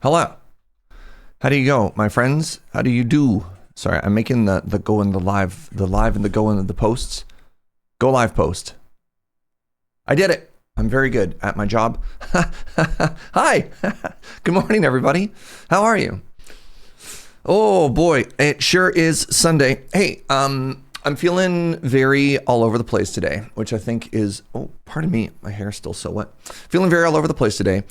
Hello. How do you go, my friends? How do you do? Sorry, I'm making the go in the live and the go in the posts. Go live post. I did it. I'm very good at my job. Hi. Good morning, everybody. How are you? Oh boy, it sure is Sunday. Hey, I'm feeling very all over the place today, which I think is, oh, pardon me, my hair's still so wet. Feeling very all over the place today,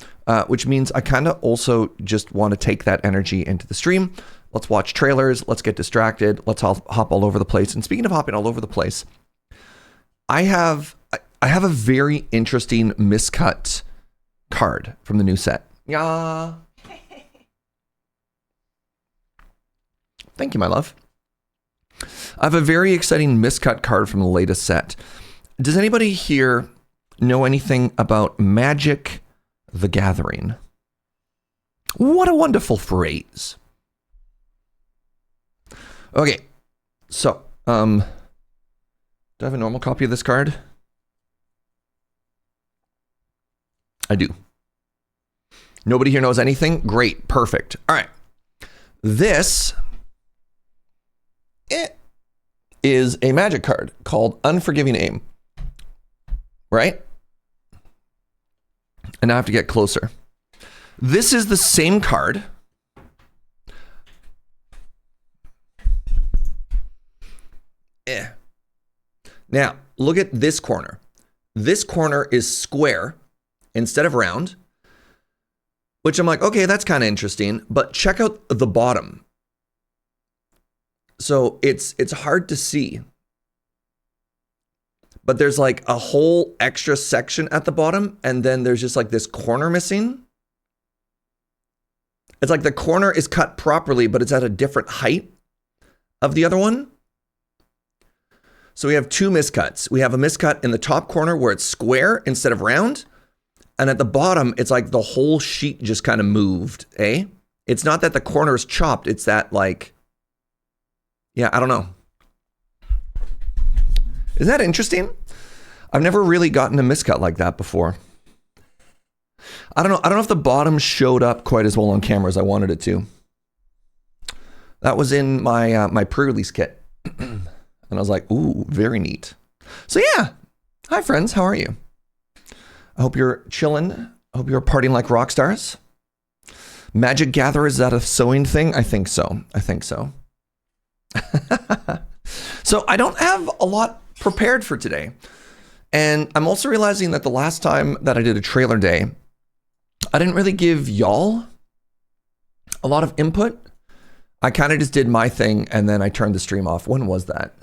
which means I kind of also just want to take that energy into the stream. Let's watch trailers. Let's get distracted. Let's hop all over the place. And speaking of hopping all over the place, I have a very interesting miscut card from the new set. Yeah. Thank you, my love. I have a very exciting miscut card from the latest set. Does anybody here know anything about Magic the Gathering? What a wonderful phrase. Okay, so, do I have a normal copy of this card? I do. Nobody here knows anything? Great, perfect. All right. This is a Magic card called Unforgiving Aim, right? And now I have to get closer. This is the same card. Now, look at this corner. This corner is square instead of round, which I'm like, okay, that's kind of interesting, but check out the bottom. So it's hard to see, but there's like a whole extra section at the bottom, and then there's just like this corner missing. It's like the corner is cut properly, but it's at a different height of the other one. So we have two miscuts. We have a miscut in the top corner where it's square instead of round, and at the bottom, it's like the whole sheet just kind of moved, eh? It's not that the corner is chopped, it's that like, yeah, I don't know. Isn't that interesting? I've never really gotten a miscut like that before. I don't know if the bottom showed up quite as well on camera as I wanted it to. That was in my my pre-release kit. And I was like, ooh, very neat. So yeah, hi friends, how are you? I hope you're chilling. I hope you're partying like rock stars. Magic Gatherer, is that a sewing thing? I think so. So I don't have a lot prepared for today. And I'm also realizing that the last time that I did a trailer day, I didn't really give y'all a lot of input. I kind of just did my thing and then I turned the stream off. When was that?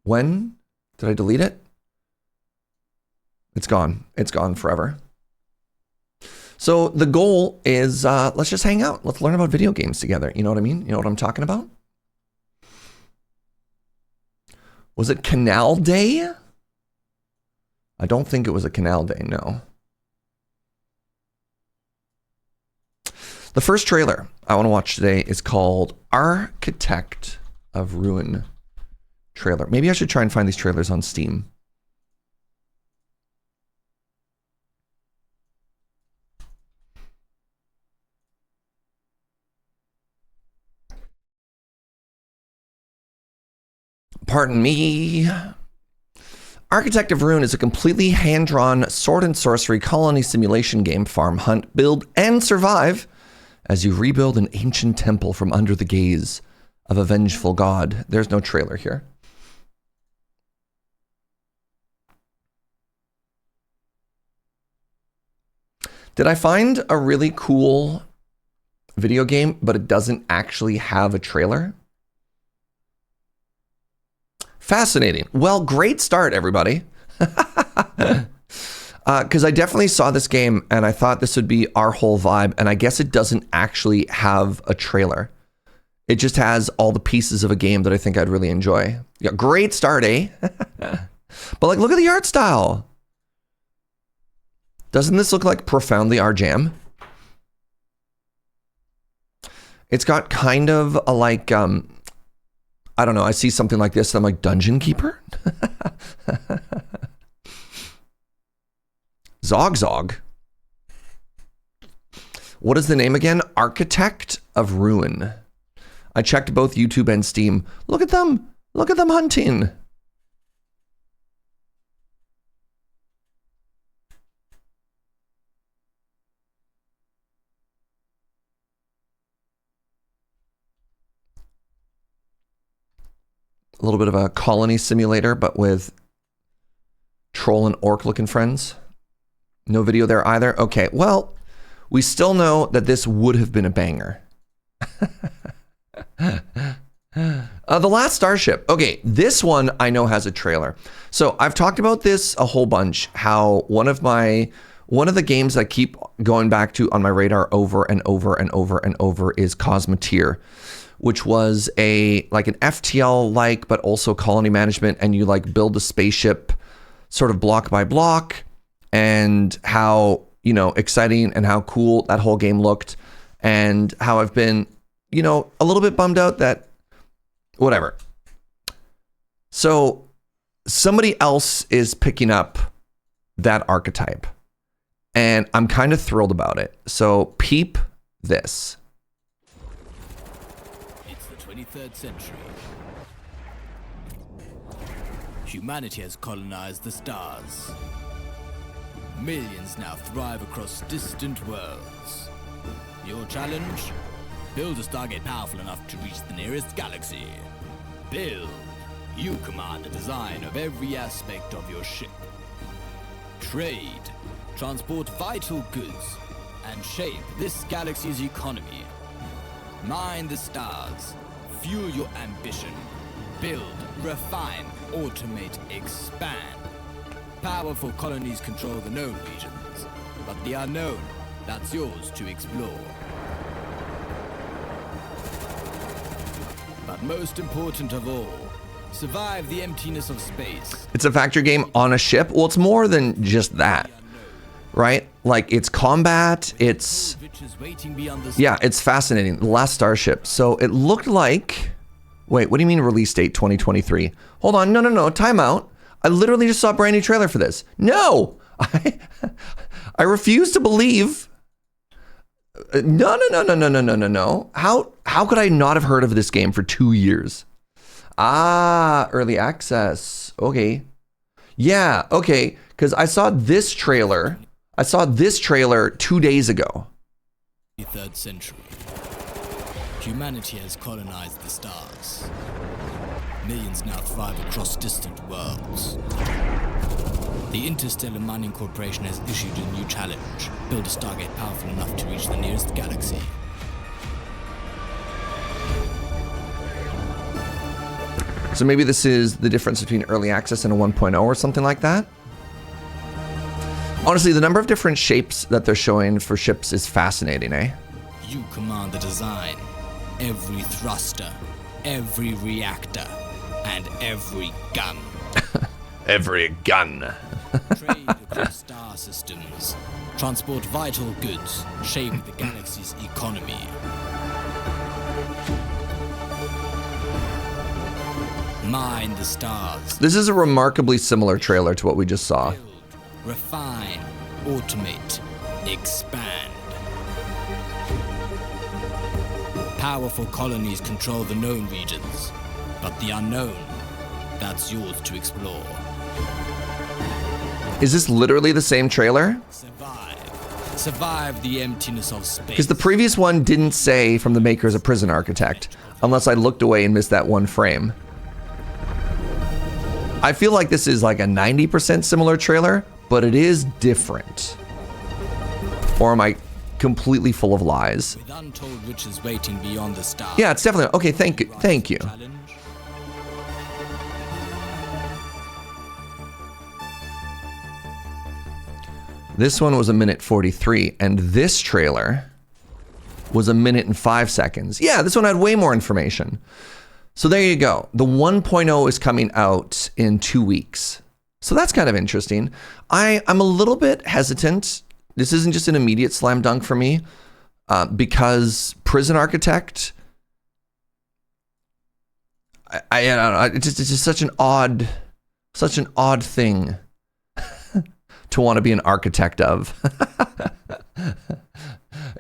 When did I delete it? It's gone. It's gone forever. So the goal is, let's just hang out. Let's learn about video games together. You know what I mean? You know what I'm talking about? Was it Canal Day? I don't think it was a Canal Day, no. The first trailer I want to watch today is called Architect of Ruin trailer. Maybe I should try and find these trailers on Steam. Pardon me. Architect of Ruin is a completely hand-drawn sword and sorcery colony simulation game. Farm, hunt, build, and survive as you rebuild an ancient temple from under the gaze of a vengeful god. There's no trailer here. Did I find a really cool video game, but it doesn't actually have a trailer? Fascinating. Well, great start, everybody. Because I definitely saw this game and I thought this would be our whole vibe. And I guess it doesn't actually have a trailer. It just has all the pieces of a game that I think I'd really enjoy. Yeah, great start, eh? But like, look at the art style. Doesn't this look like profoundly our jam? It's got kind of a like, I don't know, I see something like this and I'm like, Dungeon Keeper? Zog Zog. What is the name again? Architect of Ruin. I checked both YouTube and Steam. Look at them. Look at them hunting. A little bit of a colony simulator, but with troll and orc looking friends. No video there either. Okay, well, we still know that this would have been a banger. The Last Starship. Okay, this one I know has a trailer. So I've talked about this a whole bunch, how one of the games I keep going back to on my radar over and over and over and over is Cosmoteer, which was like an FTL-like, but also colony management, and you like build a spaceship sort of block by block, and how, exciting and how cool that whole game looked, and how I've been, a little bit bummed out that whatever. So somebody else is picking up that archetype, and I'm kind of thrilled about it. So peep this. 23rd century. Humanity has colonized the stars. Millions now thrive across distant worlds. Your challenge? Build a Stargate powerful enough to reach the nearest galaxy. Build. You command the design of every aspect of your ship. Trade. Transport vital goods and shape this galaxy's economy. Mine the stars. Fuel your ambition. Build, refine, automate, expand. Powerful colonies control the known regions, but the unknown, that's yours to explore. But most important of all, survive the emptiness of space. It's a factory game on a ship. Well, it's more than just that, right? Like, it's combat, it's... yeah, it's fascinating. The Last Starship. So it looked like... wait, what do you mean release date 2023? Hold on, no, time out. I literally just saw a brand new trailer for this. No! I refuse to believe... No. How could I not have heard of this game for 2 years? Ah, early access. Okay. Yeah, okay. Because I saw this trailer 2 days ago. 3rd century. Humanity has colonized the stars. Millions now thrive across distant worlds. The Interstellar Mining Corporation has issued a new challenge. Build a Stargate powerful enough to reach the nearest galaxy. So maybe this is the difference between early access and a 1.0 or something like that? Honestly, the number of different shapes that they're showing for ships is fascinating, eh? You command the design. Every thruster, every reactor, and every gun. Every gun. Trade across star systems. Transport vital goods. Shape the galaxy's economy. Mine the stars. This is a remarkably similar trailer to what we just saw. Build, refine, automate, expand. Powerful colonies control the known regions, but the unknown, that's yours to explore. Is this literally the same trailer? Survive the emptiness of space. Because the previous one didn't say from the makers of Prison Architect, unless I looked away and missed that one frame. I feel like this is like a 90% similar trailer, but it is different. Or am I completely full of lies? With untold riches waiting beyond the stars. Yeah, it's definitely okay. Thank you. This one was 1:43, and this trailer was 1:05 seconds. Yeah, this one had way more information. So there you go. The 1.0 is coming out in 2 weeks. So that's kind of interesting. I'm a little bit hesitant. This isn't just an immediate slam dunk for me, because Prison Architect, I don't know, it's just such an odd thing to want to be an architect of.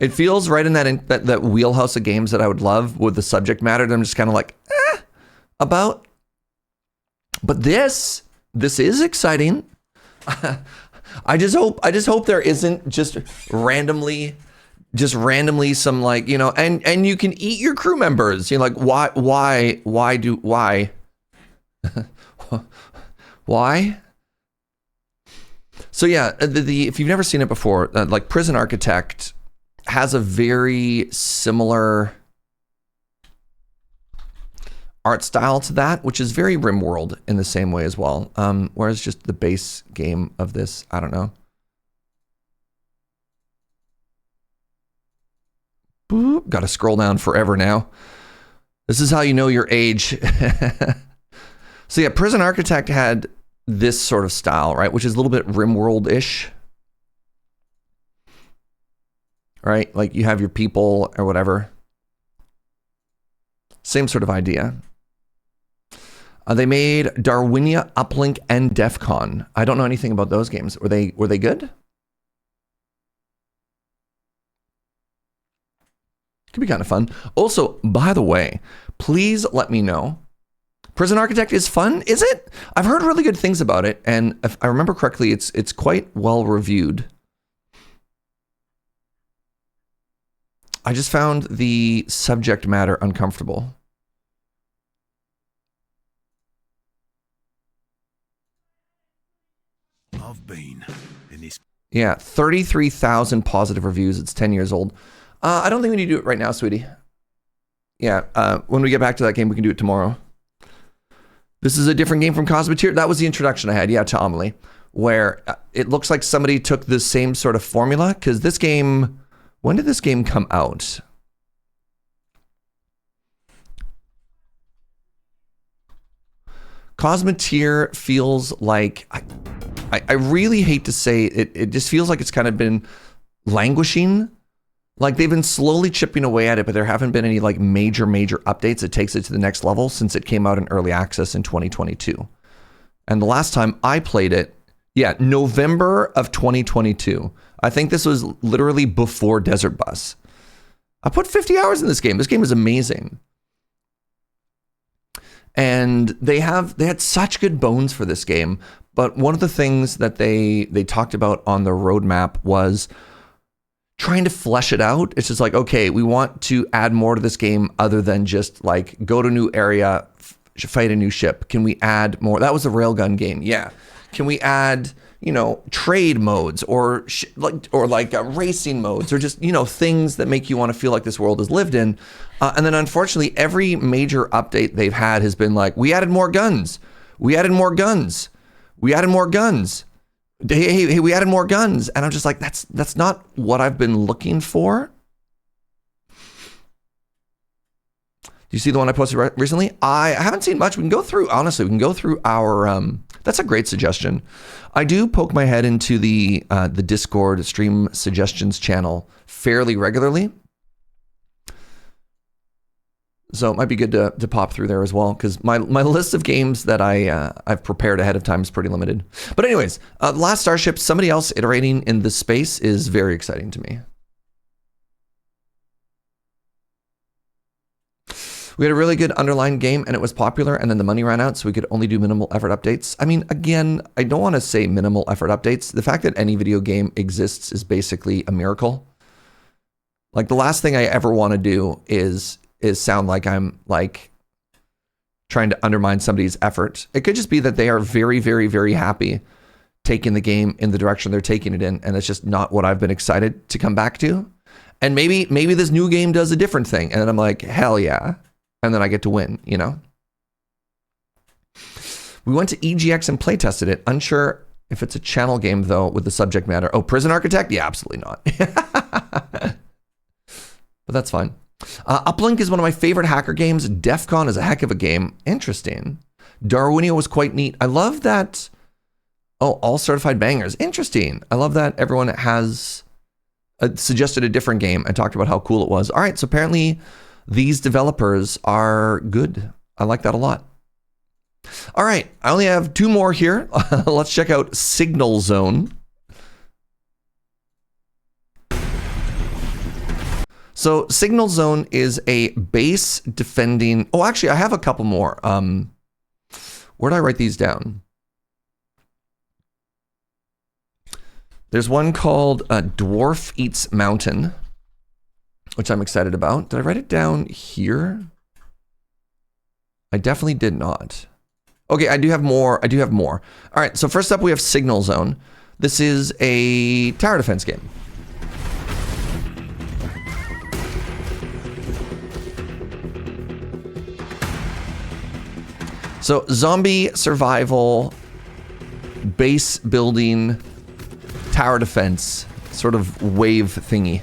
It feels right in that wheelhouse of games that I would love with the subject matter that I'm just kind of like, about. But this is exciting. I just hope there isn't just randomly some like, you know, and you can eat your crew members. You're like, why? Why? So yeah, if you've never seen it before, like Prison Architect has a very similar art style to that, which is very RimWorld in the same way as well. Whereas just the base game of this, I don't know. Boop, gotta scroll down forever now. This is how you know your age. So yeah, Prison Architect had this sort of style, right? Which is a little bit RimWorld-ish. Right? Like you have your people or whatever. Same sort of idea. They made Darwinia, Uplink, and DEFCON. I don't know anything about those games. Were they good? Could be kind of fun. Also, by the way, please let me know. Prison Architect is fun, is it? I've heard really good things about it, and if I remember correctly, it's quite well reviewed. I just found the subject matter uncomfortable. I've been in this. Yeah, 33,000 positive reviews. It's 10 years old. I don't think we need to do it right now, sweetie. Yeah, when we get back to that game, we can do it tomorrow. This is a different game from Cosmoteer. That was the introduction I had, yeah, to Amelie, where it looks like somebody took the same sort of formula, because this game, when did this game come out? Cosmoteer feels like, I really hate to say it, it just feels like it's kind of been languishing. Like they've been slowly chipping away at it, but there haven't been any like major updates that takes it to the next level since it came out in early access in 2022. And the last time I played it, yeah, November of 2022. I think this was literally before Desert Bus. I put 50 hours in this game. This game is amazing. And they had such good bones for this game. But one of the things that they talked about on the roadmap was trying to flesh it out. It's just like, okay, we want to add more to this game other than just like go to a new area, fight a new ship. Can we add more? That was a railgun game. Yeah. Can we add, you know, trade modes or racing modes or just, you know, things that make you want to feel like this world is lived in. And then unfortunately, every major update they've had has been like, we added more guns. We added more guns. We added more guns. Hey, we added more guns. And I'm just like, that's not what I've been looking for. Do you see the one I posted recently? I haven't seen much. We can go through, honestly, we can go through our, that's a great suggestion. I do poke my head into the Discord stream suggestions channel fairly regularly. So it might be good to pop through there as well, because my list of games that I've prepared ahead of time is pretty limited. But anyways, Last Starship, somebody else iterating in this space is very exciting to me. We had a really good underlying game and it was popular, and then the money ran out, so we could only do minimal effort updates. I mean, again, I don't want to say minimal effort updates. The fact that any video game exists is basically a miracle. Like the last thing I ever want to do is sound like I'm like trying to undermine somebody's effort. It could just be that they are very, very, very happy taking the game in the direction they're taking it in, and it's just not what I've been excited to come back to. And maybe this new game does a different thing, and then I'm like, hell yeah. And then I get to win, you know? We went to EGX and play tested it. Unsure if it's a channel game though with the subject matter. Oh, Prison Architect? Yeah, absolutely not. But that's fine. Uplink is one of my favorite hacker games. DEFCON is a heck of a game. Interesting. Darwinia was quite neat. I love that. Oh, all certified bangers. Interesting. I love that everyone has suggested a different game and talked about how cool it was. All right, so apparently these developers are good. I like that a lot. All right, I only have two more here. Let's check out Signal Zone. So Signal Zone is a base defending... Oh, actually, I have a couple more. Where did I write these down? There's one called Dwarf Eats Mountain, which I'm excited about. Did I write it down here? I definitely did not. Okay, I do have more. All right, so first up we have Signal Zone. This is a tower defense game. So zombie survival, base building, tower defense, sort of wave thingy.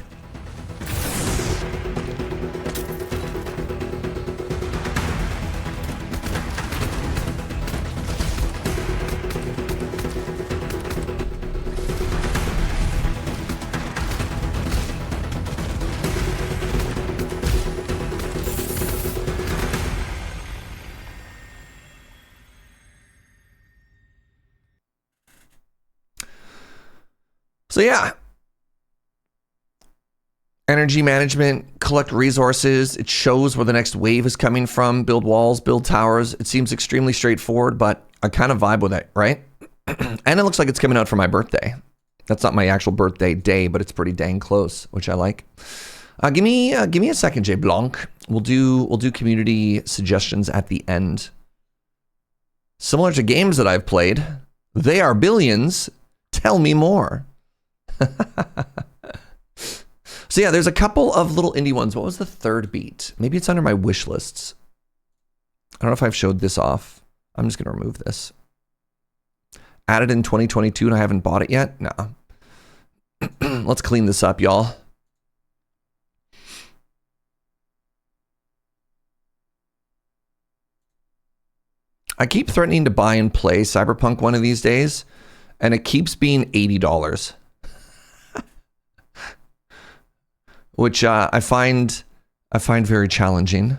So yeah, energy management, collect resources. It shows where the next wave is coming from. Build walls, build towers. It seems extremely straightforward, but I kind of vibe with it, right? And it looks like it's coming out for my birthday. That's not my actual birthday day, but it's pretty dang close, which I like. Give me a second, Jay Blanc. We'll do community suggestions at the end. Similar to games that I've played, they are billions. Tell me more. So yeah, there's a couple of little indie ones. What was the third beat? Maybe it's under my wish lists. I don't know if I've showed this off. I'm just going to remove this. Added in 2022 and I haven't bought it yet? No. Let's clean this up, y'all. I keep threatening to buy and play Cyberpunk one of these days, and it keeps being $80. Which I find very challenging.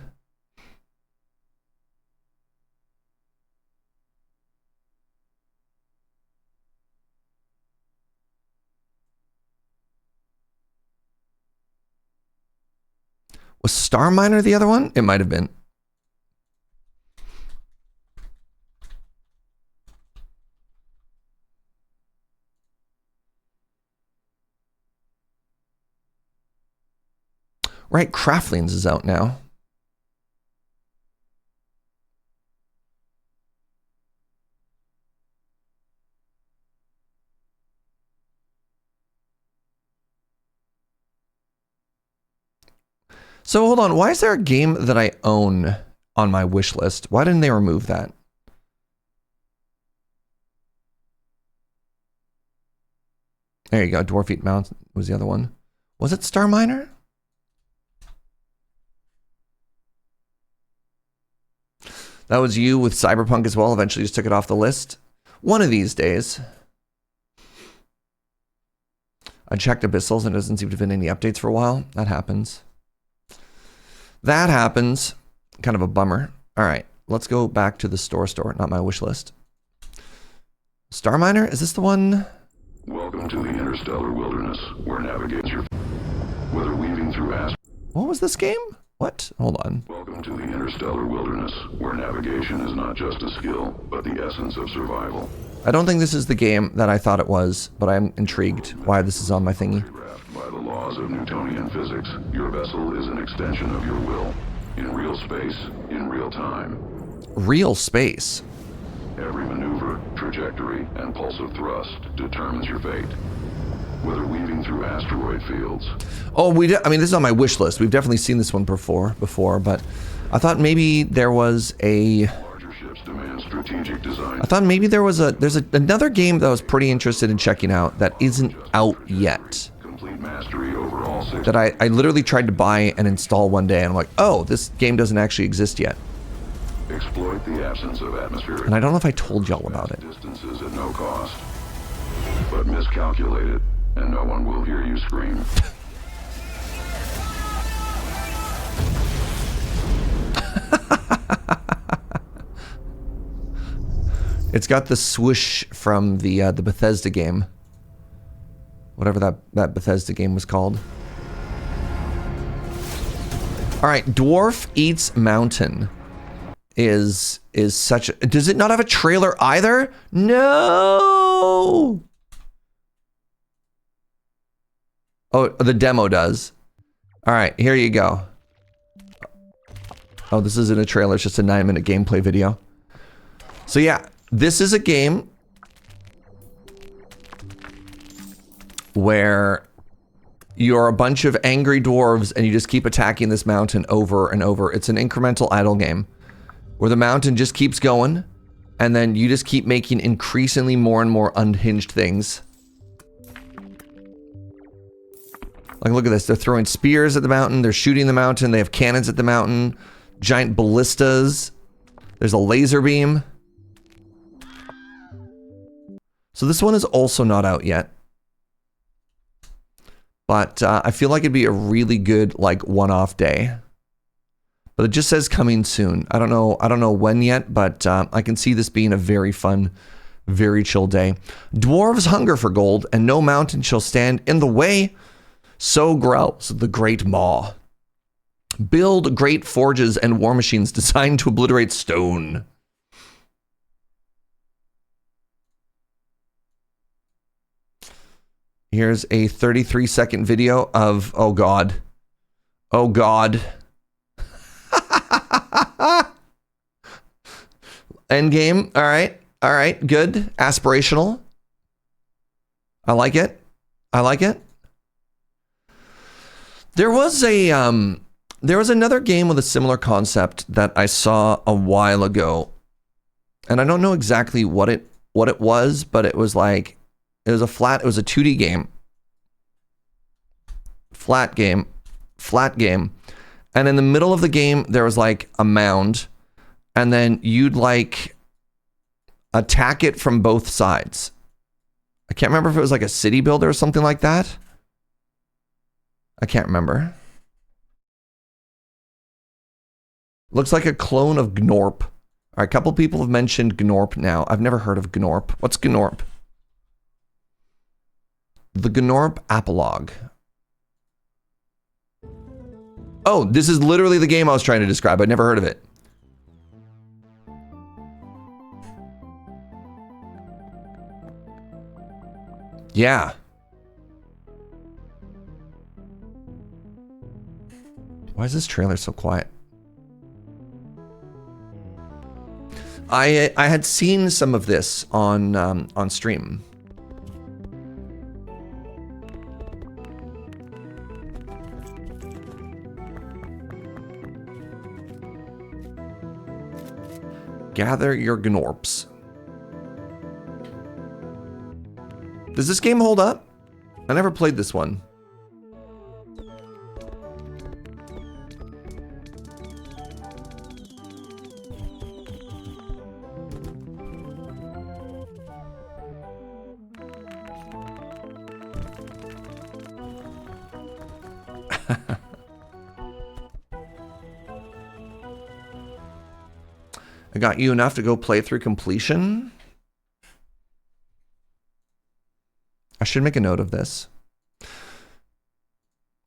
Was Starminer the other one? It might have been. Right, Craftlings is out now. So hold on, why is there a game that I own on my wish list? Why didn't they remove that? There you go, Dwarf Eat Mountain was the other one. Was it Starminer? That was you with Cyberpunk as well. Eventually just took it off the list. One of these days. I checked Abyssals and it doesn't seem to have been any updates for a while. That happens. That happens. Kind of a bummer. All right, let's go back to the store, not my wish list. Starminer, is this the one? Welcome to the interstellar wilderness, where navigates your... Whether weaving through What was this game? What? Hold on. Welcome to the interstellar wilderness, where navigation is not just a skill, but the essence of survival. I don't think this is the game that I thought it was, but I'm intrigued why this is on my thingy. By the laws of Newtonian physics, your vessel is an extension of your will. In real space, in real time. Real space? Every maneuver, trajectory, and pulse of thrust determines your fate. Whether weaving through asteroid fields. Oh, I mean, this is on my wish list. We've definitely seen this one before, but I thought maybe there was a... Larger ships demand strategic design. I thought maybe there's another game that I was pretty interested in checking out that isn't out yet. Complete mastery over all six. That I literally tried to buy and install one day, and I'm like, oh, this game doesn't actually exist yet. Exploit the absence of atmospheric. And I don't know if I told y'all about it. Distances at no cost. But miscalculate it, and no one will hear you scream. It's got the swoosh from the Bethesda game. Whatever that Bethesda game was called. All right, Dwarf Eats Mountain is such a... Does it not have a trailer either? No! Oh, the demo does. All right, here you go. Oh, this isn't a trailer, it's just a 9-minute gameplay video. So yeah, this is a game where you're a bunch of angry dwarves and you just keep attacking this mountain over and over. It's an incremental idle game where the mountain just keeps going and then you just keep making increasingly more and more unhinged things. Like, look at this. They're throwing spears at the mountain. They're shooting the mountain. They have cannons at the mountain. Giant ballistas. There's a laser beam. So this one is also not out yet. But I feel like it'd be a really good, like, one-off day. But it just says coming soon. I don't know when yet, but I can see this being a very fun, very chill day. Dwarves hunger for gold, and no mountain shall stand in the way. So growls the great maw. Build great forges and war machines designed to obliterate stone. Here's a 33-second video of, oh god. Oh god. Endgame, all right, good. Aspirational. I like it. I like it. There was another game with a similar concept that I saw a while ago, and I don't know exactly what it was, but it was like it was a 2D game, flat game, and in the middle of the game there was like a mound, and then you'd like attack it from both sides. I can't remember if it was like a city builder or something like that. I can't remember. Looks like a clone of Gnorp. All right, a couple people have mentioned Gnorp now. I've never heard of Gnorp. What's Gnorp? The Gnorp Apologue. Oh, this is literally the game I was trying to describe. I'd never heard of it. Yeah. Why is this trailer so quiet? I had seen some of this on stream. Gather your Gnorps. Does this game hold up? I never played this one. I got you enough to go play through completion. I should make a note of this.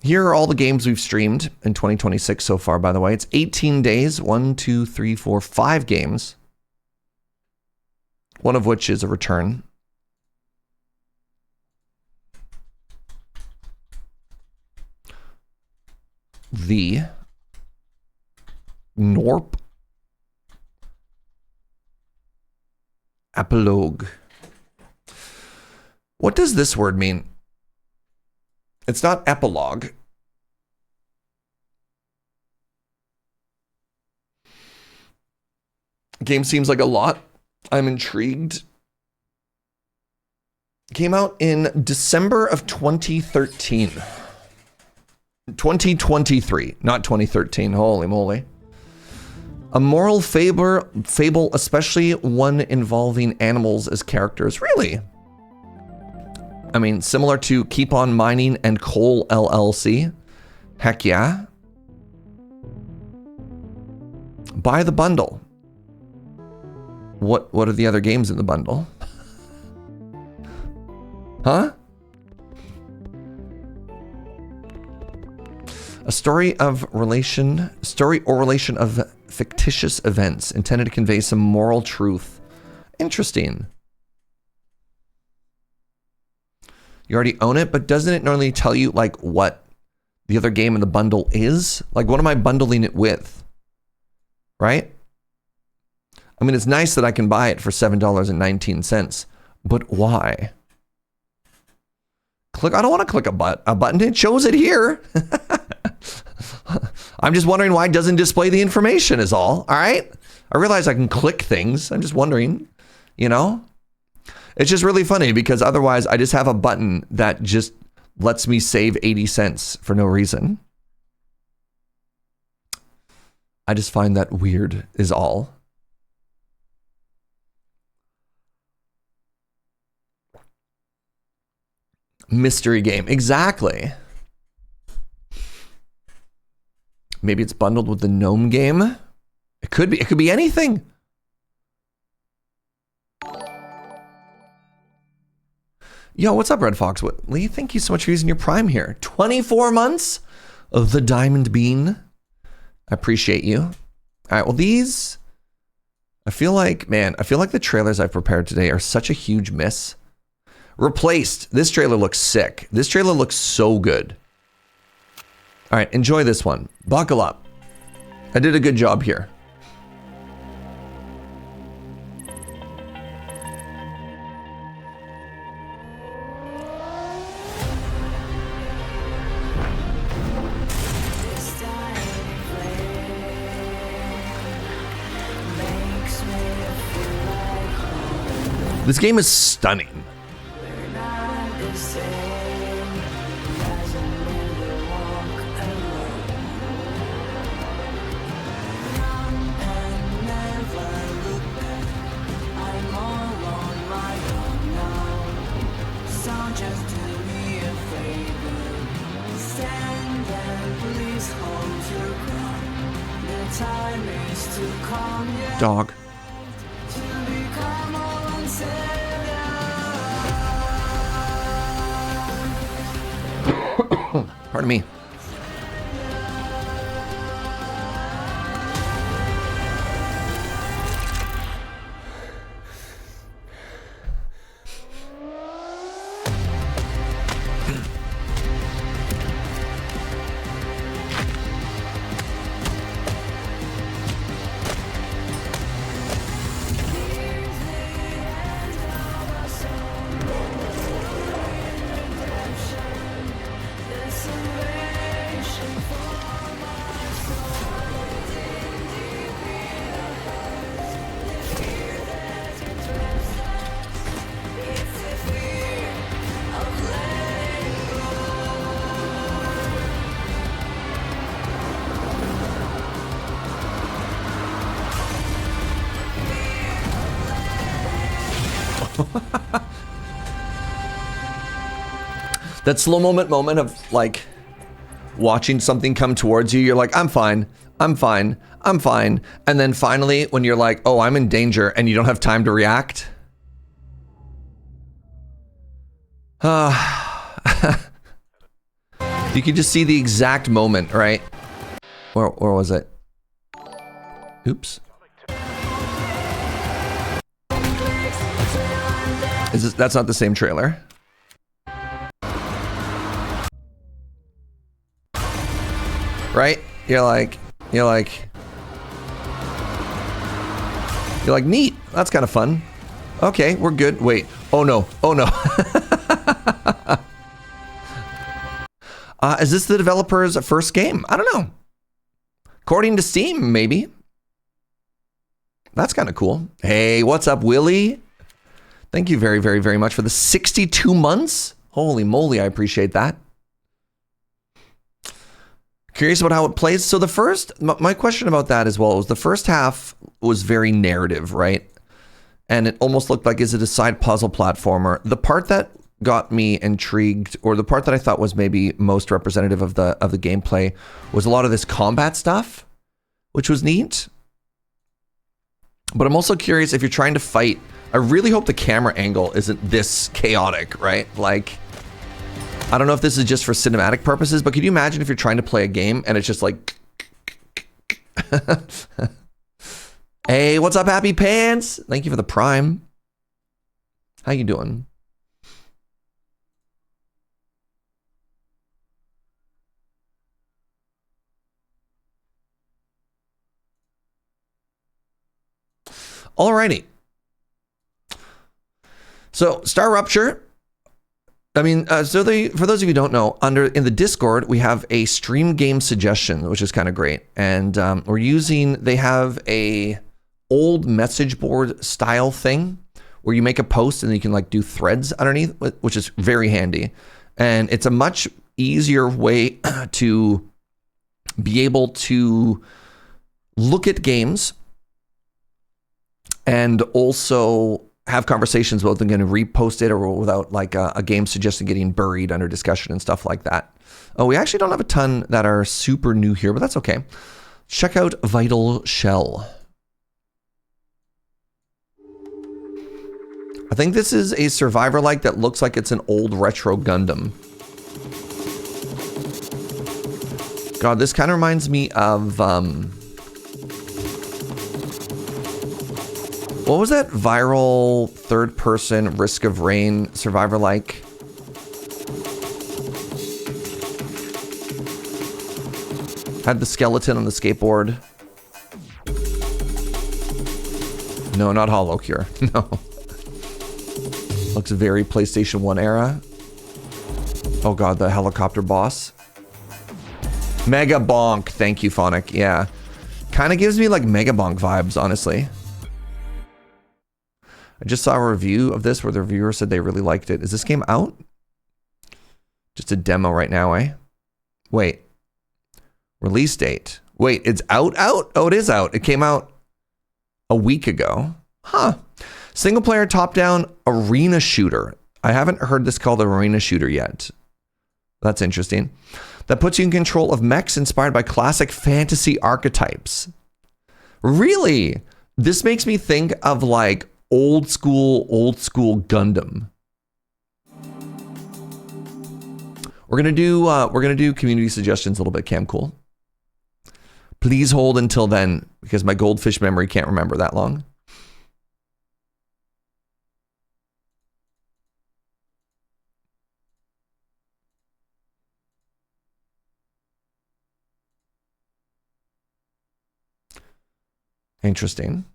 Here are all the games we've streamed in 2026 so far, by the way. It's 18 days, 1, 2, 3, 4, 5 games. One of which is a return. The Gnorp Apologue. What does this word mean? It's not epilogue. Game seems like a lot. I'm intrigued. Came out in December of 2013. 2023, not 2013. Holy moly. A moral fable, especially one involving animals as characters. Really? I mean, similar to Keep On Mining and Coal LLC. Heck yeah. Buy the bundle. What are the other games in the bundle? Huh? A story or relation of fictitious events intended to convey some moral truth. Interesting. You already own it, but doesn't it normally tell you like what the other game in the bundle is? Like, what am I bundling it with? Right? I mean, it's nice that I can buy it for $7.19, but why? I don't want to click a button. It shows it here. I'm just wondering why it doesn't display the information is all right? I realize I can click things. I'm just wondering, you know? It's just really funny because otherwise I just have a button that just lets me save 80 cents for no reason. I just find that weird is all. Mystery game. Exactly. Maybe it's bundled with the gnome game. It could be. It could be anything. Yo, what's up, Red Fox? Lee, thank you so much for using your Prime here. 24 months of the Diamond Bean. I appreciate you. All right, well, these... I feel like the trailers I've prepared today are such a huge miss. Replaced. This trailer looks sick. This trailer looks so good. All right, enjoy this one. Buckle up. I did a good job here. This game is stunning. Dog. Pardon me. That slow moment of like watching something come towards you, you're like, I'm fine, I'm fine, I'm fine. And then finally, when you're like, oh, I'm in danger, and you don't have time to react. You can just see the exact moment, right? Where was it? Oops. That's not the same trailer. Right? You're like, neat. That's kind of fun. Okay, we're good. Wait. Oh no. Oh no. Is this the developer's first game? I don't know. According to Steam, maybe. That's kind of cool. Hey, what's up, Willie? Thank you very, very, very much for the 62 months. Holy moly, I appreciate that. Curious about how it plays. So the first, my question about that as well was the first half was very narrative, right? And it almost looked like, is it a side puzzle platformer? The part that got me intrigued, or the part that I thought was maybe most representative of the gameplay, was a lot of this combat stuff, which was neat. But I'm also curious if you're trying to fight. I really hope the camera angle isn't this chaotic, right? Like, I don't know if this is just for cinematic purposes, but could you imagine if you're trying to play a game and it's just like... Hey, what's up, Happy Pants? Thank you for the Prime. How you doing? Alrighty. So, Star Rupture. I mean, for those of you who don't know, in the Discord, we have a stream game suggestion, which is kind of great. And they have a old message board style thing where you make a post and you can like do threads underneath, which is very handy. And it's a much easier way to be able to look at games and also have conversations about them going to repost it or without like a game suggestion getting buried under discussion and stuff like that. Oh, we actually don't have a ton that are super new here, but that's okay. Check out Vital Shell. I think this is a survivor-like that looks like it's an old retro Gundam. God, this kind of reminds me of... what was that viral third-person Risk of Rain survivor-like? Had the skeleton on the skateboard. No, not Hollow Cure. No. Looks very PlayStation 1 era. Oh god, the helicopter boss. Mega Bonk. Thank you, Phonic. Yeah. Kind of gives me like Mega Bonk vibes, honestly. I just saw a review of this where the reviewer said they really liked it. Is this game out? Just a demo right now, eh? Wait. Release date. Wait, it's out? Oh, it is out. It came out a week ago. Huh. Single player top-down arena shooter. I haven't heard this called an arena shooter yet. That's interesting. That puts you in control of mechs inspired by classic fantasy archetypes. Really? This makes me think of like old school Gundam. We're gonna do community suggestions a little bit, Cam Cool. Please hold until then, because my goldfish memory can't remember that long. Interesting.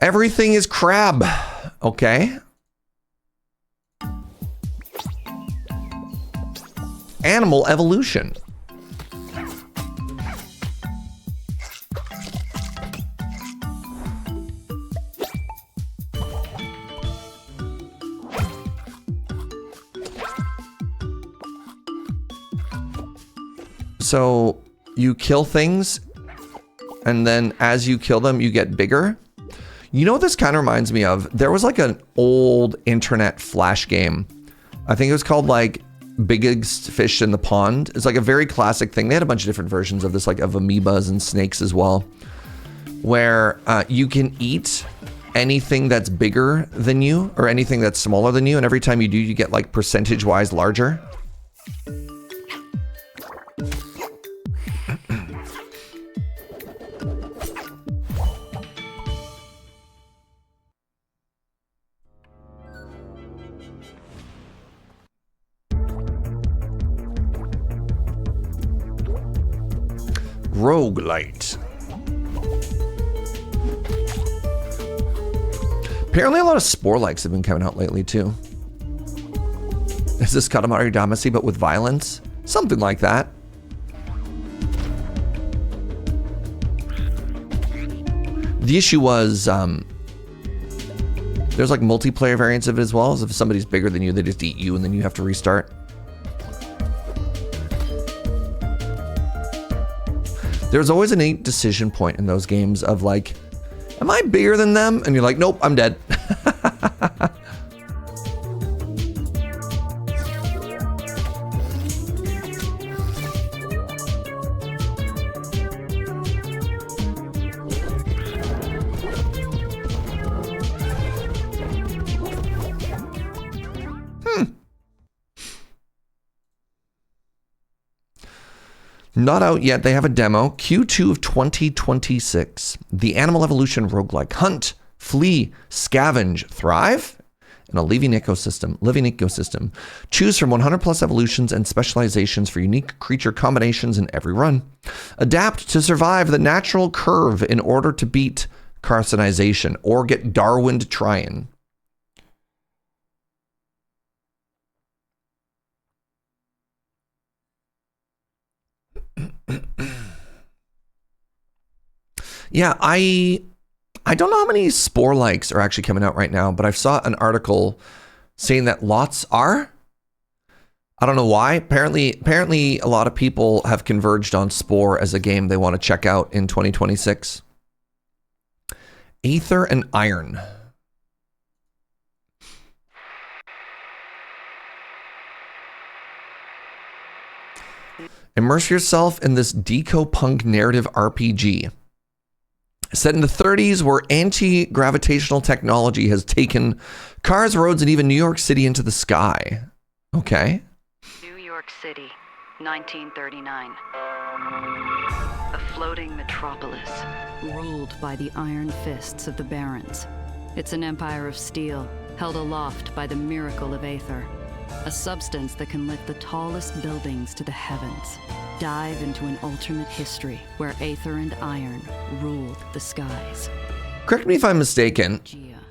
Everything is crab. Okay. Animal evolution. So you kill things, and then as you kill them, you get bigger. You know what this kind of reminds me of? There was like an old internet flash game. I think it was called like Biggest Fish in the Pond. It's like a very classic thing. They had a bunch of different versions of this, like of amoebas and snakes as well, where you can eat anything that's bigger than you or anything that's smaller than you, and every time you do, you get like percentage-wise larger. Roguelite. Apparently a lot of Spore-likes have been coming out lately too. Is this Katamari Damacy but with violence? Something like that. The issue was there's like multiplayer variants of it as well. As if somebody's bigger than you, they just eat you and then you have to restart. There's always a neat decision point in those games of like, am I bigger than them? And you're like, nope, I'm dead. Not out yet. They have a demo. Q2 of 2026. The Animal Evolution roguelike. Hunt, flee, scavenge, thrive in a living ecosystem. Choose from 100 plus evolutions and specializations for unique creature combinations in every run. Adapt to survive the natural curve in order to beat carcinization or get Darwined trying. Yeah, I don't know how many Spore likes are actually coming out right now, but I saw an article saying that lots are. I don't know why. Apparently a lot of people have converged on Spore as a game they want to check out in 2026. Aether and Iron. Immerse yourself in this deco-punk narrative RPG. Set in the 30s, where anti-gravitational technology has taken cars, roads, and even New York City into the sky. Okay. New York City, 1939. A floating metropolis, ruled by the iron fists of the barons. It's an empire of steel, held aloft by the miracle of Aether. A substance that can lift the tallest buildings to the heavens. Dive into an alternate history where Aether and Iron ruled the skies. Correct me if I'm mistaken,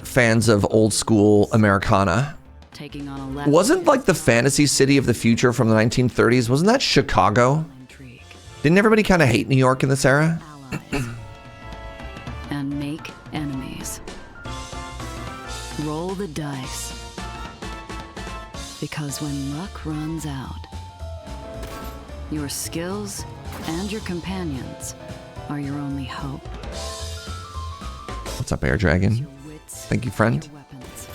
fans of old school Americana. Taking on a Wasn't like the fantasy city of the future from the 1930s? Wasn't that Chicago? intrigue. Didn't everybody kind of hate New York in this era? Allies. And make enemies. Roll the dice. Because when luck runs out, your skills and your companions are your only hope. What's up, Air Dragon? Your wits, Thank you, friend. your weapons,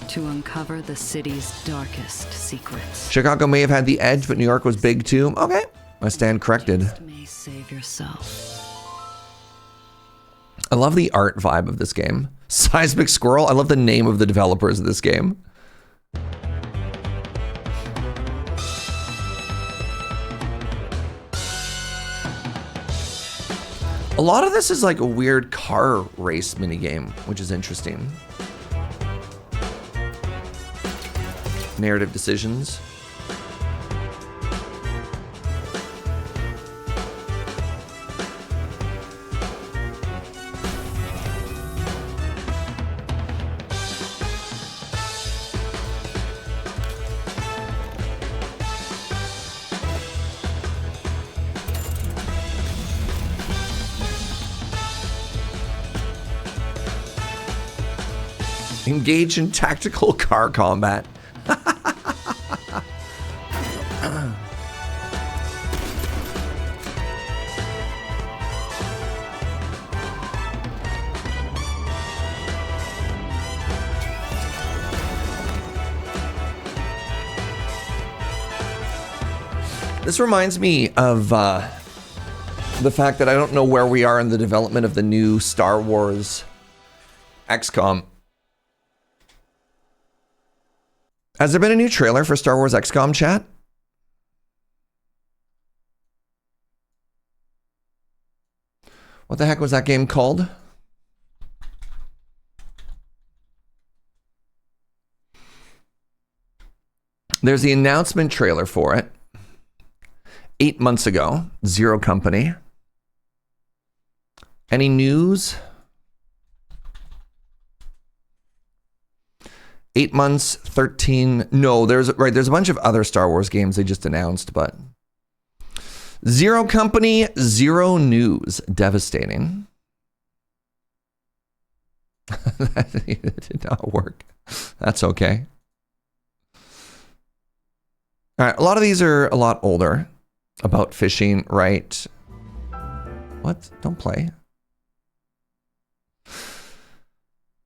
to uncover the city's darkest secrets. Chicago may have had the edge, but New York was big too. Okay, I stand corrected. Just may save yourself. I love the art vibe of this game. Seismic Squirrel. I love the name of the developers of this game. A lot of this is like a weird car race minigame, which is interesting. Narrative decisions. Engage in tactical car combat. This reminds me of the fact that I don't know where we are in the development of the new Star Wars XCOM. Has there been a new trailer for Star Wars XCOM, chat? What the heck was that game called? There's the announcement trailer for it. 8 months ago. Zero Company. Any news? 8 months, 13. No, there's a bunch of other Star Wars games they just announced, but Zero Company, zero news. Devastating. That did not work. That's okay. All right, a lot of these are a lot older. About fishing, right? What? Don't play.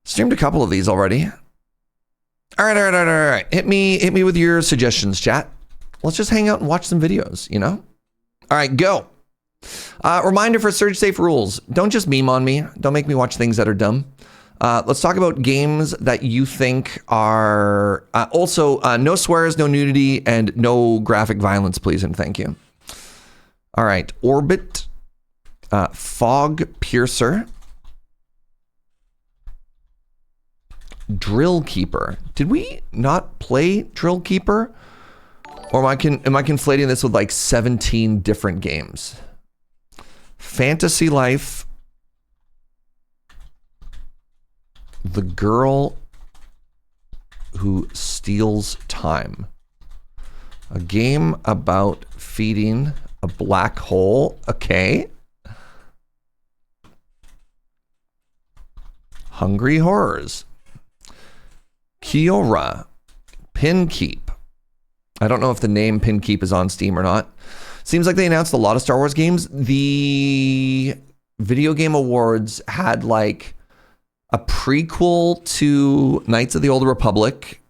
Streamed a couple of these already. All right. Hit me with your suggestions, chat. Let's just hang out and watch some videos, you know? All right, go. Reminder for Serge Safe rules. Don't just meme on me. Don't make me watch things that are dumb. Let's talk about games that you think are... also, no swears, no nudity, and no graphic violence, please, and thank you. All right, Orbit, Fogpiercer, Drill Keeper. Did we not play Drill Keeper? Or am I conflating this with like 17 different games? Fantasy Life, The Girl Who Steals Time. A game about feeding a black hole. Okay. Hungry Horrors. Kyora. PinKeep. I don't know if the name PinKeep is on Steam or not. Seems like they announced a lot of Star Wars games. The Video Game Awards had like a prequel to Knights of the Old Republic.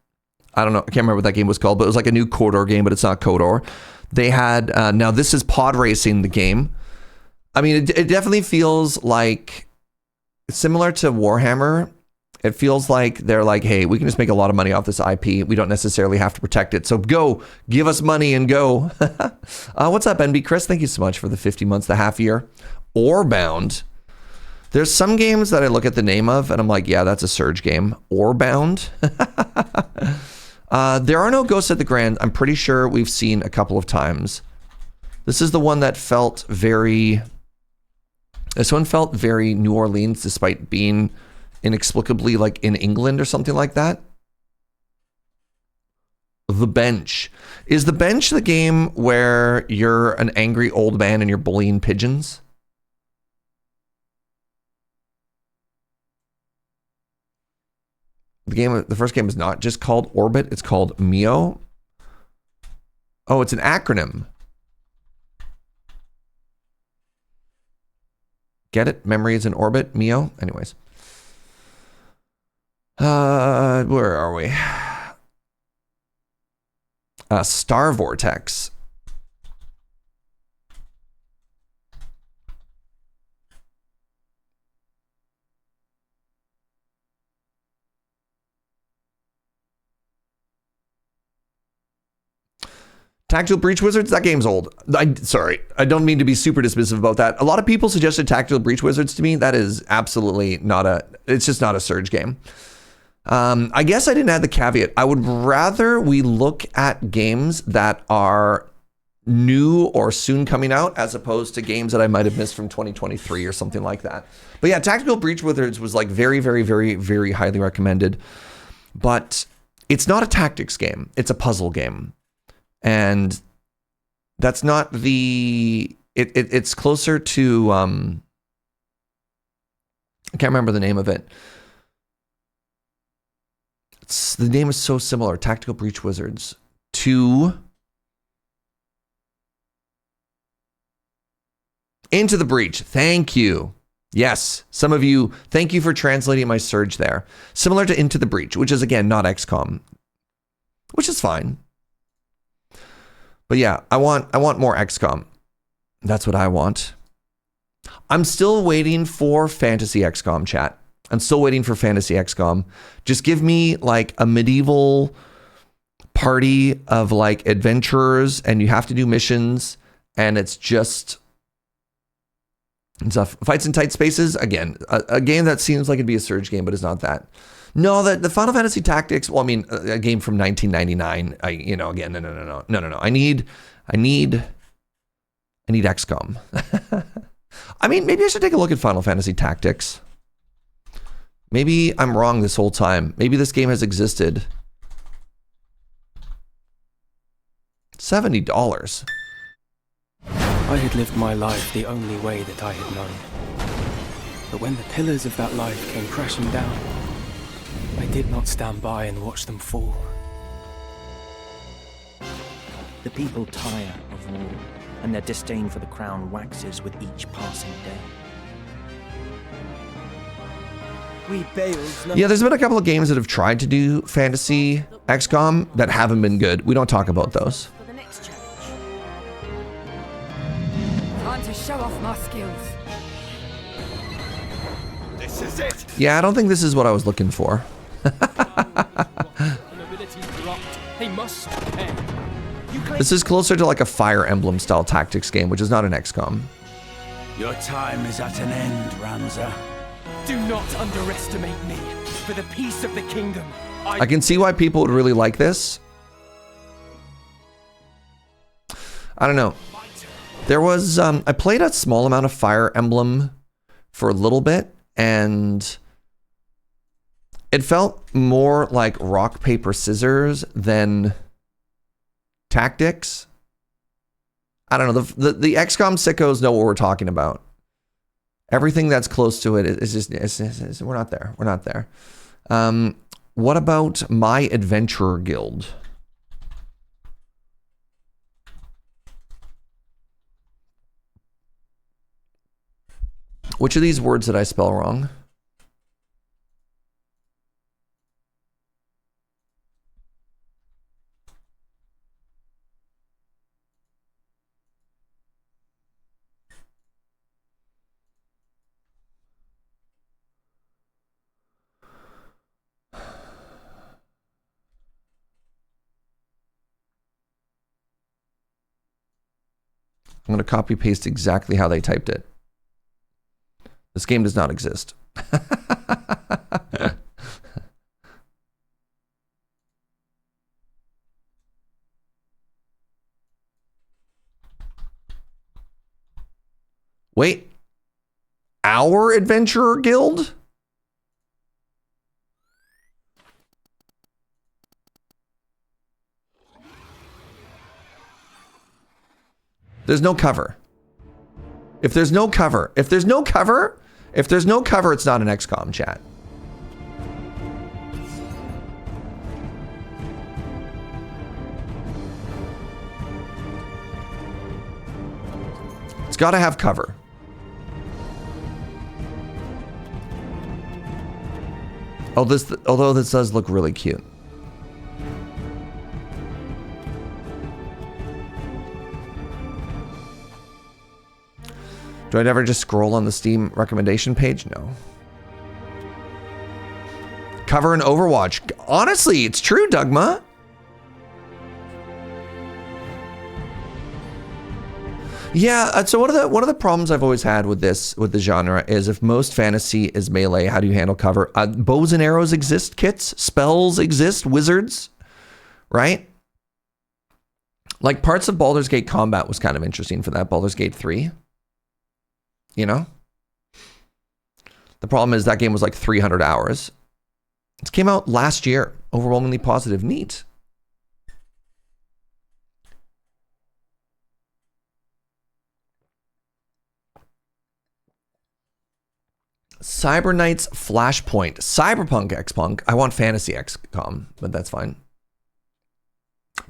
I don't know. I can't remember what that game was called, but it was like a new KOTOR game, but it's not KOTOR. They had, now this is pod racing, the game. I mean, it definitely feels like similar to Warhammer. It feels like they're like, hey, we can just make a lot of money off this IP. We don't necessarily have to protect it. So go, give us money and go. What's up, NB Chris? Thank you so much for the 50 months, the half year. Orebound. There's some games that I look at the name of and I'm like, yeah, that's a Serge game. Orebound. There are no Ghosts at the Grand. I'm pretty sure we've seen a couple of times. This is the one that felt very... This one felt very New Orleans despite being inexplicably like in England or something like that. The Bench. Is The Bench the game where you're an angry old man and you're bullying pigeons? The first game is not just called Orbit, it's called Mio. Oh, it's an acronym. Get it? Memory is in orbit, Mio. Anyways. Where are we? Star Vortex. Tactical Breach Wizards, that game's old. Sorry, I don't mean to be super dismissive about that. A lot of people suggested Tactical Breach Wizards to me. That is absolutely not it's just not a Serge game. I guess I didn't add the caveat. I would rather we look at games that are new or soon coming out as opposed to games that I might have missed from 2023 or something like that. But yeah, Tactical Breach Wizards was like very, very, very, very highly recommended. But it's not a tactics game. It's a puzzle game. And that's not the... It's closer to... I can't remember the name of it. The name is so similar. Tactical Breach Wizards. To... Into the Breach. Thank you. Yes. Some of you... Thank you for translating my Serge there. Similar to Into the Breach, which is, again, not XCOM. Which is fine. But yeah, I want more XCOM. That's what I want. I'm still waiting for Fantasy XCOM, chat. I'm still waiting for Fantasy XCOM. Just give me like a medieval party of like adventurers and you have to do missions and it's just stuff. Fights in tight spaces. Again, a game that seems like it'd be a Serge game, but it's not that. No, the Final Fantasy Tactics. Well, I mean, a game from 1999. Again, no. I need XCOM. I mean, maybe I should take a look at Final Fantasy Tactics. Maybe I'm wrong this whole time. Maybe this game has existed. $70. I had lived my life the only way that I had known. But when the pillars of that life came crashing down, I did not stand by and watch them fall. The people tire of war, and their disdain for the crown waxes with each passing day. We Bales... Yeah, there's been a couple of games that have tried to do Fantasy XCOM that haven't been good. We don't talk about those. For the next challenge. Time to show off my skills. This is it. Yeah, I don't think this is what I was looking for. Nobility corrupt. They must pay. This is closer to like a Fire Emblem style tactics game, which is not an XCOM. Your time is at an end, Ramza. Do not underestimate me. For the peace of the kingdom, I can see why people would really like this. I don't know. There was, I played a small amount of Fire Emblem for a little bit, and it felt more like rock, paper, scissors than tactics. I don't know. The XCOM sickos know what we're talking about. Everything that's close to it is just, we're not there. We're not there. What about My Adventurer Guild? Which of these words did I spell wrong? I'm going to copy paste exactly how they typed it. This game does not exist. Wait. Our Adventurer Guild? There's no cover. If there's no cover, it's not an XCOM, chat. It's got to have cover. Although this does look really cute. Do I ever just scroll on the Steam recommendation page? No. Cover in Overwatch. Honestly, it's true, Dugma. Yeah, so one of the problems I've always had with the genre is if most fantasy is melee, how do you handle cover? Bows and arrows exist, kits, spells exist, wizards, right? Like parts of Baldur's Gate combat was kind of interesting for that, Baldur's Gate 3. You know? The problem is that game was like 300 hours. It came out last year. Overwhelmingly positive. Neat. Cyber Knights Flashpoint. Cyberpunk XPunk. I want Fantasy XCOM, but that's fine.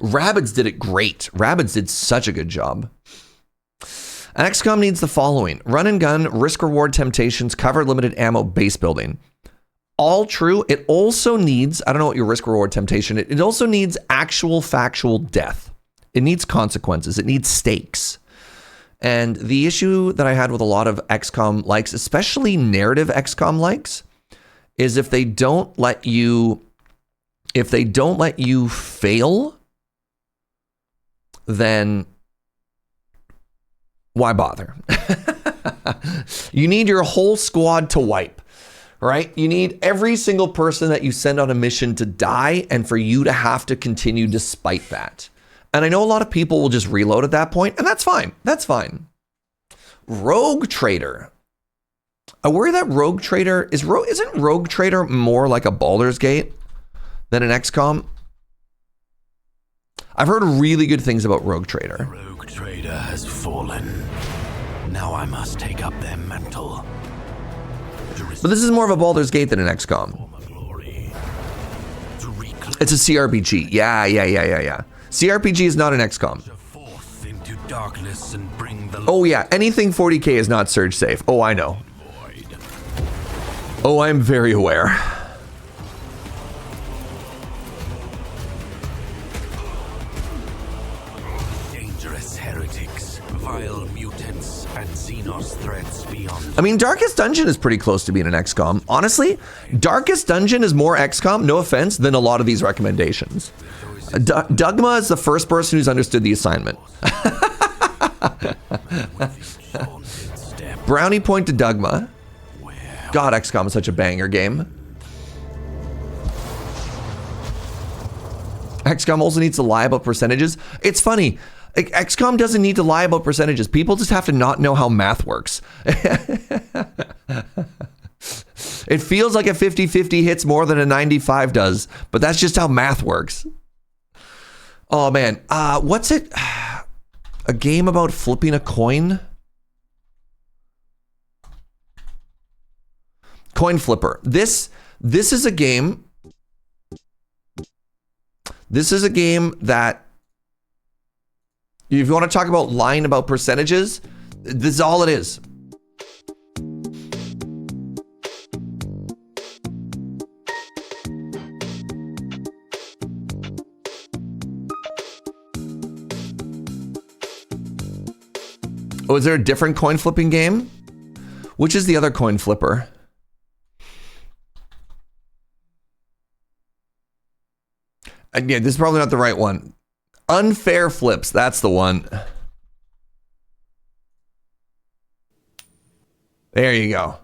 Rabbids did it great. Rabbids did such a good job. An XCOM needs the following: run and gun, risk reward temptations, cover, limited ammo, base building. All true. It also needs, I don't know what your risk reward temptation, it also needs actual factual death. It needs consequences. It needs stakes. And the issue that I had with a lot of XCOM likes, especially narrative XCOM likes, is if they don't let you fail, then why bother? You need your whole squad to wipe, right? You need every single person that you send on a mission to die and for you to have to continue despite that. And I know a lot of people will just reload at that point, and that's fine. That's fine. Rogue Trader. I worry that Rogue Trader isn't Rogue Trader more like a Baldur's Gate than an XCOM? I've heard really good things about Rogue Trader. Rogue Trader has fallen. Now I must take up their mantle. But this is more of a Baldur's Gate than an XCOM. It's a CRPG. Yeah. CRPG is not an XCOM. Oh yeah, anything 40k is not Serge safe. Oh, I know. Oh, I'm very aware. Dangerous heretics, vile mutants, and Xenos threats beyond. I mean, Darkest Dungeon is pretty close to being an XCOM. Honestly, Darkest Dungeon is more XCOM, no offense, than a lot of these recommendations. Dugma is the first person who's understood the assignment. Brownie point to Dugma. God, XCOM is such a banger game. XCOM also needs to lie about percentages. It's funny. XCOM doesn't need to lie about percentages. People just have to not know how math works. It feels like a 50-50 hits more than a 95 does, but that's just how math works. Oh man, what's it? A game about flipping a coin? Coin flipper. This is a game. This is a game that, if you want to talk about lying about percentages, this is all it is. Oh, is there a different coin flipping game? Which is the other coin flipper? Yeah, this is probably not the right one. Unfair flips, that's the one. There you go.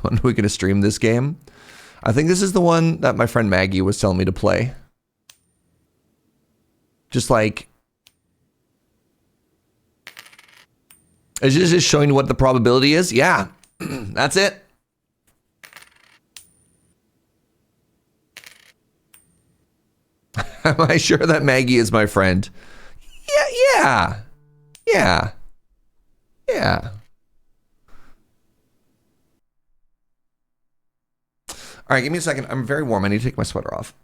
When are we going to stream this game? I think this is the one that my friend Maggie was telling me to play. Just like, is this just showing what the probability is? Yeah, that's it. Am I sure that Maggie is my friend? Yeah. All right, give me a second. I'm very warm. I need to take my sweater off.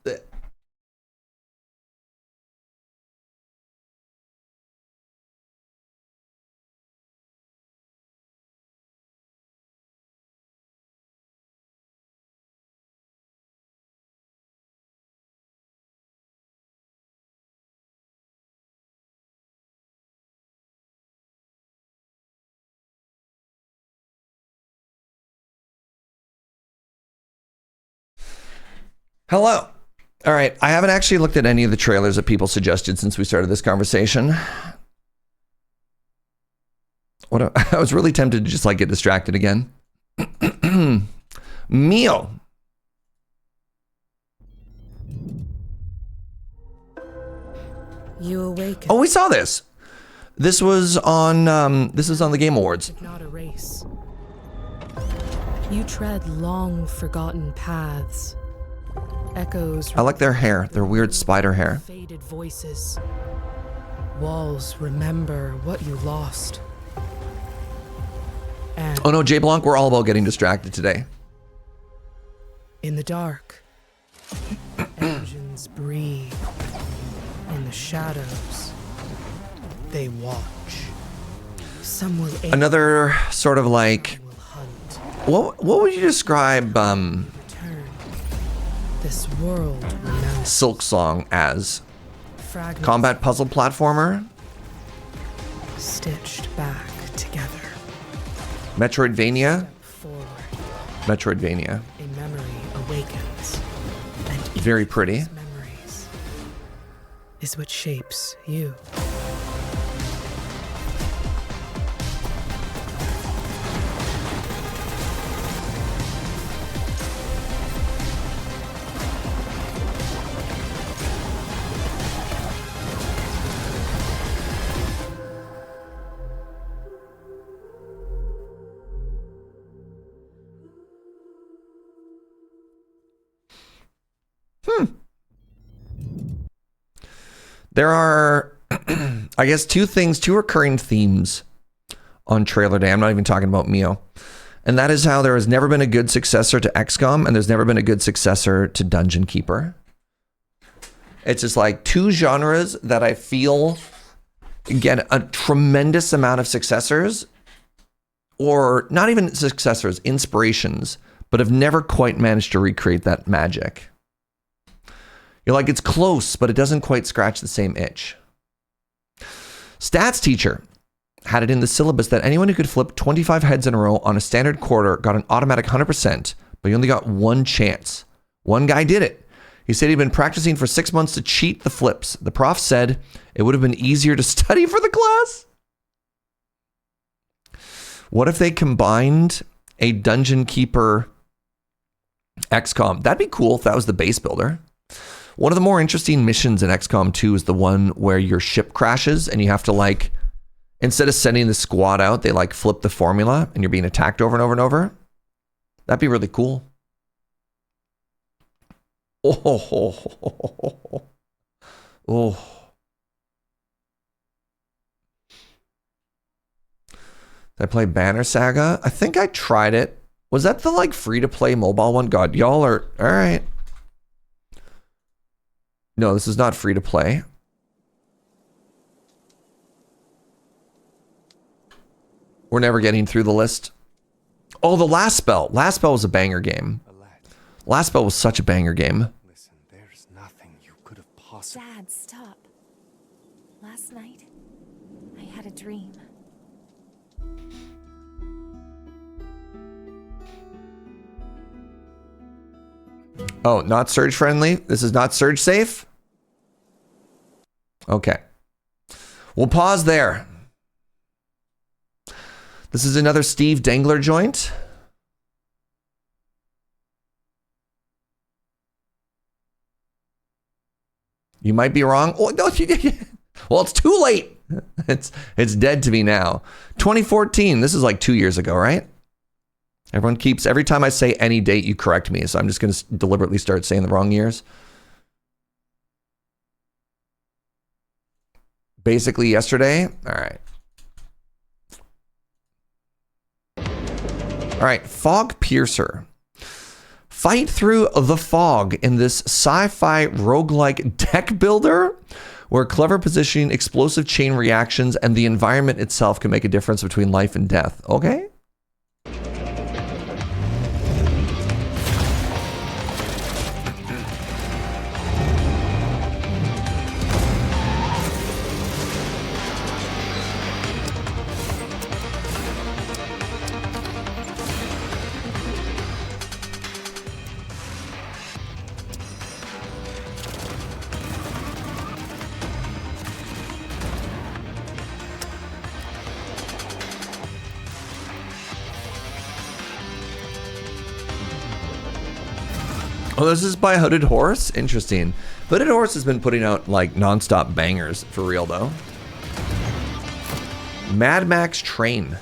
Hello. All right. I haven't actually looked at any of the trailers that people suggested since we started this conversation. I was really tempted to just like get distracted again. Meal. You awaken. Oh, we saw this. This was on the Game Awards. Not a race. You tread long forgotten paths. Echoes. I like their hair, their weird spider hair. Faded voices. Walls remember what you lost. And Oh no, Jay Blanc, we're all about getting distracted today. in the dark, engines breathe. In the shadows, they watch. Some will aim, Another sort of like, will hunt. what would you describe Return. This world remembers. Silk Song as? Fragments Combat puzzle platformer? stitched back together. Metroidvania? Forward, Metroidvania. a memory awakens. And each Very of pretty. these memories is what shapes you. There are, I guess, two recurring themes on trailer day. I'm not even talking about Mio. And that is how there has never been a good successor to XCOM, and there's never been a good successor to Dungeon Keeper. It's just like two genres that I feel get a tremendous amount of successors, or not even successors, inspirations, but have never quite managed to recreate that magic. You're like, it's close, but it doesn't quite scratch the same itch. Stats teacher had it in the syllabus that anyone who could flip 25 heads in a row on a standard quarter got an automatic 100%, but you only got one chance. One guy did it. He said he'd been practicing for 6 months to cheat the flips. The prof said it would have been easier to study for the class. What if they combined a Dungeon Keeper XCOM? That'd be cool if that was the base builder. One of the more interesting missions in XCOM 2 is the one where your ship crashes and you have to, like, instead of sending the squad out, they like flip the formula and you're being attacked over and over and over. That'd be really cool. Oh. Did I play Banner Saga? I think I tried it. Was that the like free to play mobile one? God, y'all are all right. No, this is not free to play. We're never getting through the list. Oh, the Last Spell. Last Spell was a banger game. Last Spell was such a banger game. Listen, there's nothing you could have possibly... Dad, stop. Last night, I had a dream. Oh, not Serge friendly? This is not Serge safe? Okay. We'll pause there. This is another Steve Dangler joint. You might be wrong. Oh, no, well, it's too late. It's dead to me now. 2014. This is like 2 years ago, right? Everyone keeps, every time I say any date, you correct me. So I'm just going to deliberately start saying the wrong years. Basically yesterday. All right. All right. Fogpiercer. Fight through the fog in this sci-fi roguelike deck builder where clever positioning, explosive chain reactions, and the environment itself can make a difference between life and death. Okay? Oh, this is by Hooded Horse? Interesting. Hooded Horse has been putting out like non-stop bangers for real though. Mad Max Train.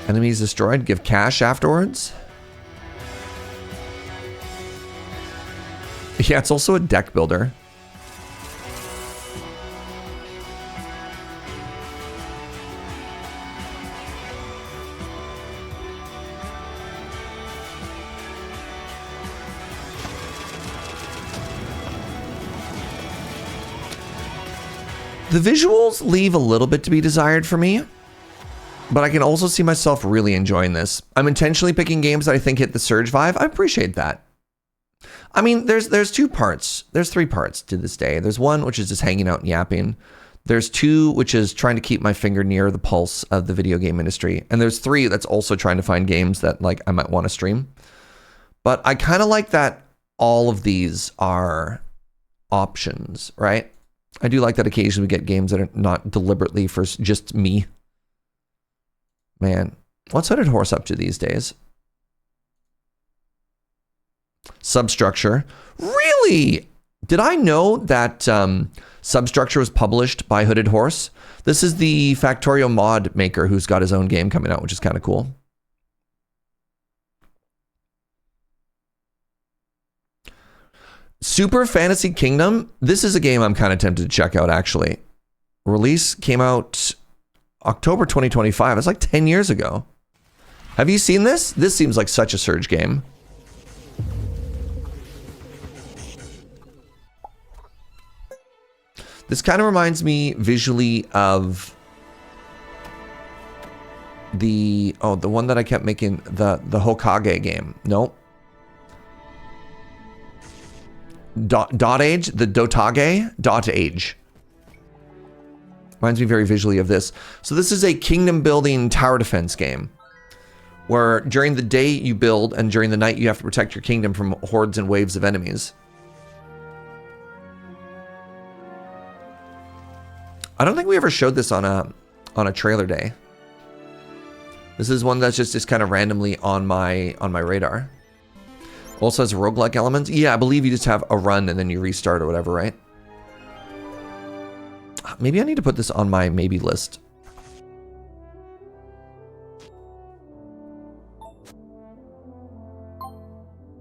Enemies destroyed, give cash afterwards. Yeah, it's also a deck builder. The visuals leave a little bit to be desired for me. But I can also see myself really enjoying this. I'm intentionally picking games that I think hit the Serge vibe. I appreciate that. I mean, there's two parts. There's three parts to this day. There's one, which is just hanging out and yapping. There's two, which is trying to keep my finger near the pulse of the video game industry. And there's three, that's also trying to find games that like I might want to stream. But I kind of like that all of these are options, right? I do like that occasionally we get games that are not deliberately for just me. Man, what's Hooded Horse up to these days? Substructure. Really? Did I know that Substructure was published by Hooded Horse? This is the Factorio mod maker who's got his own game coming out, which is kind of cool. Super Fantasy Kingdom. This is a game I'm kind of tempted to check out, actually. Release came out October 2025. It's like 10 years ago. Have you seen this? This seems like such a Serge game. This kind of reminds me visually of the one that I kept making, the Hokage game. Nope. Dot Age, the Dotage, Dot Age. Reminds me very visually of this. So this is a kingdom building tower defense game where during the day you build and during the night you have to protect your kingdom from hordes and waves of enemies. I don't think we ever showed this on a trailer day. This is one that's just kind of randomly on my radar. Also has roguelike elements. Yeah, I believe you just have a run and then you restart or whatever, right? Maybe I need to put this on my maybe list.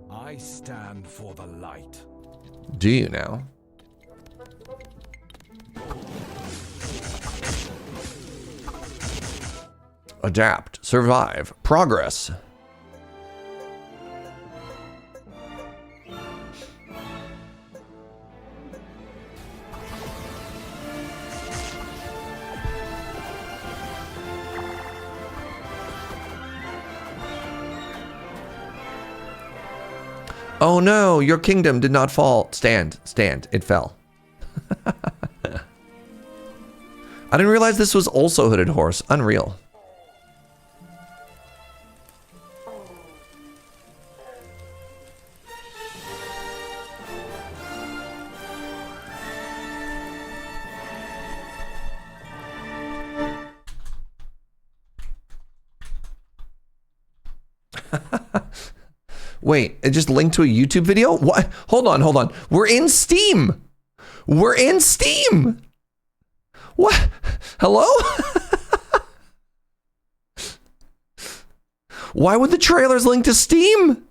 I stand for the light. Do you now? Adapt, survive, progress. Oh no, your kingdom did not fall. Stand, it fell. I didn't realize this was also Hooded Horse. Unreal. Wait, it just linked to a YouTube video? What? Hold on. We're in Steam. We're in Steam. What? Hello? Why would the trailers link to Steam?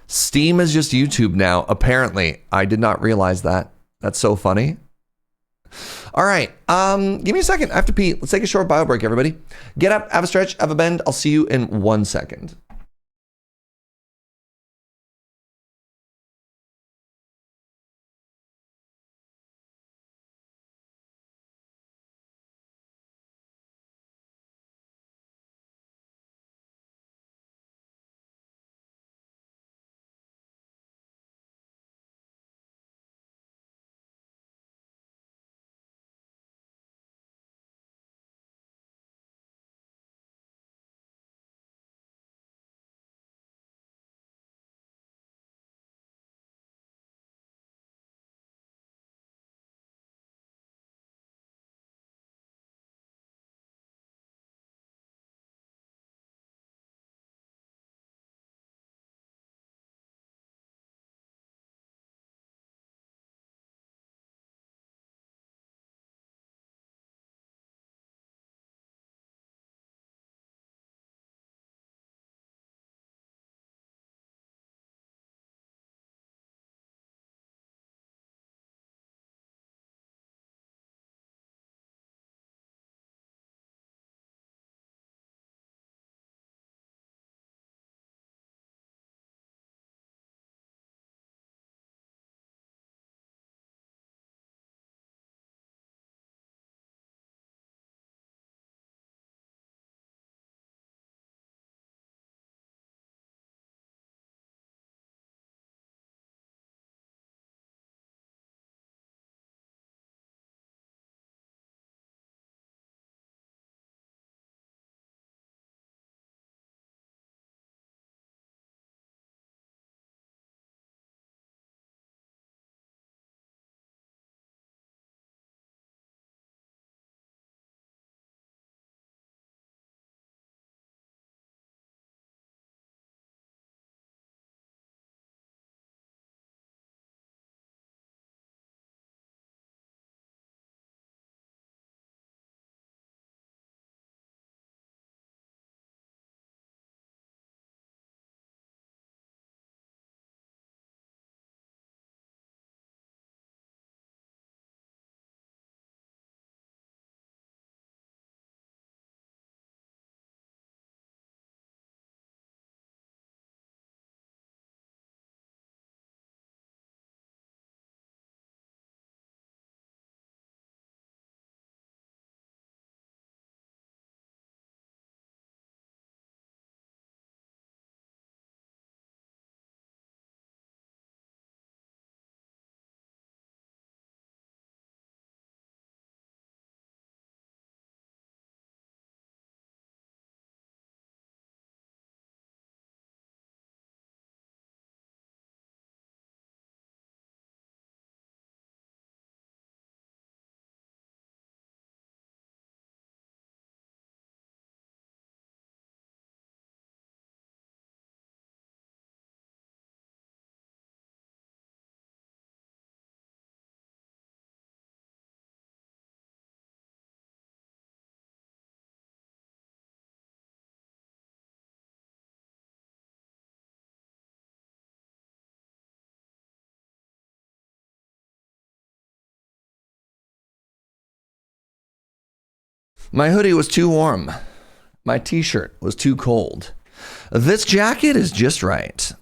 Steam is just YouTube now, apparently. I did not realize that. That's so funny. All right, give me a second. I have to pee. Let's take a short bio break, everybody. Get up, have a stretch, have a bend. I'll see you in 1 second. My hoodie was too warm. My t-shirt was too cold. This jacket is just right.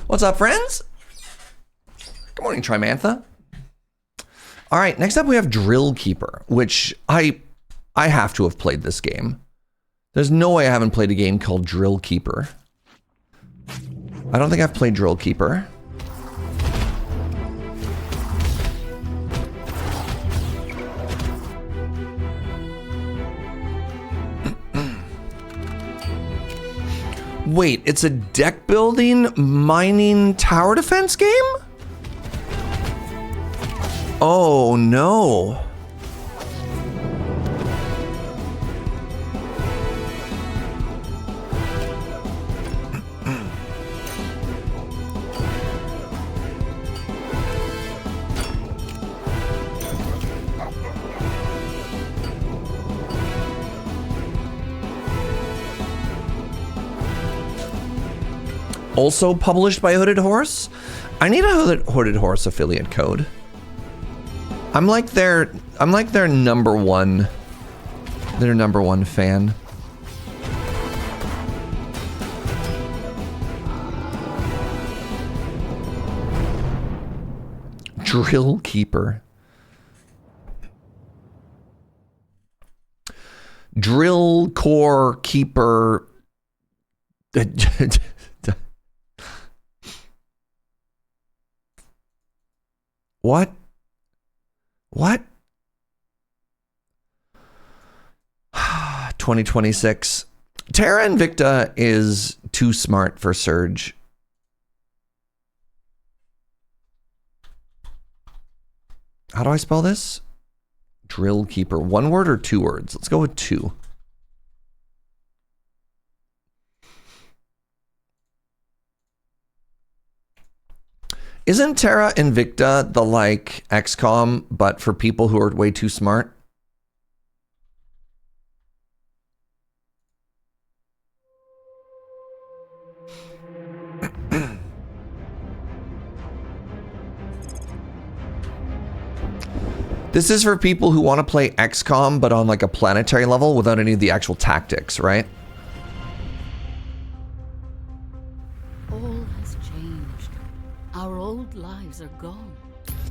What's up, friends? Good morning, Trimantha. All right, next up we have Drill Keeper, which I have to have played this game. There's no way I haven't played a game called Drill Keeper. I don't think I've played Drill Keeper. Wait, it's a deck building, mining, tower defense game? Oh no. Also published by Hooded Horse? I need a Hooded Horse affiliate code. I'm like their number one fan. Drill Keeper. Drill Core Keeper. What? What? 2026. Terra Invicta is too smart for Serge. How do I spell this? Drill Keeper. One word or two words? Let's go with two. Isn't Terra Invicta the like XCOM, but for people who are way too smart? This is for people who want to play XCOM, but on like a planetary level without any of the actual tactics, right? All has changed. Our old lives are gone.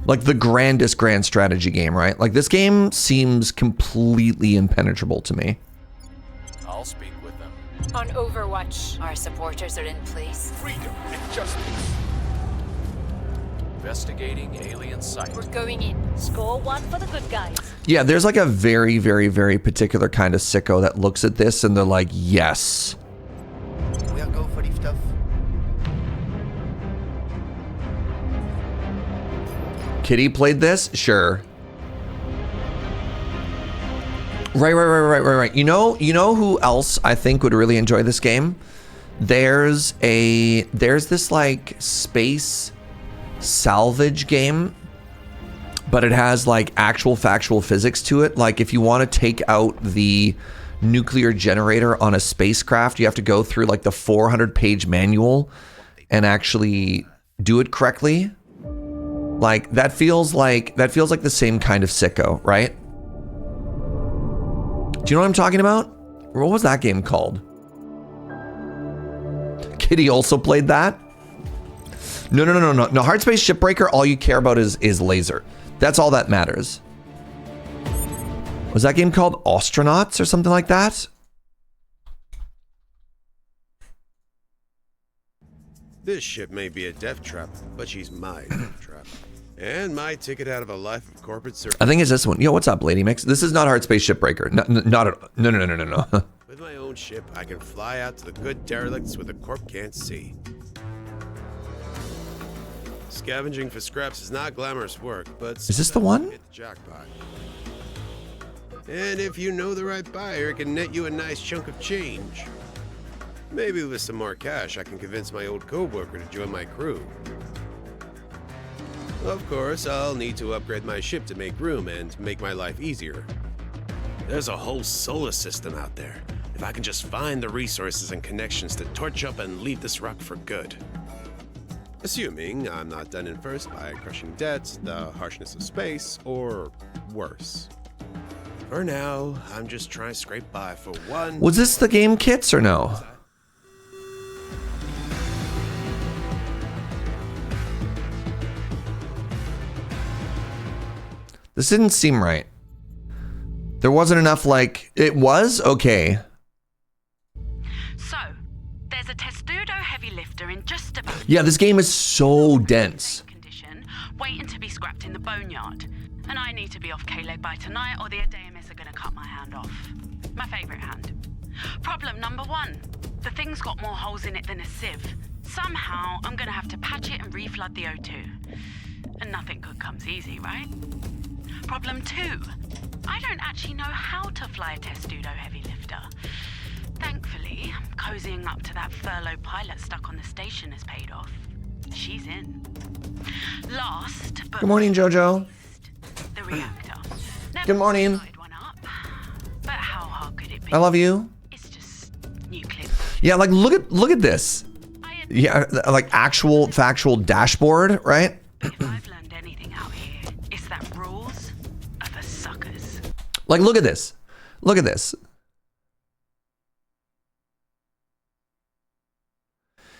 Like the grandest grand strategy game, right? Like this game seems completely impenetrable to me. I'll speak with them. On Overwatch, our supporters are in place. Freedom and justice. Investigating alien site. We're going in. Score one for the good guys. Yeah, there's like a very, very, very particular kind of sicko that looks at this and they're like, yes. We'll go for the stuff. Kitty played this? Sure. Right. You know who else I think would really enjoy this game? There's this like space salvage game, but it has like actual factual physics to it. Like if you want to take out the nuclear generator on a spacecraft, you have to go through like the 400-page manual and actually do it correctly. Like that feels like the same kind of sicko, right? Do you know what I'm talking about? What was that game called? Kitty also played that? No. Hard Space Shipbreaker, all you care about is laser. That's all that matters. Was that game called Ostranauts or something like that? This ship may be a death trap, but she's my death trap. And my ticket out of a life of corporate service. I think it's this one. Yo, what's up, Lady Mix? This is not Hard Space Shipbreaker. Not at all. No. With my own ship, I can fly out to the good derelicts where the corp can't see. Scavenging for scraps is not glamorous work, but is this the one? Hit the jackpot. And if you know the right buyer, it can net you a nice chunk of change. Maybe with some more cash, I can convince my old co-worker to join my crew. Of course, I'll need to upgrade my ship to make room and make my life easier. There's a whole solar system out there. If I can just find the resources and connections to torch up and leave this rock for good. Assuming I'm not done in first by crushing debt, the harshness of space, or worse. For now, I'm just trying to scrape by for one. Was this the game kits or no? This didn't seem right. There wasn't enough, like, it was? Okay. So, there's a Testudo heavy lifter in just about... Yeah, this game is so dense. Waiting to be scrapped in the boneyard. And I need to be off K-Leg by tonight or the Adaemis are going to cut my hand off. My favourite hand. Problem number 1. The thing's got more holes in it than a sieve. Somehow, I'm going to have to patch it and reflood the O2. And nothing good comes easy, right? Problem 2. I don't actually know how to fly a Testudo heavy lifter. Thankfully, cozying up to that furloughed pilot stuck on the station has paid off. She's in. Last, but Good morning, Jojo. the reactor. Never Good morning. one up, but how hard could it be? I love you. It's just nuclear. Yeah, like look at this. Yeah, like actual factual dashboard, right? If I've learned anything out here, it's that rules are for suckers. Like look at this. Look at this.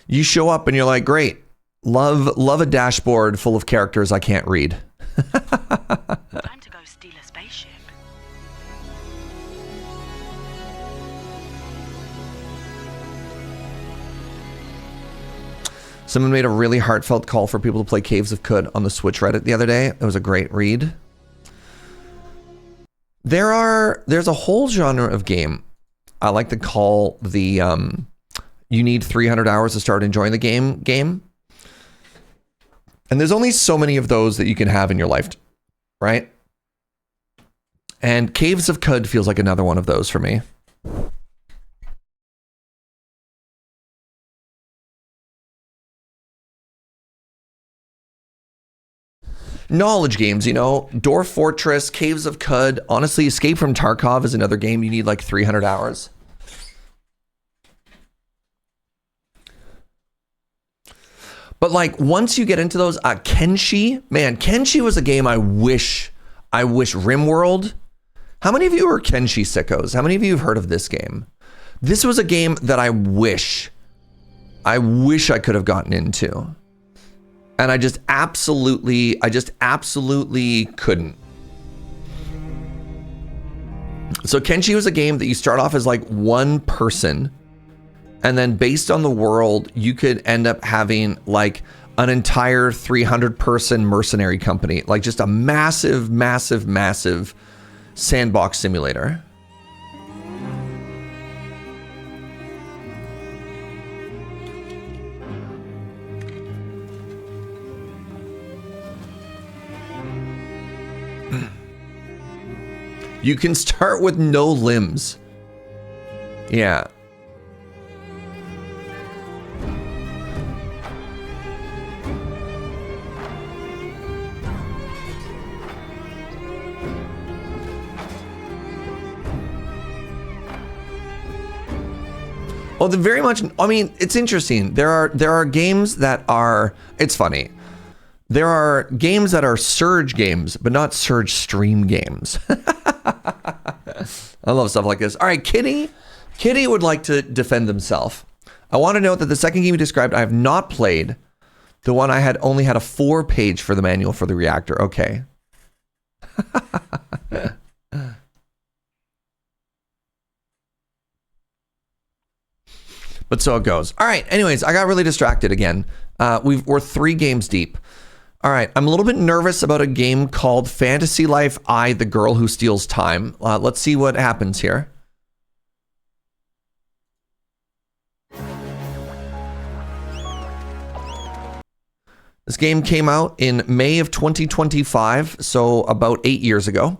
You show up and you're like, great. Love a dashboard full of characters I can't read. Time to go steal a spaceship. Someone made a really heartfelt call for people to play Caves of Khud on the Switch Reddit the other day. It was a great read. There's a whole genre of game I like to call the you need 300 hours to start enjoying the game. And there's only so many of those that you can have in your life, right? And Caves of Khud feels like another one of those for me. Knowledge games, you know, Dwarf Fortress, Caves of Khud. Honestly, Escape from Tarkov is another game you need like 300 hours. But like once you get into those, Kenshi, man, Kenshi was a game I wish RimWorld. How many of you are Kenshi sickos? How many of you have heard of this game? This was a game that I wish I could have gotten into. And I just absolutely couldn't. So Kenshi was a game that you start off as like one person. And then based on the world, you could end up having like an entire 300-person mercenary company. Like just a massive sandbox simulator. You can start with no limbs. Yeah. Well, very much. I mean, it's interesting. There are games that are. It's funny. There are games that are Serge games, but not Serge stream games. I love stuff like this. All right, Kitty would like to defend himself. I want to note that the second game you described, I have not played. The one I had only had a 4-page for the manual for the reactor. Okay. But so it goes. All right. Anyways, I got really distracted again. We're 3 games deep. All right. I'm a little bit nervous about a game called Fantasy Life I, the Girl Who Steals Time. Let's see what happens here. This game came out in May of 2025, so about 8 years ago.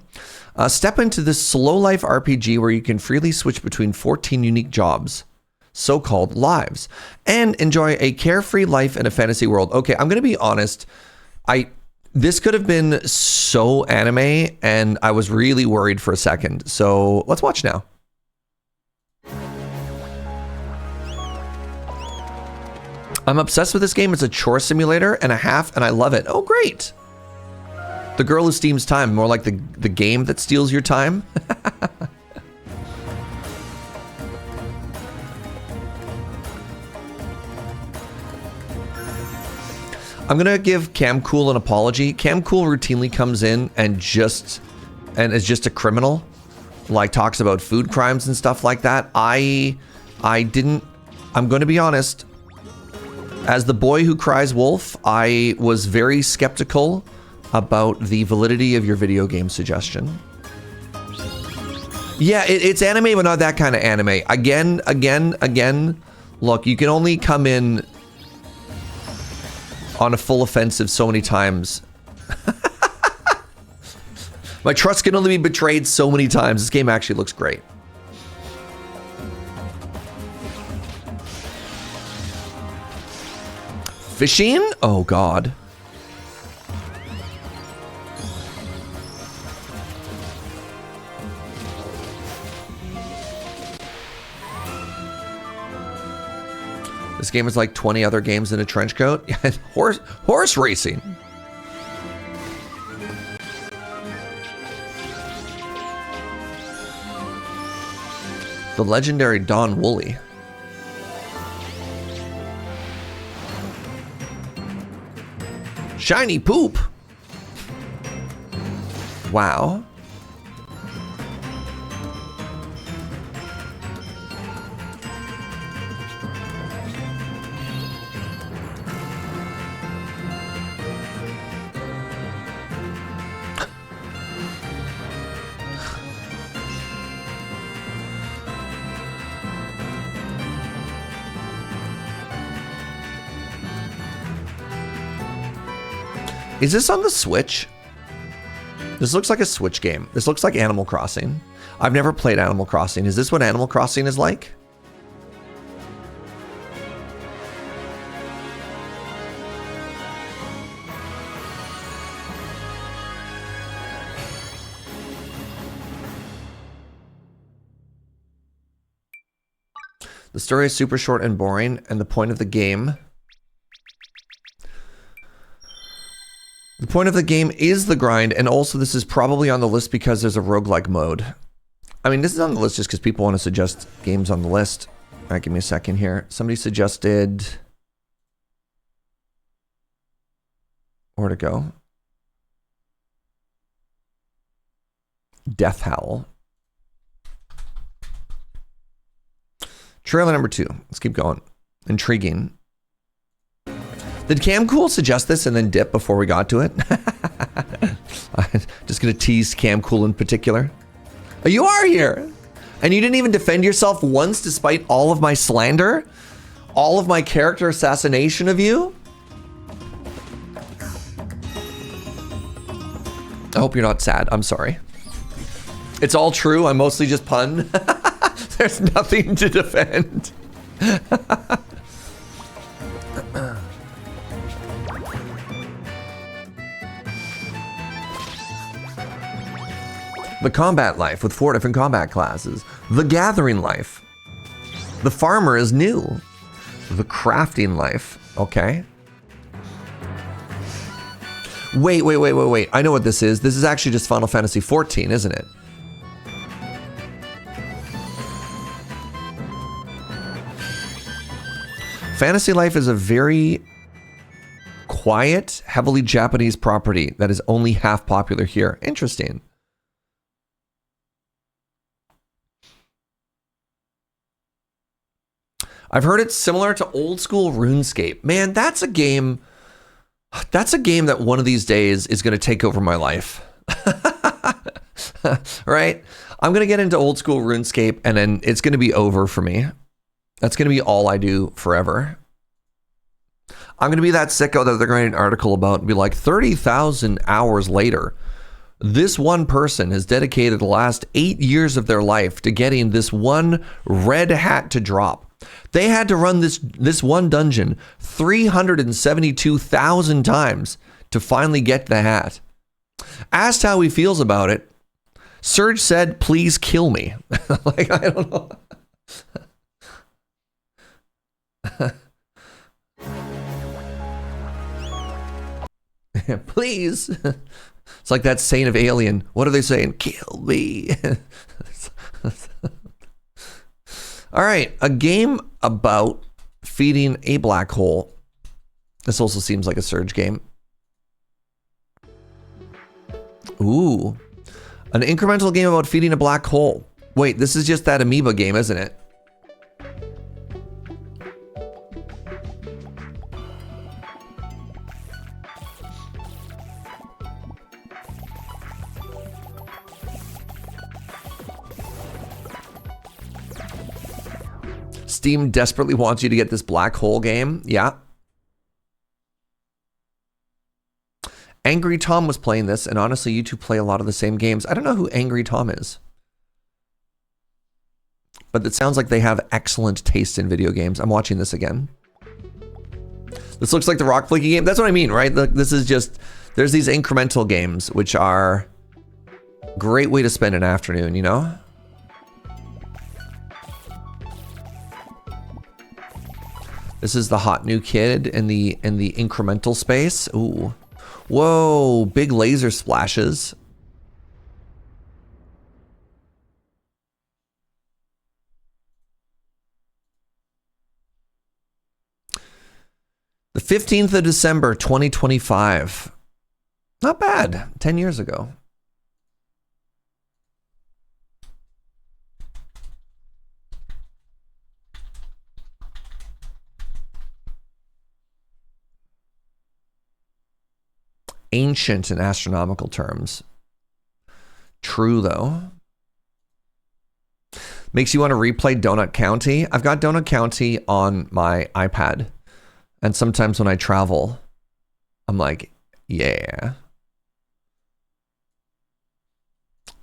Step into this slow life RPG where you can freely switch between 14 unique jobs, so-called lives, and enjoy a carefree life in a fantasy world. Okay, I'm going to be honest. This could have been so anime, and I was really worried for a second. So let's watch now. I'm obsessed with this game. It's a chore simulator and a half, and I love it. Oh, great. The girl who steams time, more like the game that steals your time. I'm gonna give Camcool an apology. Camcool routinely comes in and is just a criminal, like talks about food crimes and stuff like that. I'm going to be honest. As the boy who cries wolf, I was very skeptical about the validity of your video game suggestion. Yeah, it's anime, but not that kind of anime. Again. Look, you can only come in on a full offensive so many times. My trust can only be betrayed so many times. This game actually looks great. Fishing? Oh god. This game is like 20 other games in a trench coat. Horse racing. The legendary Don Woolley. Shiny poop. Wow. Is this on the Switch? This looks like a Switch game. This looks like Animal Crossing. I've never played Animal Crossing. Is this what Animal Crossing is like? The story is super short and boring, and the point of the game... The point of the game is the grind, and also this is probably on the list because there's a roguelike mode. I mean, this is on the list just because people want to suggest games on the list. All right, give me a second here. Somebody suggested... Where to go? Death Howl. Trailer number 2. Let's keep going. Intriguing. Did Camcool suggest this and then dip before we got to it? I'm just gonna tease Camcool in particular. Oh, you are here! And you didn't even defend yourself once despite all of my slander? All of my character assassination of you? I hope you're not sad. I'm sorry. It's all true. I'm mostly just pun. There's nothing to defend. The combat life with 4 different combat classes. The gathering life. The farmer is new. The crafting life. Okay. Wait. I know what this is. This is actually just Final Fantasy XIV, isn't it? Fantasy Life is a very quiet, heavily Japanese property that is only half popular here. Interesting. I've heard it's similar to old school RuneScape. Man, that's a game that one of these days is going to take over my life. Right? I'm going to get into old school RuneScape and then it's going to be over for me. That's going to be all I do forever. I'm going to be that sicko that they're going to write an article about and be like, 30,000 hours later, this one person has dedicated the last 8 years of their life to getting this one red hat to drop. They had to run this one dungeon 372,000 times to finally get the hat. Asked how he feels about it, Serge said, "Please kill me." Like, I don't know. Please. It's like that saying of Alien. What are they saying? Kill me. All right, a game about feeding a black hole. This also seems like a Serge game. Ooh, an incremental game about feeding a black hole. Wait, this is just that amoeba game, isn't it? Steam desperately wants you to get this black hole game. Yeah. Angry Tom was playing this, and honestly, you two play a lot of the same games. I don't know who Angry Tom is. But it sounds like they have excellent taste in video games. I'm watching this again. This looks like the Rock Flicky game. That's what I mean, right? This is just, there's these incremental games, which are a great way to spend an afternoon, you know? This is the hot new kid in the incremental space. Ooh. Whoa, big laser splashes. The 15th of December, 2025. Not bad. 10 years ago. Ancient in astronomical terms. True, though. Makes you want to replay Donut County. I've got Donut County on my iPad. And sometimes when I travel, I'm like, yeah.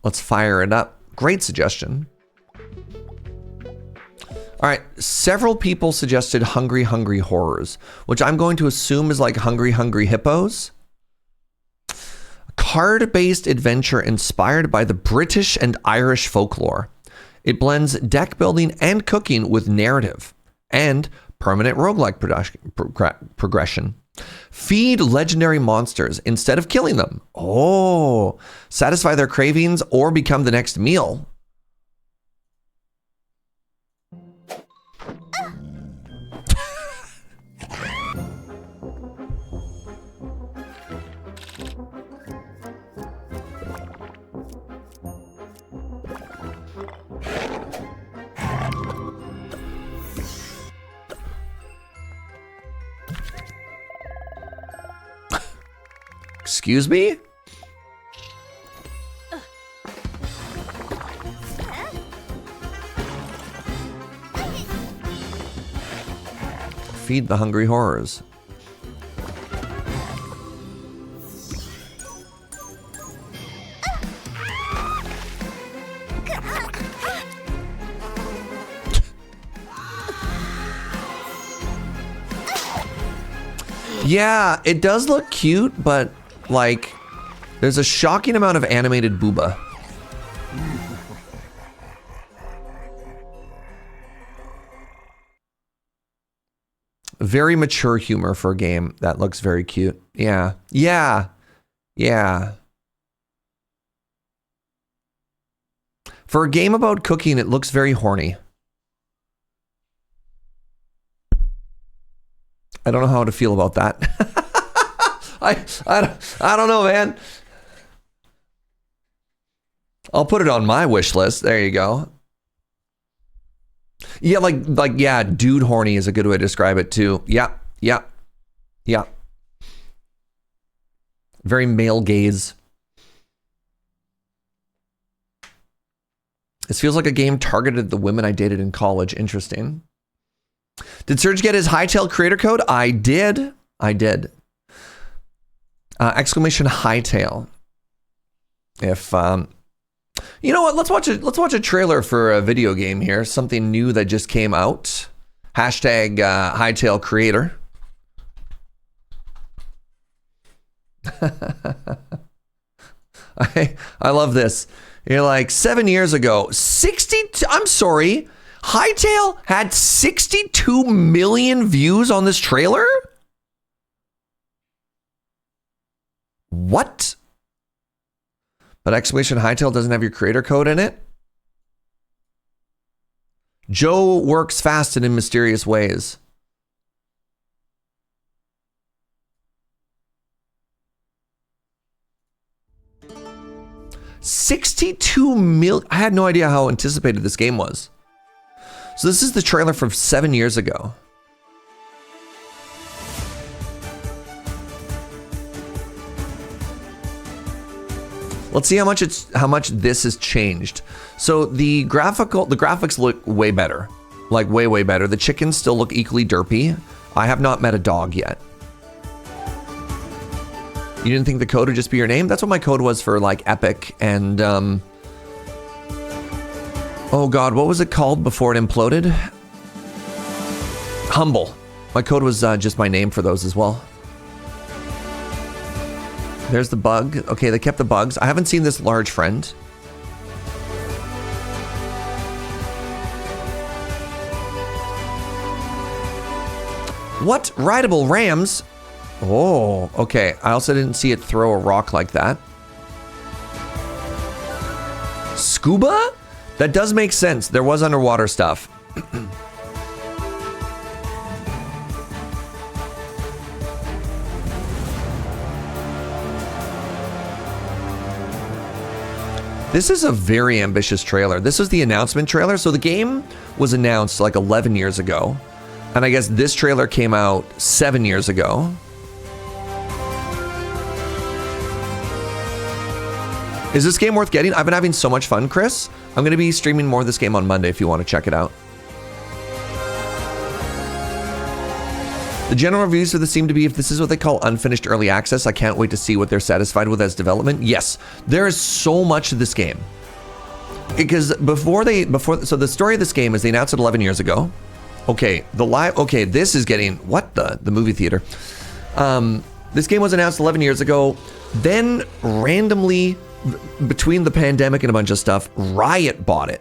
Let's fire it up. Great suggestion. All right, several people suggested Hungry Hungry Horrors, which I'm going to assume is like Hungry Hungry Hippos. A card-based adventure inspired by the British and Irish folklore. It blends deck building and cooking with narrative and permanent roguelike progression. Feed legendary monsters instead of killing them. Oh, satisfy their cravings or become the next meal. Excuse me? Feed the hungry horrors. Yeah, it does look cute, but like, there's a shocking amount of animated booba. Very mature humor for a game that looks very cute. Yeah. Yeah. Yeah. For a game about cooking, it looks very horny. I don't know how to feel about that. I don't know, man. I'll put it on my wish list. There you go. Yeah, like yeah, dude horny is a good way to describe it too. Yeah. Very male gaze. This feels like a game targeted at the women I dated in college. Interesting. Did Serge get his Hytale creator code? I did. Exclamation Hytale. If you know what, let's watch a trailer for a video game here. Something new that just came out. Hashtag Hytale creator. I love this. You're like 7 years ago, 60. I'm sorry. Hytale had 62 million views on this trailer? What? But exclamation Hytale doesn't have your creator code in it? Joe works fast and in mysterious ways. $62 million. I had no idea how anticipated this game was. So this is the trailer from 7 years ago. Let's see how much this has changed. So the graphics look way better. Like way better. The chickens still look equally derpy. I have not met a dog yet. You didn't think the code would just be your name? That's what my code was for like Epic and oh god, what was it called before it imploded? Humble. My code was just my name for those as well. There's the bug. Okay, they kept the bugs. I haven't seen this large friend. What? Rideable rams? Oh, okay. I also didn't see it throw a rock like that. Scuba? That does make sense. There was underwater stuff. This is a very ambitious trailer. This is the announcement trailer. So the game was announced like 11 years ago. And I guess this trailer came out 7 years ago. Is this game worth getting? I've been having so much fun, Chris. I'm going to be streaming more of this game on Monday if you want to check it out. The general reviews for this seem to be, if this is what they call unfinished early access, I can't wait to see what they're satisfied with as development. Yes, there is so much of this game. Because so the story of this game is they announced it 11 years ago. Okay, this is getting, what the movie theater. This game was announced 11 years ago. Then randomly, between the pandemic and a bunch of stuff, Riot bought it.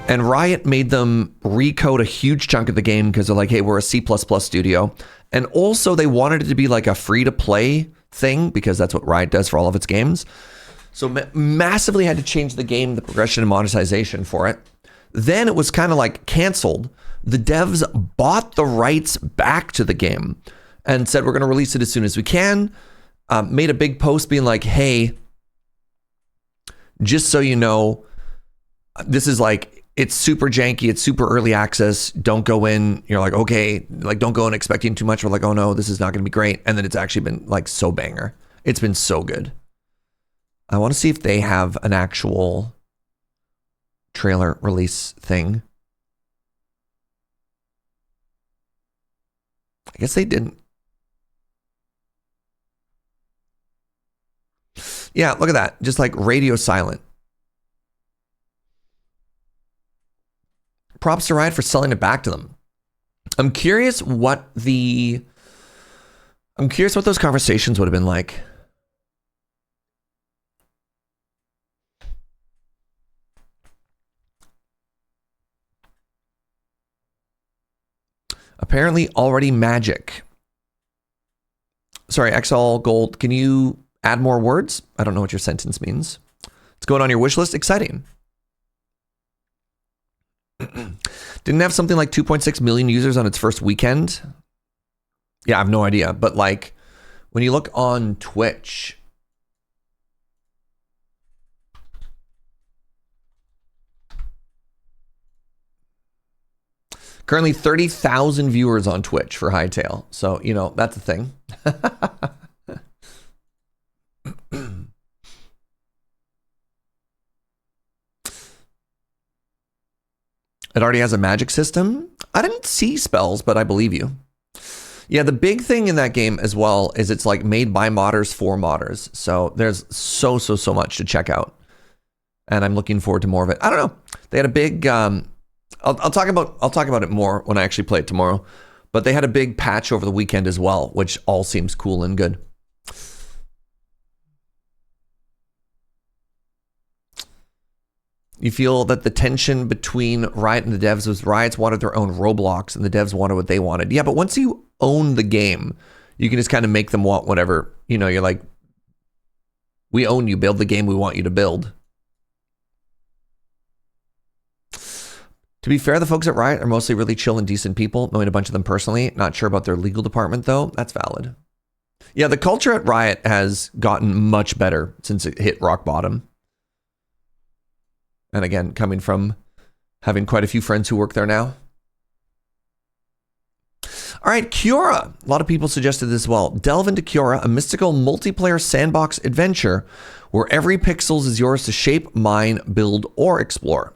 And Riot made them recode a huge chunk of the game because they're like, hey, we're a C++ studio. And also they wanted it to be like a free-to-play thing because that's what Riot does for all of its games. So massively had to change the game, the progression and monetization for it. Then it was kind of like canceled. The devs bought the rights back to the game and said, we're going to release it as soon as we can. Made a big post being like, hey, just so you know, this is like, it's super janky. It's super early access. Don't go in. You're like, okay, like don't go in expecting too much. We're like, oh no, this is not going to be great. And then it's actually been like so banger. It's been so good. I want to see if they have an actual trailer release thing. I guess they didn't. Yeah, look at that. Just like radio silent. Props to Riot for selling it back to them. I'm curious what those conversations would have been like. Apparently already magic. Sorry, XL Gold, can you add more words? I don't know what your sentence means. It's going on your wish list. Exciting. Didn't have something like 2.6 million users on its first weekend. Yeah, I have no idea. But like when you look on Twitch, currently 30,000 viewers on Twitch for Hytale. So, you know, that's a thing. It already has a magic system. I didn't see spells, but I believe you. Yeah, the big thing in that game as well is it's like made by modders for modders. So there's so much to check out. And I'm looking forward to more of it. I don't know. They had a big I'll talk about it more when I actually play it tomorrow. But they had a big patch over the weekend as well, which all seems cool and good. You feel that the tension between Riot and the devs was Riot's wanted their own Roblox and the devs wanted what they wanted. Yeah, but once you own the game, you can just kind of make them want whatever. You know, you're like, We own you. Build the game we want you to build. To be fair, the folks at Riot are mostly really chill and decent people, knowing a bunch of them personally. Not sure about their legal department, though. That's valid. Yeah, the culture at Riot has gotten much better since it hit rock bottom. And again, coming from having quite a few friends who work there now. All right, Kyora. A lot of people suggested this as well. Delve into Kyora, a mystical multiplayer sandbox adventure where every pixel is yours to shape, mine, build, or explore.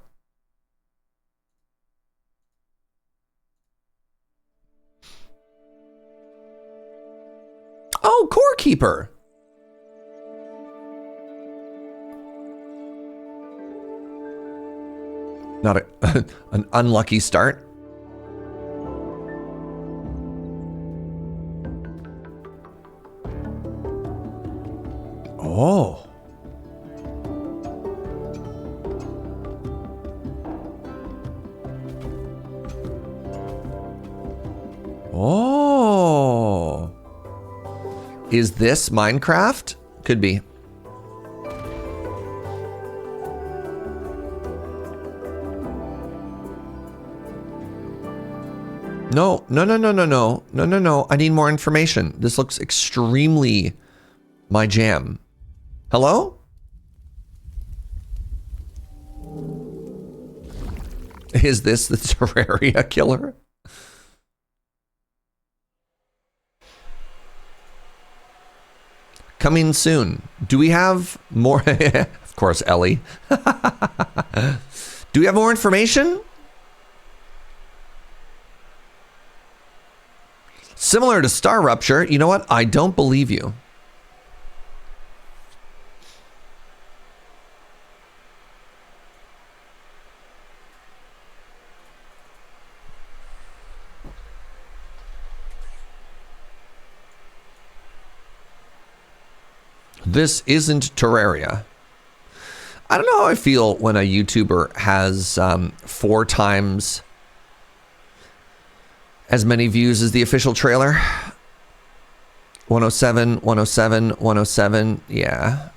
Oh, Core Keeper. Not an unlucky start. Oh. Oh. Is this Minecraft? Could be. No. I need more information. This looks extremely my jam. Hello? Is this the Terraria killer? Coming soon. Do we have more? Of course, Ellie. Do we have more information? Similar to Star Rupture. You know what? I don't believe you. This isn't Terraria. I don't know how I feel when a YouTuber has 4 times as many views as the official trailer. 107, 107, 107. Yeah.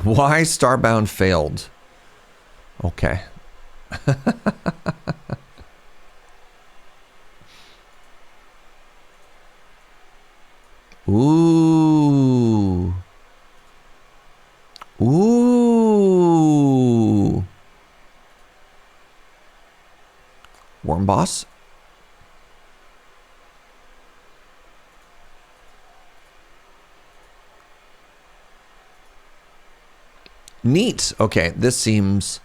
Why Starbound failed? Okay. Ooh. Ooh. Worm boss. Neat. Okay, this seems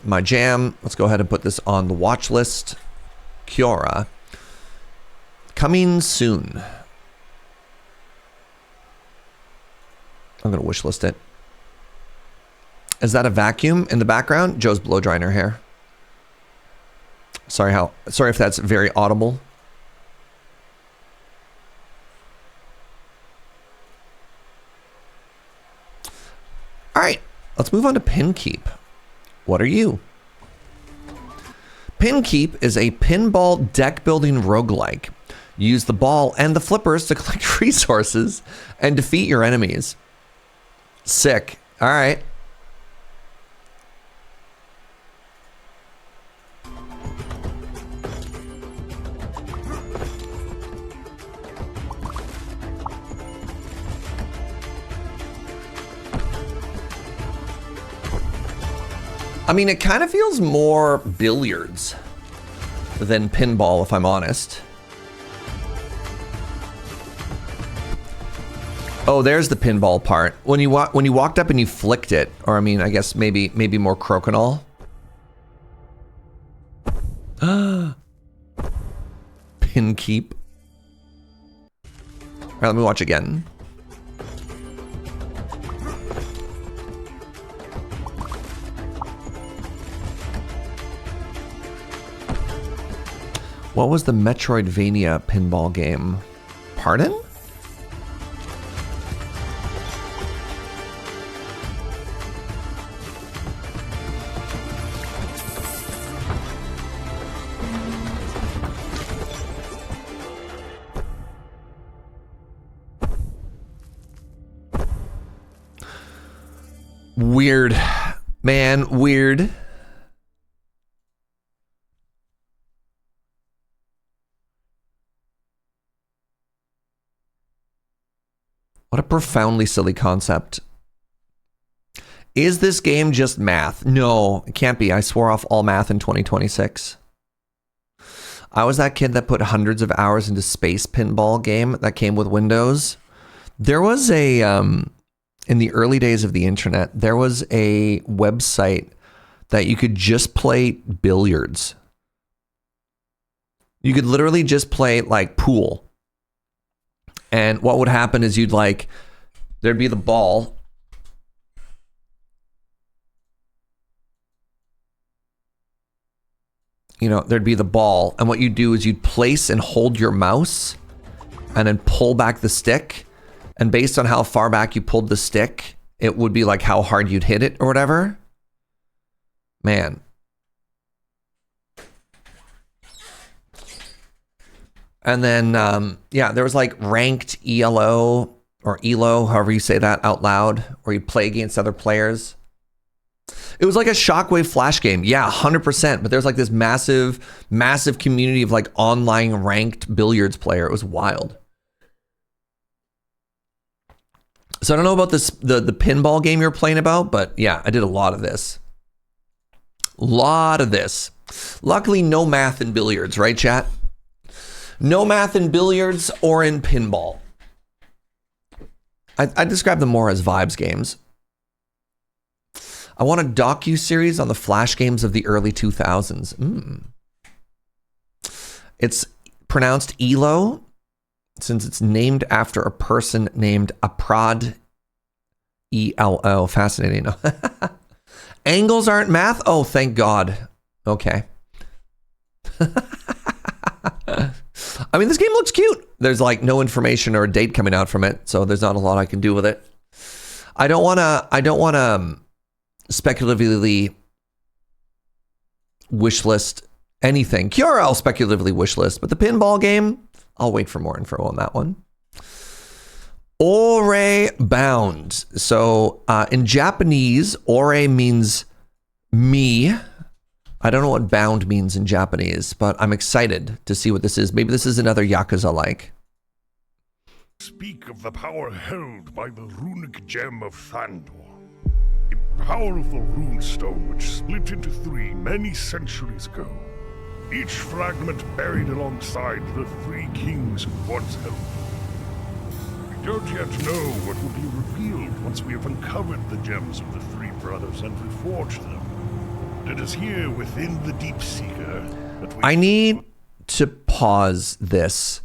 my jam. Let's go ahead and put this on the watch list. Kyora. Coming soon. I'm going to wish list it. Is that a vacuum in the background? Joe's blow drying her hair. Sorry if that's very audible. All right, let's move on to PinKeep. What are you? PinKeep is a pinball deck building roguelike. Use the ball and the flippers to collect resources and defeat your enemies. Sick. All right. I mean, it kind of feels more billiards than pinball, if I'm honest. Oh, there's the pinball part. When you walked up and you flicked it, or I mean, I guess maybe more crokinole. PinKeep. All right, let me watch again. What was the Metroidvania pinball game? Pardon? Weird. Man, weird. What a profoundly silly concept. Is this game just math? No, it can't be. I swore off all math in 2026. I was that kid that put hundreds of hours into Space Pinball game that came with Windows. There was a, in the early days of the internet, there was a website that you could just play billiards. You could literally just play like pool. And what would happen is you'd like, there'd be the ball. You know, there'd be the ball. And what you'd do is you'd place and hold your mouse and then pull back the stick. And based on how far back you pulled the stick, it would be like how hard you'd hit it or whatever. Man. And then, yeah, there was like ranked ELO or ELO, however you say that out loud, where you play against other players. It was like a Shockwave Flash game. Yeah, 100%. But there's like this massive, massive community of like online ranked billiards player. It was wild. So I don't know about this, the pinball game you're playing about, but yeah, I did a lot of this. Lot of this. Luckily, no math in billiards, right, chat? No math in billiards or in pinball. I describe them more as vibes games. I want a docu-series on the Flash games of the early 2000s. It's pronounced ELO, since it's named after a person named Aprad ELO. Fascinating. Angles aren't math? Oh, thank God. Okay. I mean, this game looks cute. There's like no information or a date coming out from it, so there's not a lot I can do with it. I don't want to speculatively wishlist anything. Kyora I'll speculatively wishlist, but the pinball game, I'll wait for more info on that one. Orebound. So in Japanese, ore means me. I don't know what bound means in Japanese, but I'm excited to see what this is. Maybe this is another Yakuza-like. Speak of the power held by the runic gem of Thandor. A powerful runestone which split into three many centuries ago. Each fragment buried alongside the three kings who once held them. We don't yet know what will be revealed once we have uncovered the gems of the three brothers and reforged them. It is here within the Deep Seeker that we... I need to pause this.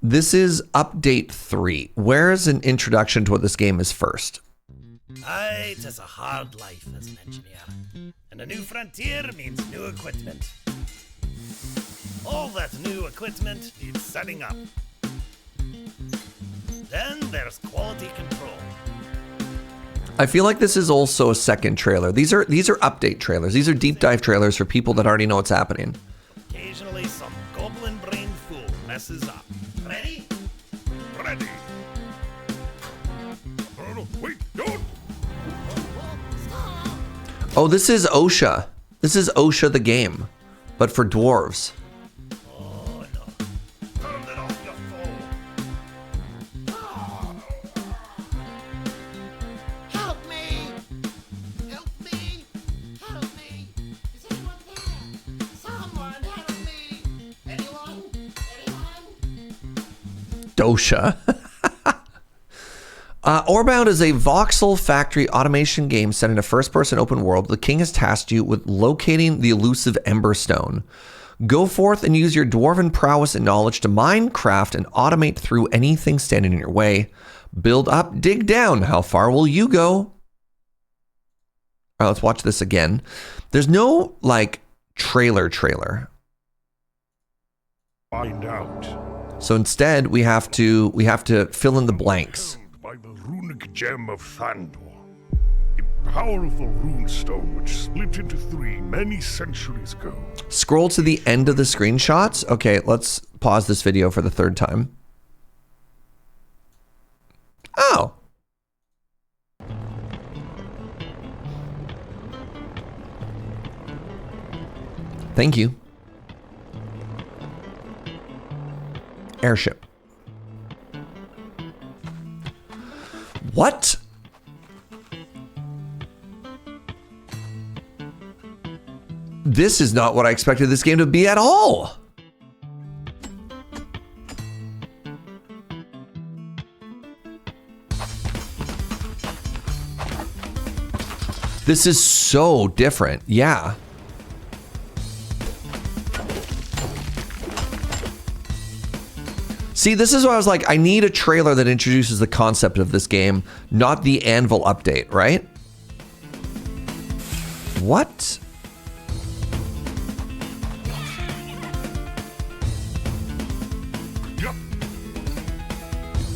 This is update 3. Where is an introduction to what this game is first? Aye, 'tis a hard life as an engineer. And a new frontier means new equipment. All that new equipment needs setting up. Then there's quality control. I feel like this is also a second trailer. These are update trailers. These are deep dive trailers for people that already know what's happening. Occasionally some goblin-brained fool messes up. Ready? Ready. Oh, wait, don't. Oh, this is OSHA. This is OSHA the game, but for dwarves. Oh no. Turn it off your phone. Oh. Help me! Help me! Help me! Is anyone there? Someone help me! Anyone? OSHA. Orebound is a voxel factory automation game set in a first-person open world. The king has tasked you with locating the elusive Emberstone. Go forth and use your dwarven prowess and knowledge to mine, craft, and automate through anything standing in your way. Build up, dig down. How far will you go? All right, let's watch this again. There's no, like, trailer. Find out. So instead, we have to fill in the blanks. By the runic gem of Thandor. A powerful runestone which split into three many centuries ago. Scroll to the end of the screenshots. Okay, let's pause this video for the third time. Oh. Thank you. Airship. What? This is not what I expected this game to be at all. This is so different. Yeah. See, this is why I was like, I need a trailer that introduces the concept of this game, not the Anvil update, right? What?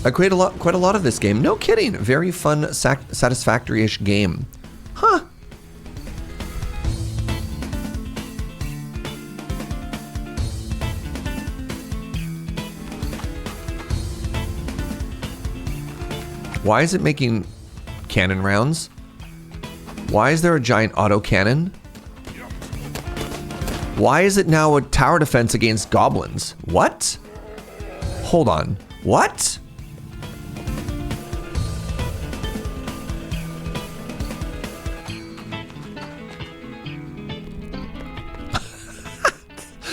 I played quite a lot of this game. No kidding. Very fun, satisfactory-ish game. Huh. Why is it making cannon rounds? Why is there a giant auto cannon? Why is it now a tower defense against goblins? What? Hold on. What?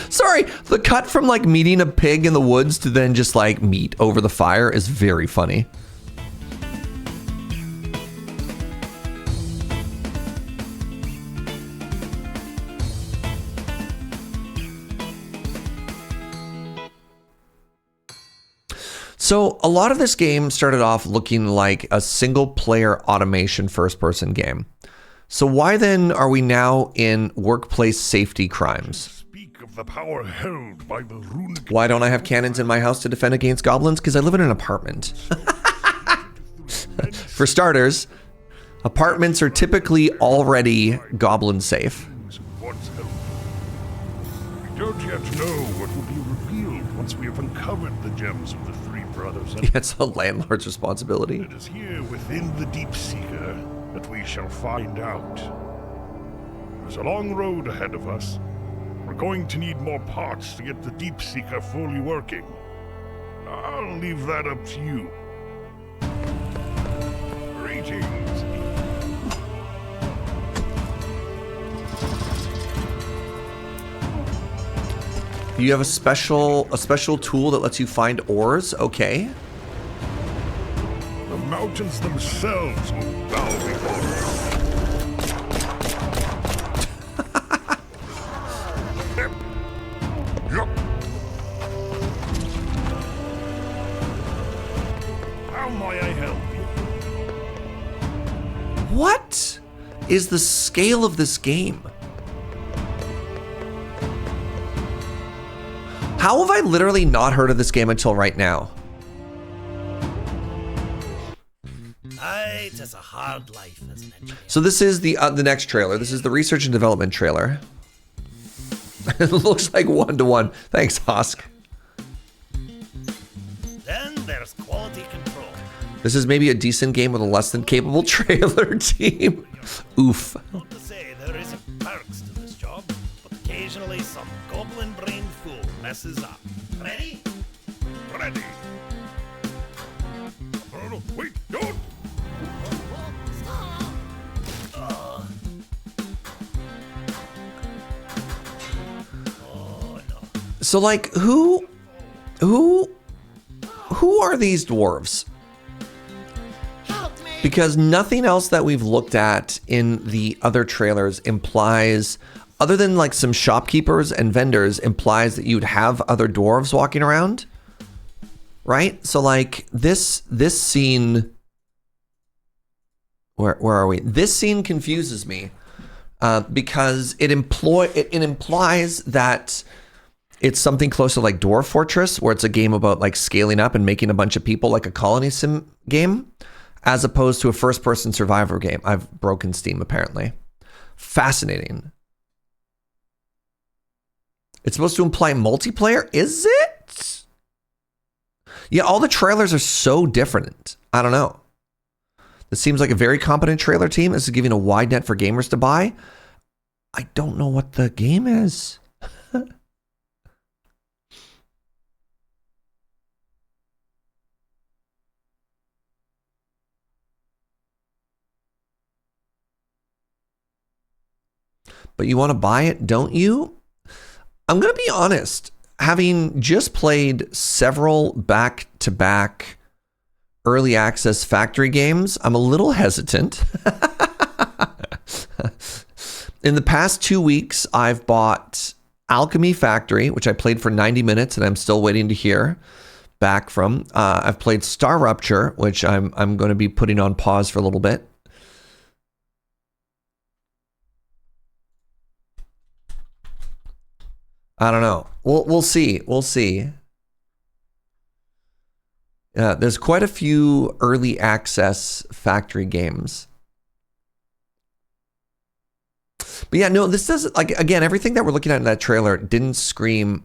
Sorry, the cut from like meeting a pig in the woods to then just like meat over the fire is very funny. So a lot of this game started off looking like a single player automation first person game. So why then are we now in workplace safety crimes? Of the power held by the runic. Why don't I have cannons in my house to defend against goblins? Because I live in an apartment. For starters, apartments are typically already goblin safe. We don't yet know what will be revealed once we have uncovered the gems of the three brothers. Yeah, it's a landlord's responsibility. It is here within the Deep Seeker that we shall find out. There's a long road ahead of us. We're going to need more parts to get the Deep Seeker fully working. I'll leave that up to you. Greetings. You have a special tool that lets you find ores. Okay. The mountains themselves will bow before us. What is the scale of this game? How have I literally not heard of this game until right now? It is a hard life as an engineer. So this is the next trailer. This is the research and development trailer. It looks like 1-to-1. Thanks, Hosk. Then there's quality control. This is maybe a decent game with a less than capable trailer team. Oof. Not to say there isn't perks to this job, but occasionally some goblin-brained fool messes up. Ready? Ready. Oh, no, wait, don't! So like who are these dwarves? Because nothing else that we've looked at in the other trailers implies, other than like some shopkeepers and vendors, implies that you'd have other dwarves walking around, right? So like this scene, where are we? This scene confuses me because it implies that it's something close to like Dwarf Fortress, where it's a game about like scaling up and making a bunch of people, like a colony sim game, as opposed to a first-person survivor game. I've broken Steam, apparently. Fascinating. It's supposed to imply multiplayer? Is it? Yeah, all the trailers are so different. I don't know. This seems like a very competent trailer team. This is giving a wide net for gamers to buy. I don't know what the game is. but you want to buy it, don't you? I'm going to be honest. Having just played several back-to-back early access factory games, I'm a little hesitant. In the past 2 weeks, I've bought Alchemy Factory, which I played for 90 minutes and I'm still waiting to hear back from. I've played Star Rupture, which I'm going to be putting on pause for a little bit. I don't know. We'll see. We'll see. There's quite a few early access factory games. But yeah, no, this doesn't, like, again, everything that we're looking at in that trailer didn't scream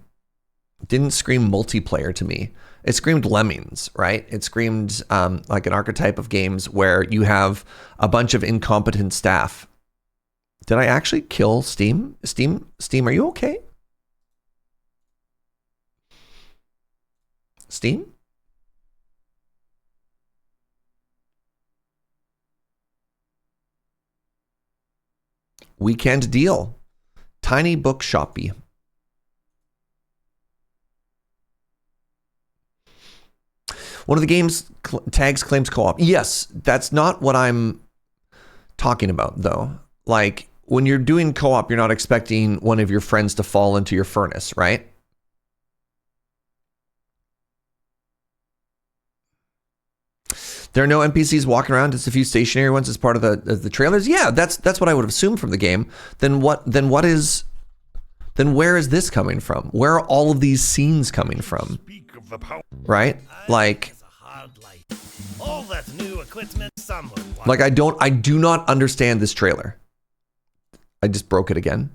multiplayer to me. It screamed Lemmings, right? It screamed like an archetype of games where you have a bunch of incompetent staff. Did I actually kill Steam? Steam, are you okay? Steam? Weekend deal. Tiny book shoppy. One of the game's tags claims co-op. Yes, that's not what I'm talking about, though. Like, when you're doing co-op, you're not expecting one of your friends to fall into your furnace, right? There are no NPCs walking around, just a few stationary ones as part of the trailers. Yeah, that's what I would assume from the game. Then where is this coming from? Where are all of these scenes coming from? Right? Like, all that new equipment someone wants. like I do not understand this trailer. I just broke it again.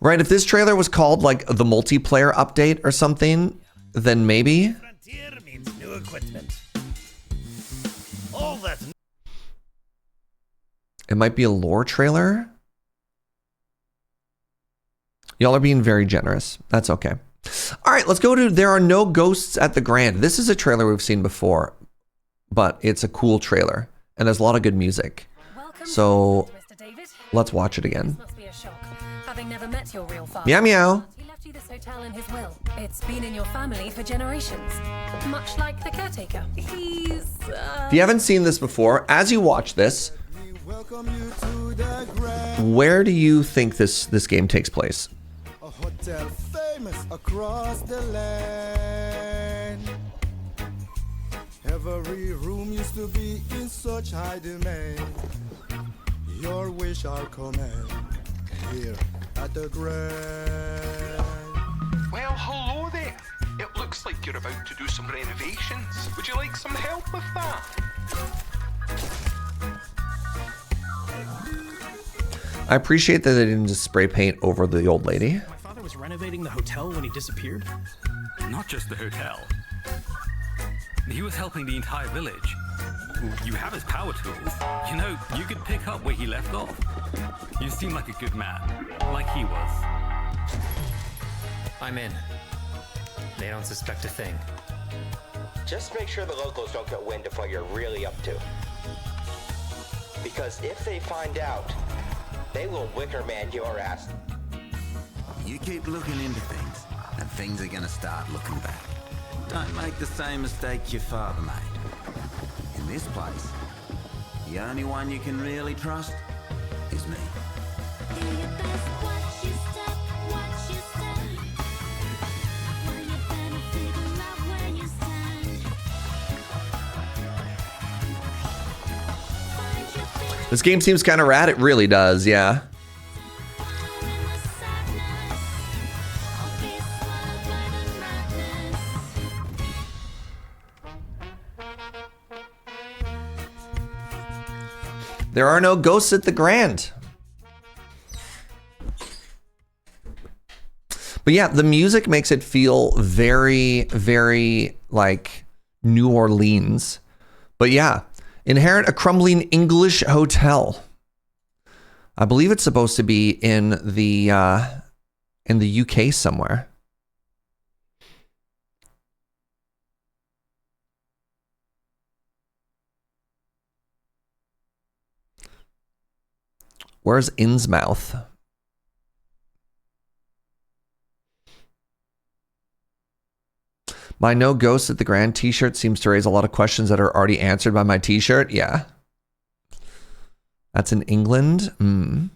Right, if this trailer was called like the multiplayer update or something, then maybe. Frontier means new equipment. All that It might be a lore trailer. Y'all are being very generous. That's okay. All right, let's go to There Are No Ghosts at the Grand. This is a trailer we've seen before, but it's a cool trailer and there's a lot of good music. So let's watch it again. Having never met your real father. Meow meow. He left you this hotel in his will. It's been in your family for generations. Much like the caretaker. He's If you haven't seen this before, as you watch this, where do you think this game takes place? A hotel famous across the land. Every room used to be in such high demand. Your wish our command here at the Grand. Well, hello there. It looks like you're about to do some renovations. Would you like some help with that? I appreciate that they didn't just spray paint over the old lady. My father was renovating the hotel when he disappeared? Not just the hotel. He was helping the entire village. You have his power tools. You know, you could pick up where he left off. You seem like a good man, like he was. I'm in. They don't suspect a thing. Just make sure the locals don't get wind of what you're really up to. Because if they find out, they will wicker man your ass. You keep looking into things, and things are gonna start looking back. Don't make the same mistake your father made. In this place, the only one you can really trust is me. This game seems kind of rad. It really does, yeah. There are no ghosts at the Grand. But yeah, the music makes it feel very, very like New Orleans. But yeah, inherit a crumbling English hotel. I believe it's supposed to be in the UK somewhere. Where's Innsmouth? My no ghosts at the Grand t-shirt seems to raise a lot of questions that are already answered by my t-shirt. Yeah. That's in England.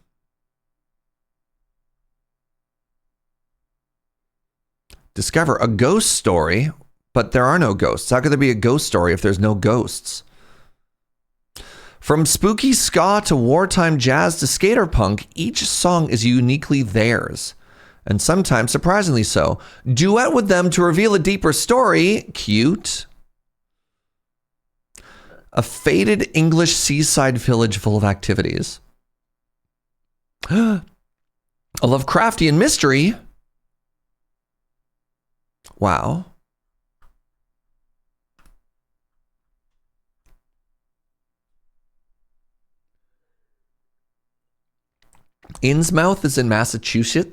Discover a ghost story, but there are no ghosts. How could there be a ghost story if there's no ghosts? From spooky ska to wartime jazz to skater punk, each song is uniquely theirs. And sometimes surprisingly so. Duet with them to reveal a deeper story. Cute. A faded English seaside village full of activities. A Lovecraftian mystery. Wow. Innsmouth is in Massachusetts.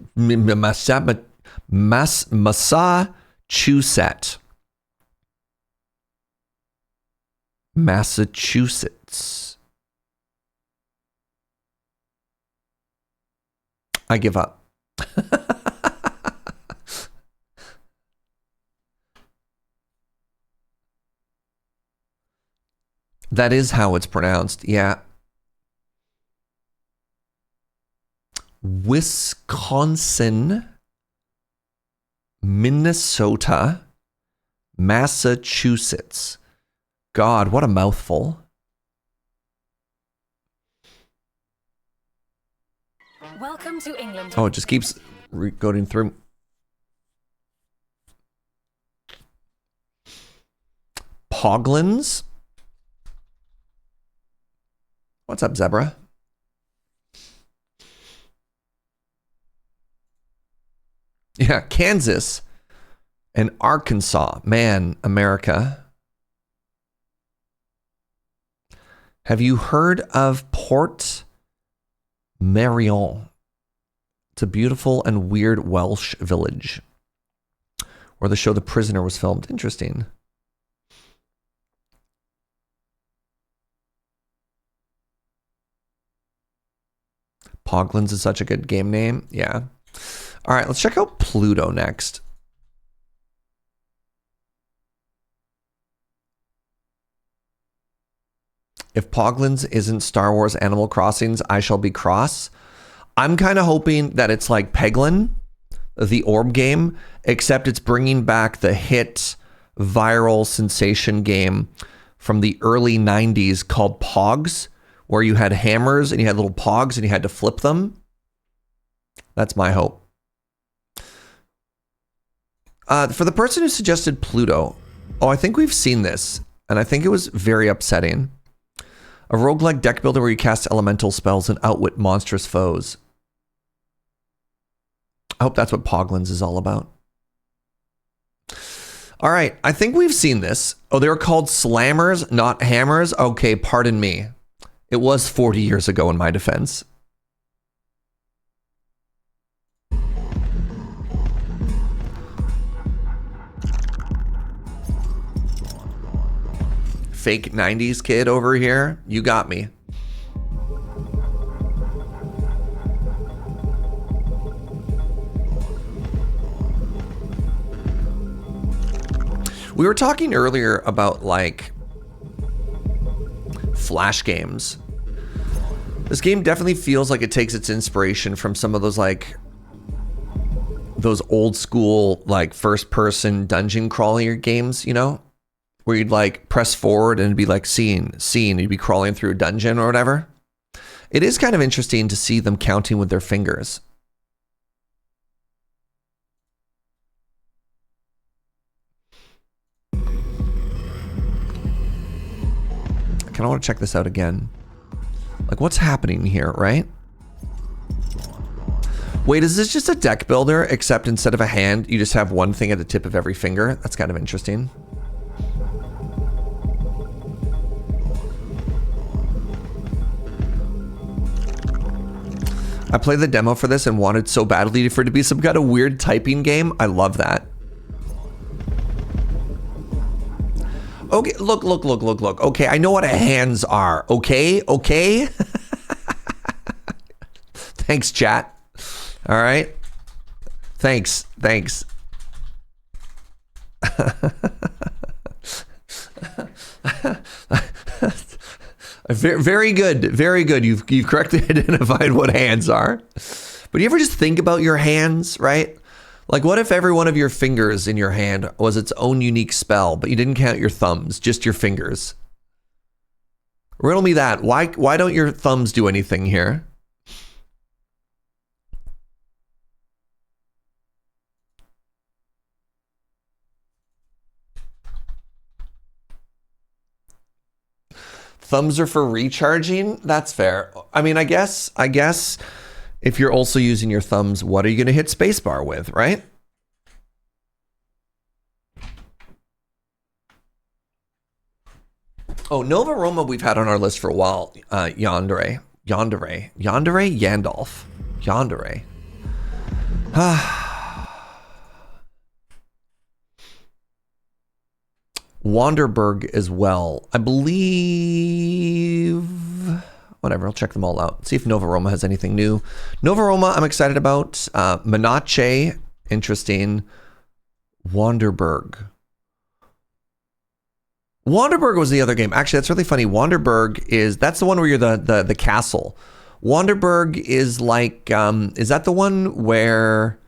Massachusetts. I give up. That is how it's pronounced. Yeah. Wisconsin, Minnesota, Massachusetts. God, what a mouthful. Welcome to England. Oh, it just keeps going through. Poglings. What's up, Zebra? Yeah, Kansas and Arkansas. Man, America. Have you heard of Port Marion? It's a beautiful and weird Welsh village where the show The Prisoner was filmed. Interesting. Poglins is such a good game name. Yeah. All right, let's check out Pluto next. If Poglins isn't Star Wars Animal Crossings, I shall be cross. I'm kind of hoping that it's like Peglin, the orb game, except it's bringing back the hit viral sensation game from the early 90s called Pogs, where you had hammers and you had little pogs and you had to flip them. That's my hope. For the person who suggested Pluto, I think we've seen this, and I think it was very upsetting. A roguelike deck builder where you cast elemental spells and outwit monstrous foes. I hope that's what Poglins is all about. All right, I think we've seen this. Oh, they were called slammers, not hammers? Okay, pardon me. It was 40 years ago in my defense. Fake 90s kid over here. You got me. We were talking earlier about like Flash games. This game definitely feels like it takes its inspiration from some of those like those old school like first person dungeon crawler games, you know, where you'd like press forward and it'd be like scene, you'd be crawling through a dungeon or whatever. It is kind of interesting to see them counting with their fingers. I kind of want to check this out again. Like, what's happening here, right? Wait, is this just a deck builder, except instead of a hand, you just have one thing at the tip of every finger? That's kind of interesting. I played the demo for this and wanted so badly for it to be some kind of weird typing game. I love that. Okay, look. Okay, I know what hands are. Okay. Thanks, chat. All right. Thanks. Very good. You've correctly identified what hands are. But you ever just think about your hands, right? Like, what if every one of your fingers in your hand was its own unique spell, but you didn't count your thumbs, just your fingers? Riddle me that. Why don't your thumbs do anything here? Thumbs are for recharging? That's fair. I mean, I guess if you're also using your thumbs, what are you going to hit spacebar with, right? Oh, Nova Roma we've had on our list for a while. Yandere. Wanderburg as well. I believe... Whatever, I'll check them all out. See if Nova Roma has anything new. Nova Roma, I'm excited about. MENACE, interesting. Wanderburg. Wanderburg was the other game. Actually, that's really funny. Wanderburg that's the one where you're the castle. Wanderburg is like, is that the one where...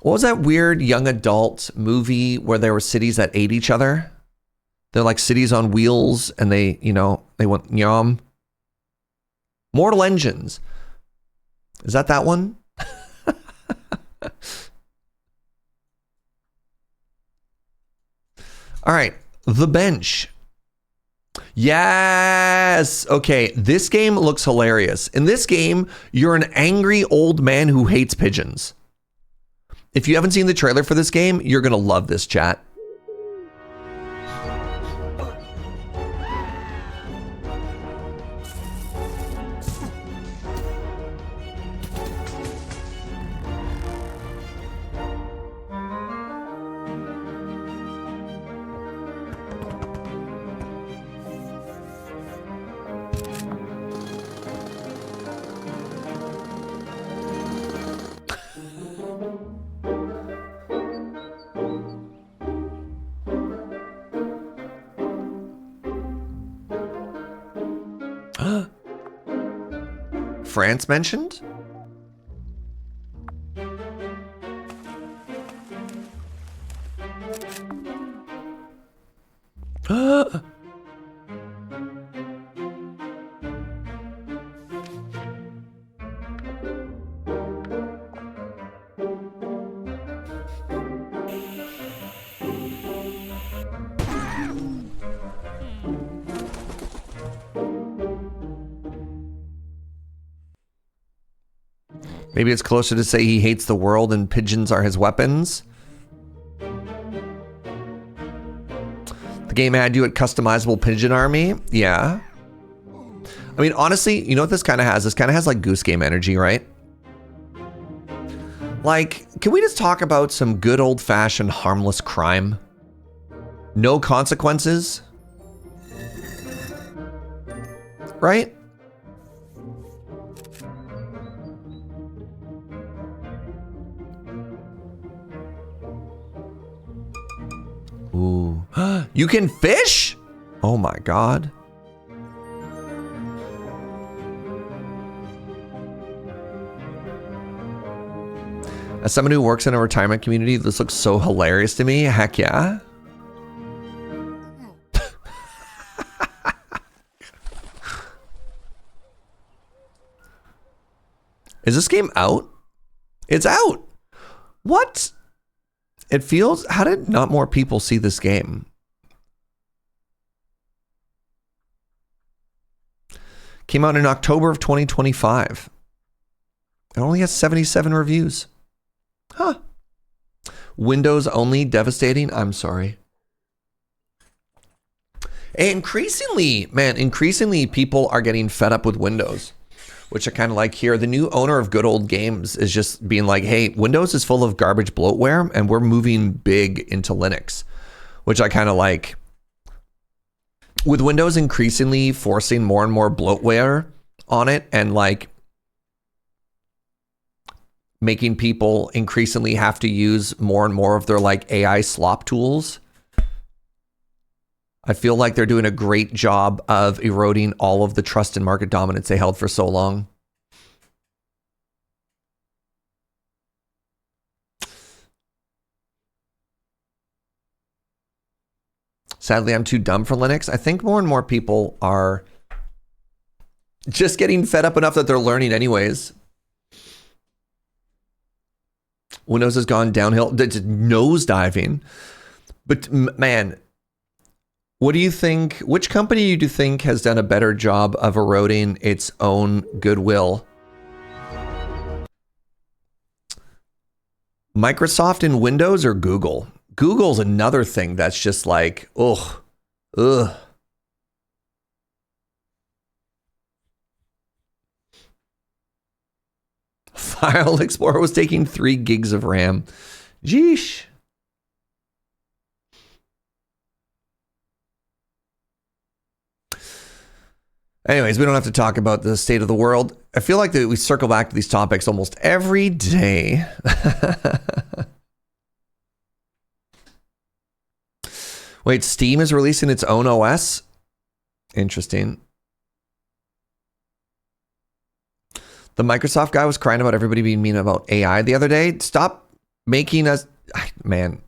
What was that weird young adult movie where there were cities that ate each other? They're like cities on wheels and they went yum. Mortal Engines. Is that one? All right. The Bench. Yes. Okay. This game looks hilarious. In this game, you're an angry old man who hates pigeons. If you haven't seen the trailer for this game, you're going to love this, chat. France mentioned? Maybe it's closer to say he hates the world and pigeons are his weapons. The game had you at customizable pigeon army. Yeah. I mean, honestly, you know what this kind of has? This kind of has like Goose Game energy, right? Like, can we just talk about some good old-fashioned harmless crime? No consequences? Right? Ooh. You can fish? Oh my god. As someone who works in a retirement community, this looks so hilarious to me. Heck yeah. Is this game out? It's out. What? It feels... How did not more people see this game? Came out in October of 2025. It only has 77 reviews. Huh. Windows only, devastating. I'm sorry. And increasingly people are getting fed up with Windows, which I kind of like here. The new owner of Good Old Games is just being like, hey, Windows is full of garbage bloatware and we're moving big into Linux, which I kind of like. With Windows increasingly forcing more and more bloatware on it and like making people increasingly have to use more and more of their like AI slop tools. I feel like they're doing a great job of eroding all of the trust and market dominance they held for so long. Sadly, I'm too dumb for Linux. I think more and more people are just getting fed up enough that they're learning anyways. Windows has gone downhill, it's nosediving. But man, what do you think? Which company do you think has done a better job of eroding its own goodwill? Microsoft in Windows or Google? Google's another thing that's just like, ugh. File Explorer was taking 3 gigs of RAM. Jeesh. Anyways, we don't have to talk about the state of the world. I feel like that we circle back to these topics almost every day. Wait, Steam is releasing its own OS? Interesting. The Microsoft guy was crying about everybody being mean about AI the other day. Stop making us... Man.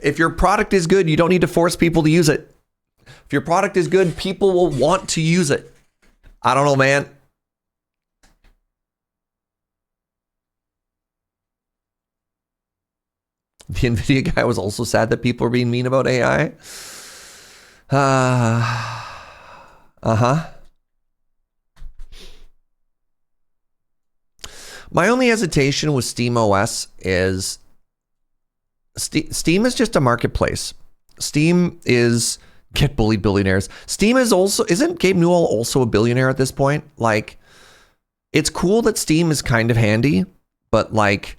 If your product is good, you don't need to force people to use it. If your product is good, people will want to use it. I don't know, man. The NVIDIA guy was also sad that people are being mean about AI. Uh-huh. My only hesitation with Steam OS is Steam is just a marketplace. Steam is get bullied billionaires. Steam is also, isn't Gabe Newell also a billionaire at this point? Like, it's cool that Steam is kind of handy, but like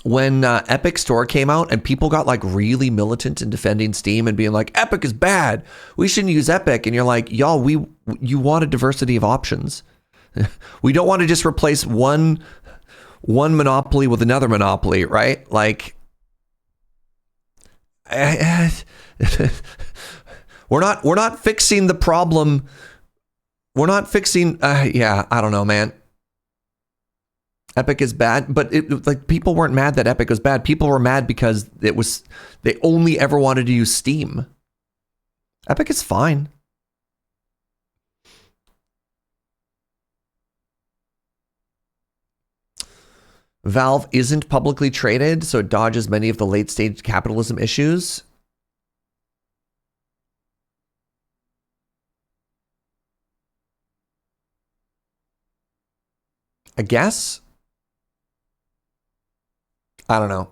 when Epic Store came out and people got like really militant in defending Steam and being like, Epic is bad, we shouldn't use Epic. And you're like, y'all, you want a diversity of options. We don't want to just replace one monopoly with another monopoly, right? Like, we're not fixing the problem. We're not fixing. Yeah, I don't know, man. Epic is bad, but like people weren't mad that Epic was bad. People were mad because they only ever wanted to use Steam. Epic is fine. Valve isn't publicly traded, so it dodges many of the late-stage capitalism issues. I guess. I don't know.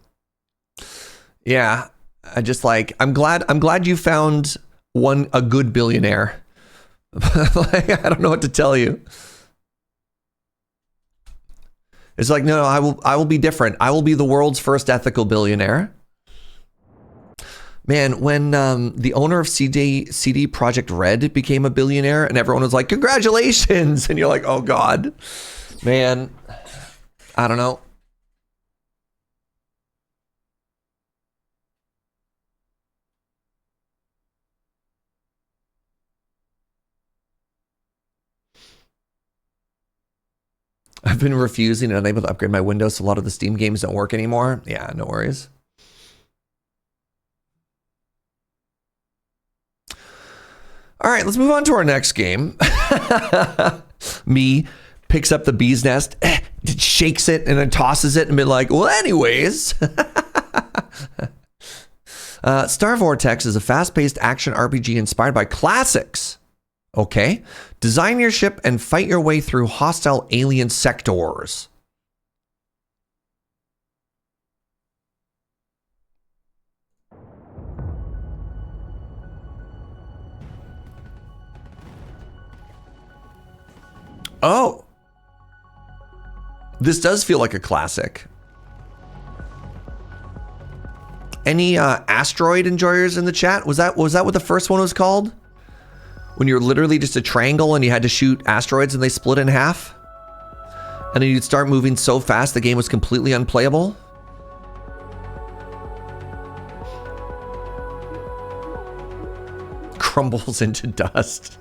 Yeah, I just like I'm glad you found a good billionaire. Like, I don't know what to tell you. It's like, no, I will be different. I will be the world's first ethical billionaire. Man, when the owner of CD Projekt Red became a billionaire and everyone was like, congratulations. And you're like, oh God, man, I don't know. I've been refusing and unable to upgrade my Windows, so a lot of the Steam games don't work anymore. Yeah, no worries. All right, let's move on to our next game. Me picks up the bee's nest, shakes it, and then tosses it and be like, well, anyways. Star Vortex is a fast-paced action RPG inspired by classics. Okay. Design your ship and fight your way through hostile alien sectors. Oh. This does feel like a classic. Any asteroid enjoyers in the chat? Was that what the first one was called? When you're literally just a triangle and you had to shoot asteroids and they split in half? And then you'd start moving so fast the game was completely unplayable. Crumbles into dust.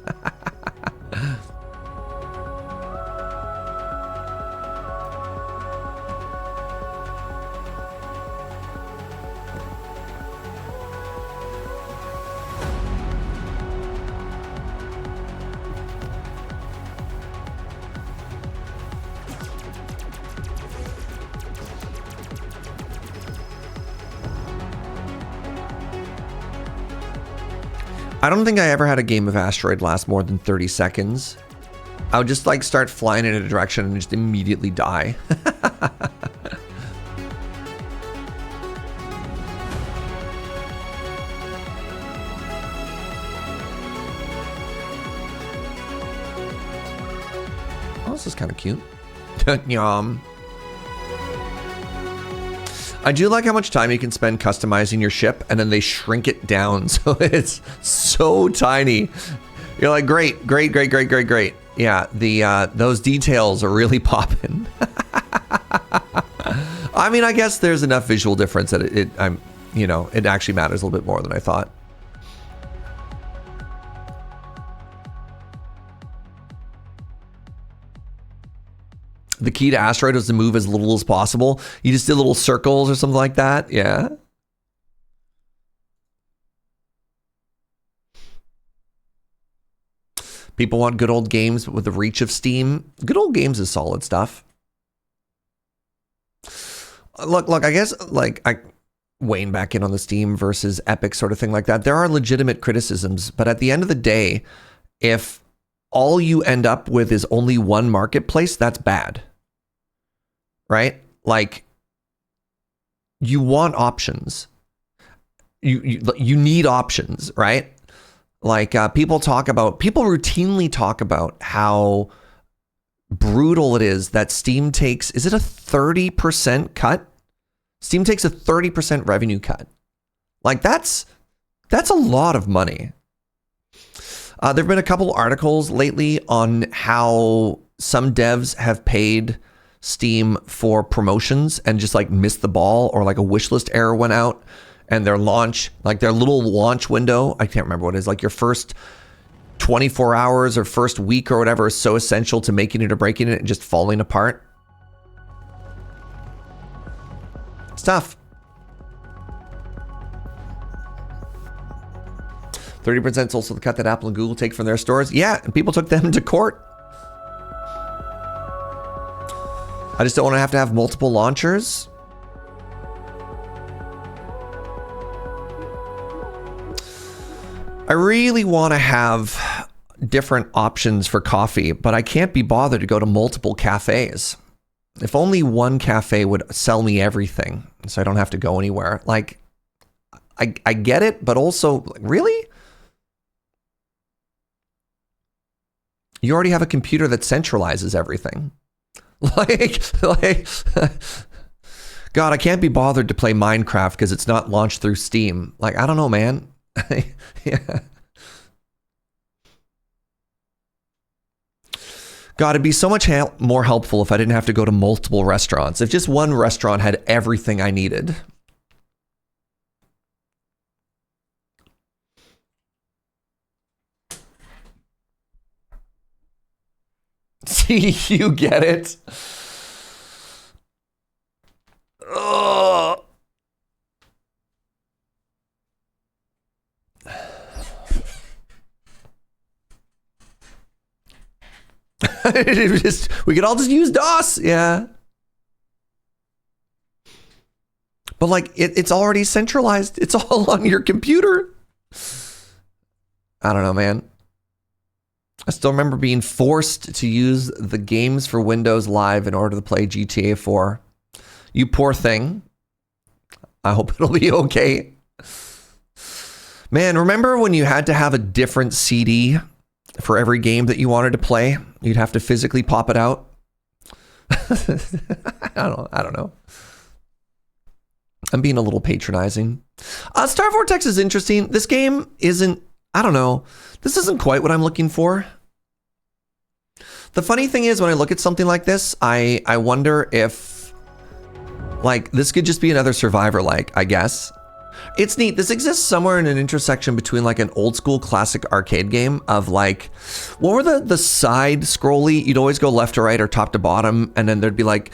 I don't think I ever had a game of Asteroid last more than 30 seconds. I would just like start flying in a direction and just immediately die. Oh, this is kind of cute. Yum. I do like how much time you can spend customizing your ship, and then they shrink it down so it's so tiny. You're like, great. Yeah, the those details are really popping. I mean, I guess there's enough visual difference that it actually matters a little bit more than I thought. The key to Asteroid was to move as little as possible. You just did little circles or something like that. Yeah. People want good old games, but with the reach of Steam, good old games is solid stuff. Look, I guess like I weighing back in on the Steam versus Epic sort of thing like that. There are legitimate criticisms, but at the end of the day, if all you end up with is only one marketplace, that's bad. Right? Like, you want options. You need options, right? Like, people routinely talk about how brutal it is that Steam takes, is it a 30% cut? Steam takes a 30% revenue cut. Like, that's a lot of money. There have been a couple articles lately on how some devs have paid Steam for promotions and just like missed the ball, or like a wishlist error went out and their launch, like their little launch window, I can't remember what it is, like your first 24 hours or first week or whatever is so essential to making it or breaking it and just falling apart. It's tough. 30% is also the cut that Apple and Google take from their stores. Yeah, and people took them to court. I just don't want to have multiple launchers. I really want to have different options for coffee, but I can't be bothered to go to multiple cafes. If only one cafe would sell me everything, so I don't have to go anywhere. Like, I get it, but also, really? You already have a computer that centralizes everything. Like, God, I can't be bothered to play Minecraft because it's not launched through Steam. Like, I don't know, man. Yeah. God, it'd be so much more helpful if I didn't have to go to multiple restaurants. If just one restaurant had everything I needed. See, you get it. Ugh. We could all just use DOS, yeah. But like, it's already centralized. It's all on your computer. I don't know, man. I still remember being forced to use the Games for Windows Live in order to play GTA 4. You poor thing. I hope it'll be okay. Man, remember when you had to have a different CD for every game that you wanted to play? You'd have to physically pop it out. I don't know. I'm being a little patronizing. Star Vortex is interesting. This game isn't, I don't know. This isn't quite what I'm looking for. The funny thing is, when I look at something like this, I wonder if, like, this could just be another survivor-like, I guess. It's neat. This exists somewhere in an intersection between like an old school classic arcade game of like, what were the side scrolly? You'd always go left to right or top to bottom, and then there'd be like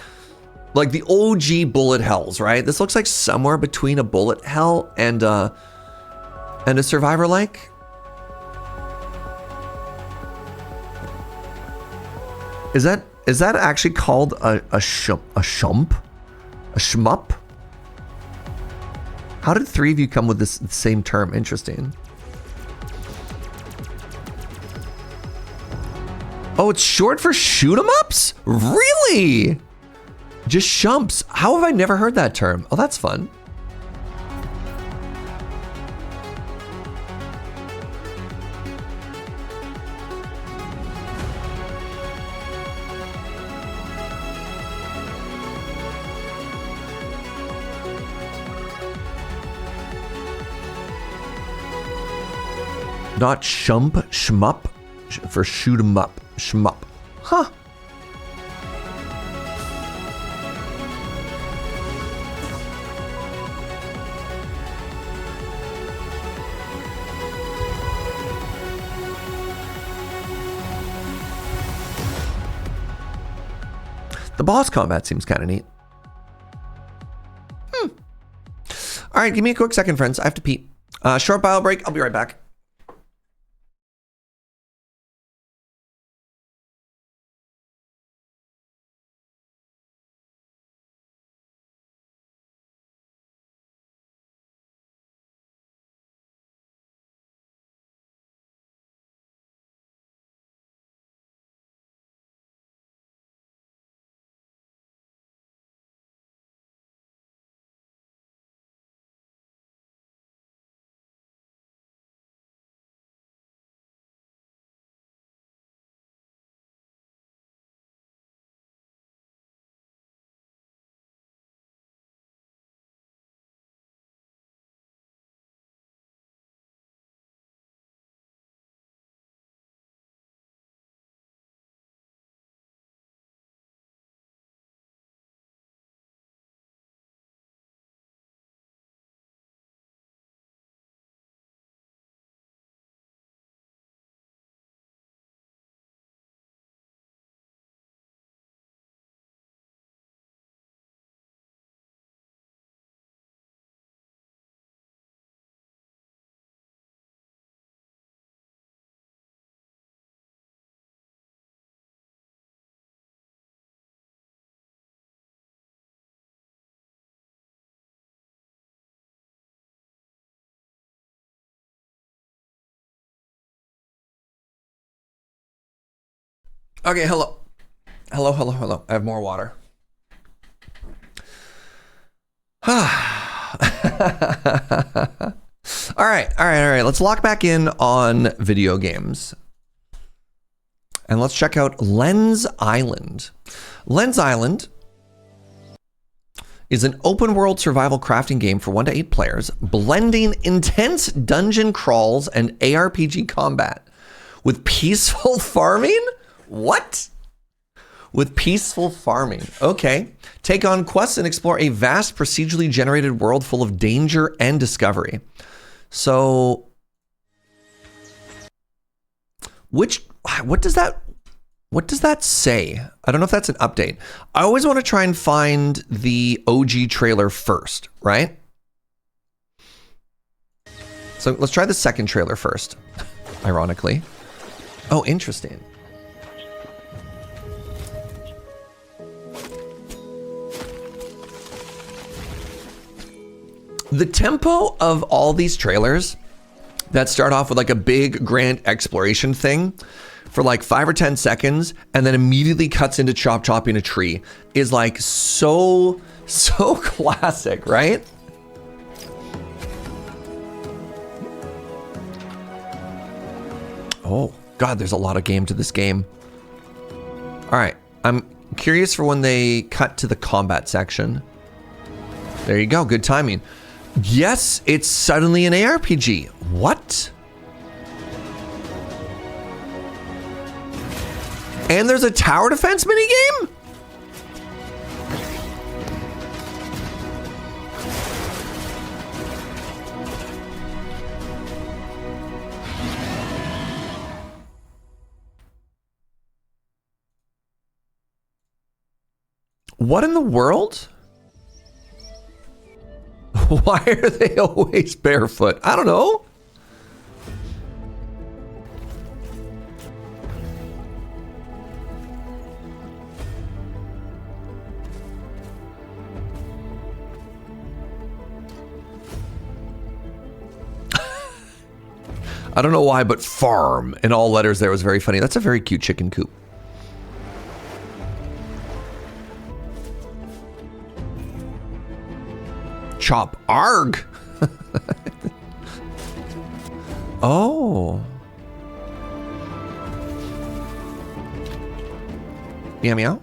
the OG bullet hells, right? This looks like somewhere between a bullet hell and a survivor-like. Is that actually called a shmup? A shmup? How did three of you come with this same term? Interesting. Oh, it's short for shoot 'em ups? Really? Just shumps. How have I never heard that term? Oh, that's fun. Not shump, shmup, for shoot 'em up, shmup. Huh. The boss combat seems kind of neat. All right, give me a quick second, friends. I have to pee. Short bio break. I'll be right back. Okay, hello. Hello. I have more water. All right. Let's lock back in on video games. And let's check out Lens Island. Lens Island is an open world survival crafting game for 1 to 8 players, blending intense dungeon crawls and ARPG combat with peaceful farming? What? With peaceful farming. Okay. Take on quests and explore a vast procedurally generated world full of danger and discovery. So, what does that say? I don't know if that's an update. I always want to try and find the OG trailer first, right? So let's try the second trailer first, ironically. Oh, interesting. The tempo of all these trailers that start off with like a big grand exploration thing for like 5 or 10 seconds and then immediately cuts into chopping a tree is like so classic, right? Oh God, there's a lot of game to this game. All right, I'm curious for when they cut to the combat section. There you go, good timing. Yes, it's suddenly an ARPG. What? And there's a tower defense minigame? What in the world? Why are they always barefoot? I don't know. I don't know why, but farm in all letters there was very funny. That's a very cute chicken coop. Chop arg. Oh. Meow meow.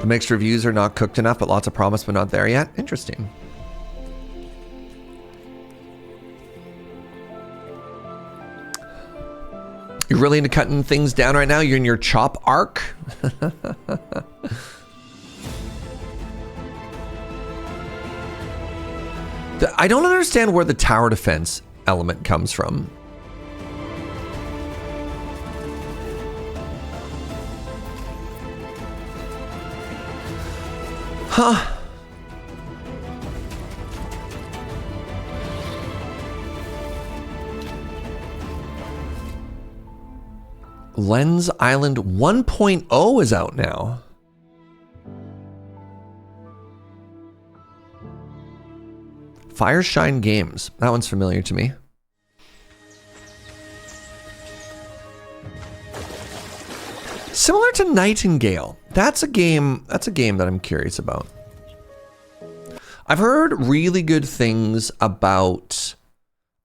The mixed reviews are not cooked enough, but lots of promise but not there yet. Interesting. You're really into cutting things down right now? You're in your chop arc? I don't understand where the tower defense element comes from. Huh. Lens Island 1.0 is out now. Fireshine Games. That one's familiar to me. Similar to Nightingale. That's a game that I'm curious about. I've heard really good things about...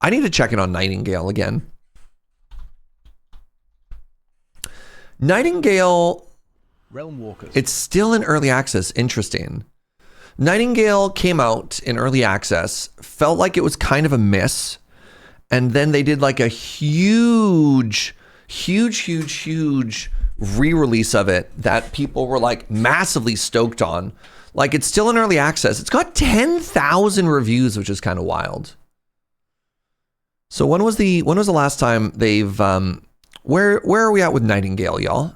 I need to check in on Nightingale again. Nightingale, Realm Walkers. It's still in early access. Interesting. Nightingale came out in early access, felt like it was kind of a miss, and then they did like a huge re-release of it that people were like massively stoked on. Like, it's still in early access. It's got 10,000 reviews, which is kind of wild. So when was the last time they've where are we at with Nightingale, y'all?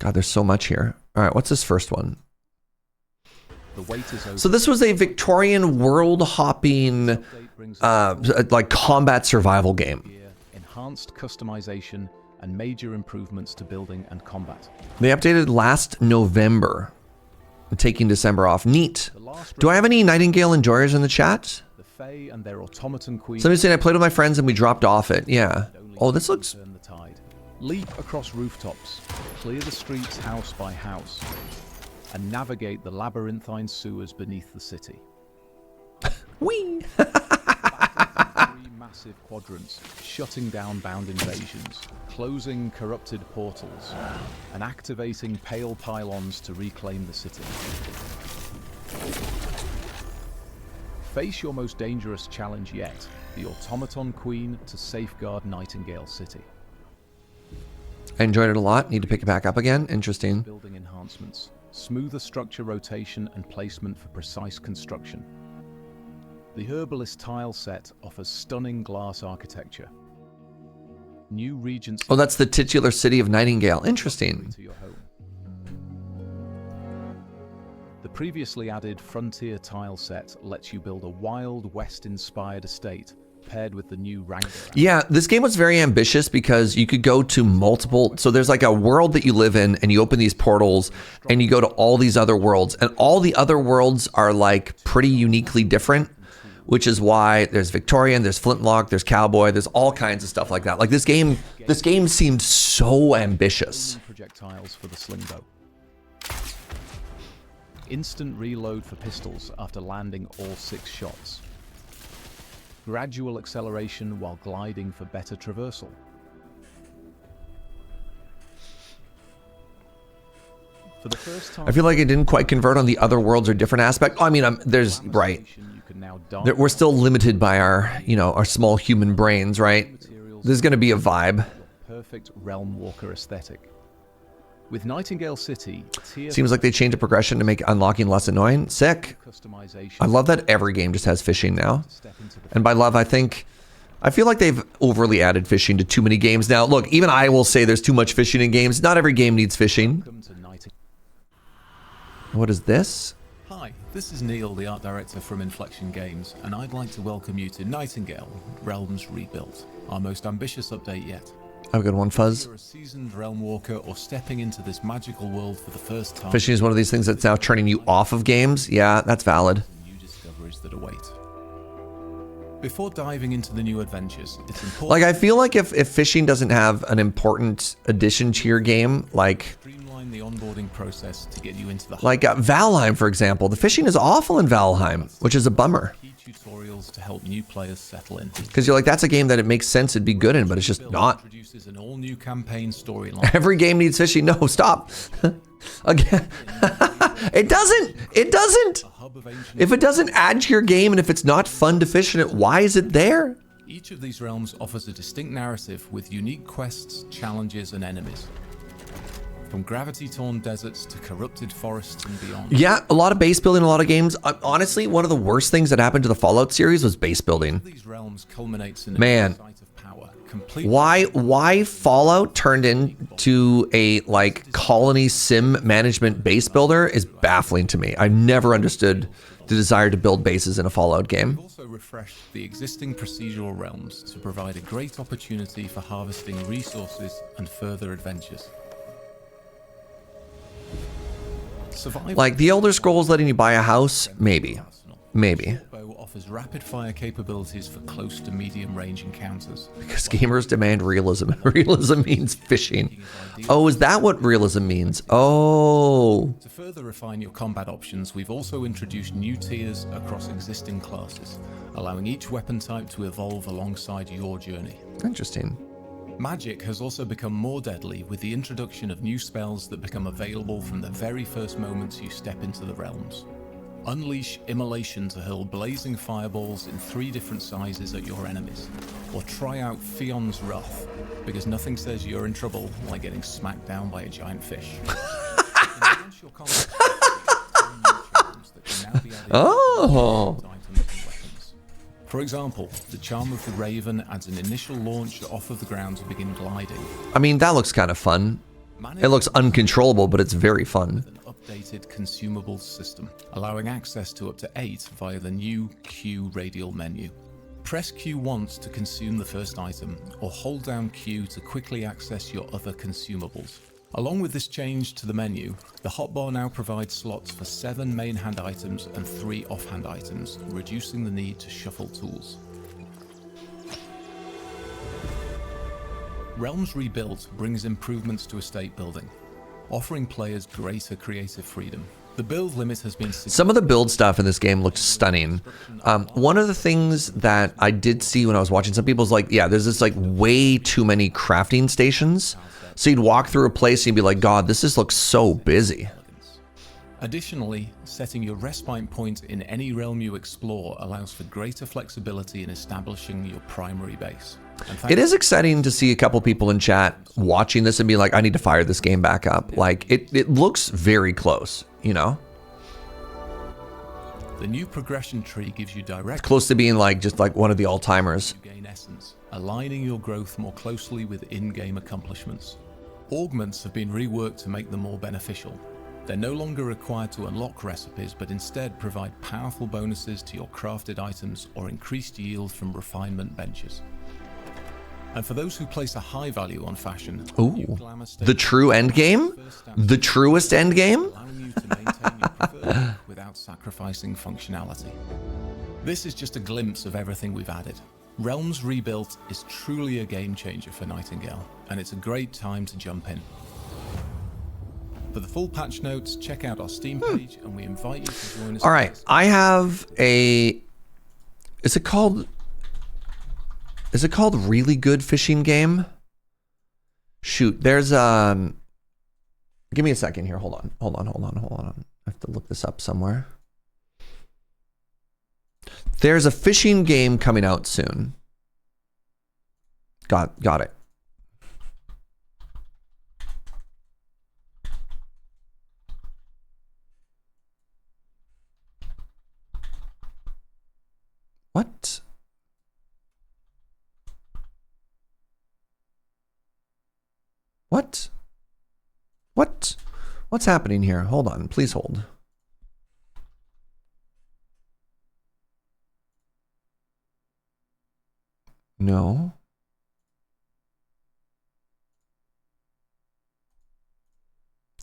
God, there's so much here. All right, what's this first one? The wait is over. So this was a Victorian world hopping like combat survival game. Enhanced customization and major improvements to building and combat. They updated last November, taking December off. Neat. Do I have any Nightingale enjoyers in the chat? The Fae and their automaton queen. Somebody said I played with my friends and we dropped off it. Yeah. Oh, this looks... Turn the tide. Leap across rooftops, clear the streets house by house, and navigate the labyrinthine sewers beneath the city. Whee! Three massive quadrants, shutting down bound invasions, closing corrupted portals, and activating pale pylons to reclaim the city. Face your most dangerous challenge yet, the Automaton Queen to safeguard Nightingale City. I enjoyed it a lot. Need to pick it back up again. Interesting. Building enhancements, smoother structure rotation and placement for precise construction. The Herbalist tile set offers stunning glass architecture. New Regency... Oh, that's the titular city of Nightingale. Interesting. To your home. The previously added Frontier tile set lets you build a Wild West-inspired estate paired with the new Wrangler. Yeah, this game was very ambitious because you could go to multiple... So there's like a world that you live in and you open these portals and you go to all these other worlds. And all the other worlds are like pretty uniquely different, which is why there's Victorian, there's Flintlock, there's Cowboy, there's all kinds of stuff like that. Like this game seemed so ambitious. Projectiles for the slingbow. Instant reload for pistols after landing all 6 shots. gradual acceleration while gliding for better traversal. For the first time, I feel like it didn't quite convert on the other worlds or different aspect. I mean, there's right. We're still limited by our, you know, our small human brains, right? There's going to be a vibe. Perfect realm walker aesthetic. With Nightingale City, seems like they changed the progression to make unlocking less annoying. Sick. I love that every game just has fishing now. And by love, I feel like they've overly added fishing to too many games now. Look, even I will say there's too much fishing in games. Not every game needs fishing. What is this? Hi, this is Neil, the art director from Inflection Games, and I'd like to welcome you to Nightingale, Realms Rebuilt, our most ambitious update yet. Have a good one, Fuzz. You're a seasoned realm walker or stepping into this magical world for the first time. Fishing is one of these things that's now turning you off of games. Yeah, that's valid. New discoveries that await. Before diving into the new adventures, it's important. Like, I feel like if fishing doesn't have an important addition to your game, like streamline the onboarding process to get you into the like Valheim, for example, the fishing is awful in Valheim, which is a bummer. Tutorials to help new players settle in. Because you're like, that's a game that it makes sense it'd be good in, but it's just not. Introduces an all-new campaign storyline. Every game needs fishing. No, stop. Again, it doesn't. It doesn't. If it doesn't add to your game and if it's not fun to fish in it, why is it there? Each of these realms offers a distinct narrative with unique quests, challenges, and enemies. From gravity-torn deserts to corrupted forests and beyond. Yeah, a lot of base building, a lot of games. Honestly, one of the worst things that happened to the Fallout series was base building. These realms culminates in man, why Fallout turned into a like colony sim management base builder is baffling to me. I never understood the desire to build bases in a Fallout game. We've also refreshed the existing procedural realms to provide a great opportunity for harvesting resources and further adventures. Like the Elder Scrolls letting you buy a house, maybe. Bow offers rapid fire capabilities for close to medium range encounters. Because gamers demand realism. Realism means fishing. Oh, is that what realism means? Oh. To further refine your combat options, we've also introduced new tiers across existing classes, allowing each weapon type to evolve alongside your journey. Interesting. Magic has also become more deadly with the introduction of new spells that become available from the very first moments you step into the realms. Unleash Immolation to hurl blazing fireballs in 3 different sizes at your enemies. Or try out Fion's Wrath, because nothing says you're in trouble like getting smacked down by a giant fish. Oh! For example, the Charm of the Raven adds an initial launch off of the ground to begin gliding. I mean, that looks kind of fun. It looks uncontrollable, but it's very fun. An updated consumables system, allowing access to up to 8 via the new Q radial menu. Press Q once to consume the first item, or hold down Q to quickly access your other consumables. Along with this change to the menu, the hotbar now provides slots for 7 main hand items and 3 offhand items, reducing the need to shuffle tools. Realms Rebuilt brings improvements to estate building, offering players greater creative freedom. The build limit has been... Some of the build stuff in this game looked stunning. One of the things that I did see when I was watching, some people's like, yeah, there's this like way too many crafting stations. So you'd walk through a place and you'd be like, God, this just looks so busy. Additionally, setting your respite point in any realm you explore allows for greater flexibility in establishing your primary base. It is exciting to see a couple people in chat watching this and be like, I need to fire this game back up. Like, it looks very close, you know? The new progression tree gives you direct... It's close to being like, just like one of the all-timers. Gain essence, aligning your growth more closely with in-game accomplishments. Augments have been reworked to make them more beneficial. They're no longer required to unlock recipes, but instead provide powerful bonuses to your crafted items or increased yield from refinement benches. And for those who place a high value on fashion, ooh, the true endgame? The truest endgame? Allowing you to maintain your preferred without sacrificing functionality. This is just a glimpse of everything we've added. Realms Rebuilt is truly a game changer for Nightingale, and it's a great time to jump in. For the full patch notes, check out our Steam page, and we invite you to join us. All right, I have a... Is it called Is it called Really Good Fishing Game? Shoot, there's give me a second here. Hold on. I have to look this up somewhere. There's a fishing game coming out soon. Got it. What? What's happening here? Hold on, please hold. No.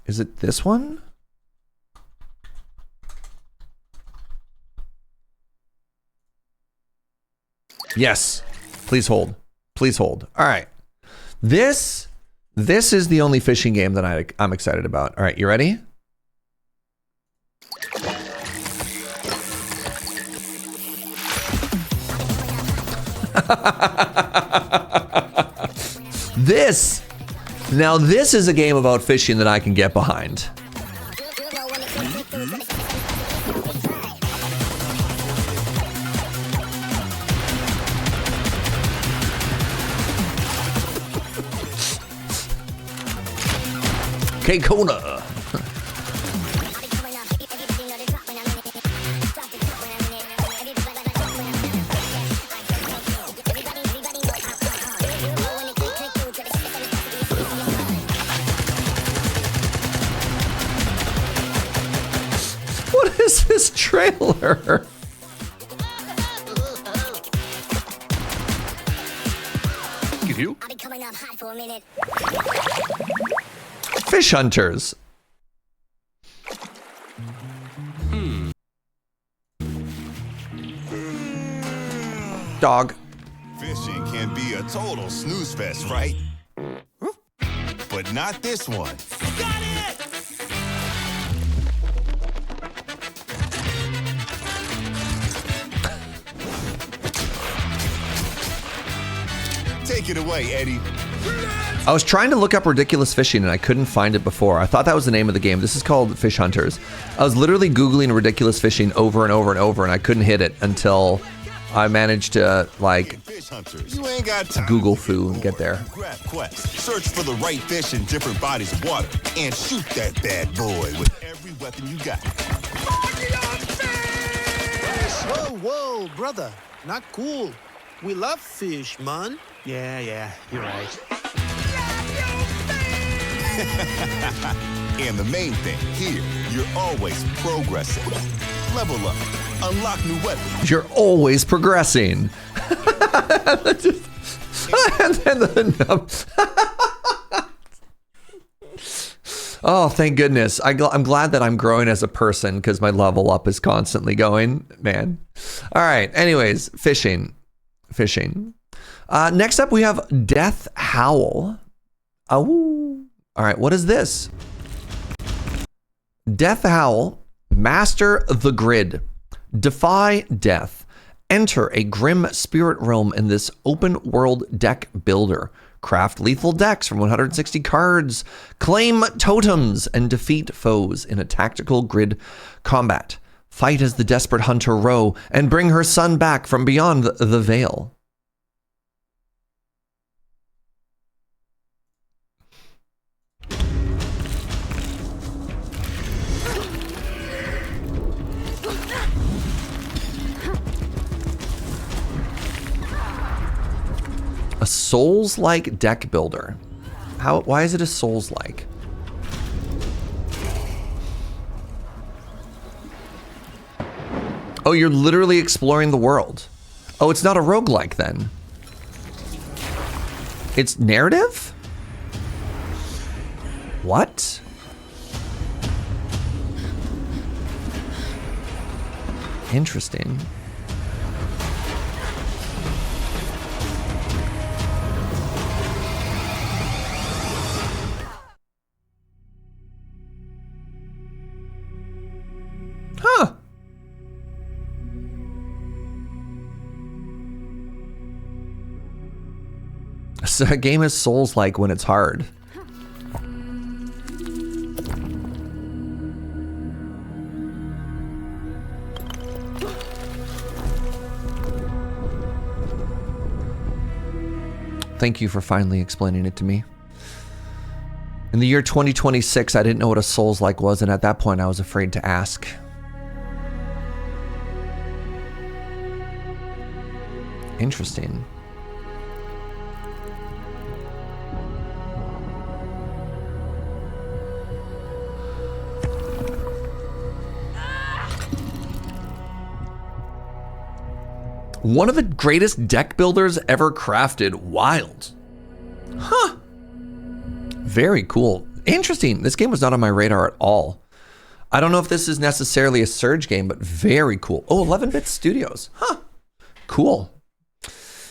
Is it this one? Yes. Please hold. Please hold. All right. This is the only fishing game that I'm excited about. All right, you ready? This is a game about fishing that I can get behind. K-Kona. What is this trailer? Get you? Fish hunters. Dog. Fishing can be a total snooze fest, right? But not this one. Got it! Take it away, Eddie. I was trying to look up ridiculous fishing and I couldn't find it before. I thought that was the name of the game. This is called Fish Hunters. I was literally Googling ridiculous fishing over and over and over and I couldn't hit it until I managed to like You ain't got time. Google foo and get there. Grab quest, search for the right fish in different bodies of water, and shoot that bad boy with every weapon you got. Whoa, whoa, brother. Not cool. We love fish, man. Yeah, you're right. And the main thing here, you're always progressing. Level up, unlock new weapons. You're always progressing. Oh, thank goodness. I'm glad that I'm growing as a person because my level up is constantly going, man. All right. Anyways, fishing. Next up, we have Death Howl. Oh, all right. What is this? Death Howl, master the grid, defy death, enter a grim spirit realm in this open world deck builder. Craft lethal decks from 160 cards, claim totems, and defeat foes in a tactical grid combat. Fight as the desperate hunter Ro and bring her son back from beyond the veil. A Souls-like deck builder. Why is it a Souls-like? Oh, you're literally exploring the world. Oh, it's not a roguelike then. It's narrative? What? Interesting. Huh. a game is Souls-like when it's hard. Thank you for finally explaining it to me. In the year 2026, I didn't know what a Souls-like was, and at that point, I was afraid to ask. Interesting. One of the greatest deck builders ever crafted. Wild. Huh. Very cool. Interesting. This game was not on my radar at all. I don't know if this is necessarily a Serge game, but very cool. Oh, 11-bit Studios. Huh. Cool.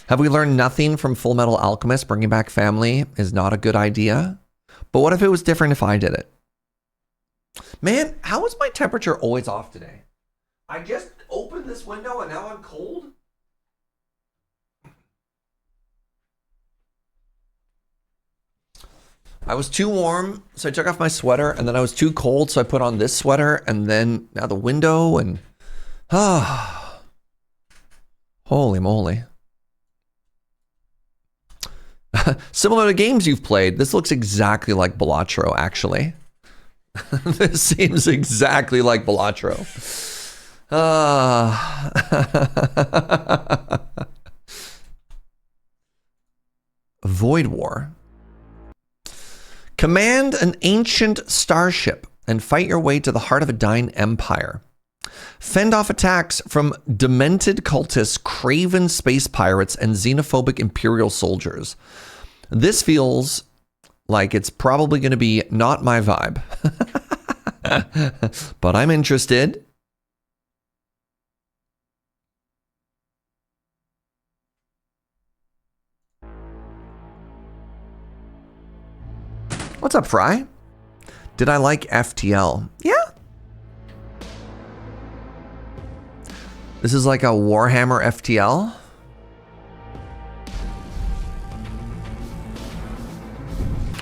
Have we learned nothing from Full Metal Alchemist? Bringing back family is not a good idea. But what if it was different if I did it? Man, how is my temperature always off today? I just opened this window and now I'm cold? I was too warm, so I took off my sweater, and then I was too cold, so I put on this sweater, and then now the window, and holy moly. Similar to games you've played, this looks exactly like Balatro, actually. This seems exactly like Balatro. Void War. Command an ancient starship and fight your way to the heart of a dying empire. Fend off attacks from demented cultists, craven space pirates, and xenophobic imperial soldiers. This feels like it's probably going to be not my vibe. But I'm interested. What's up, Fry? Did I like FTL? Yeah. This is like a Warhammer FTL.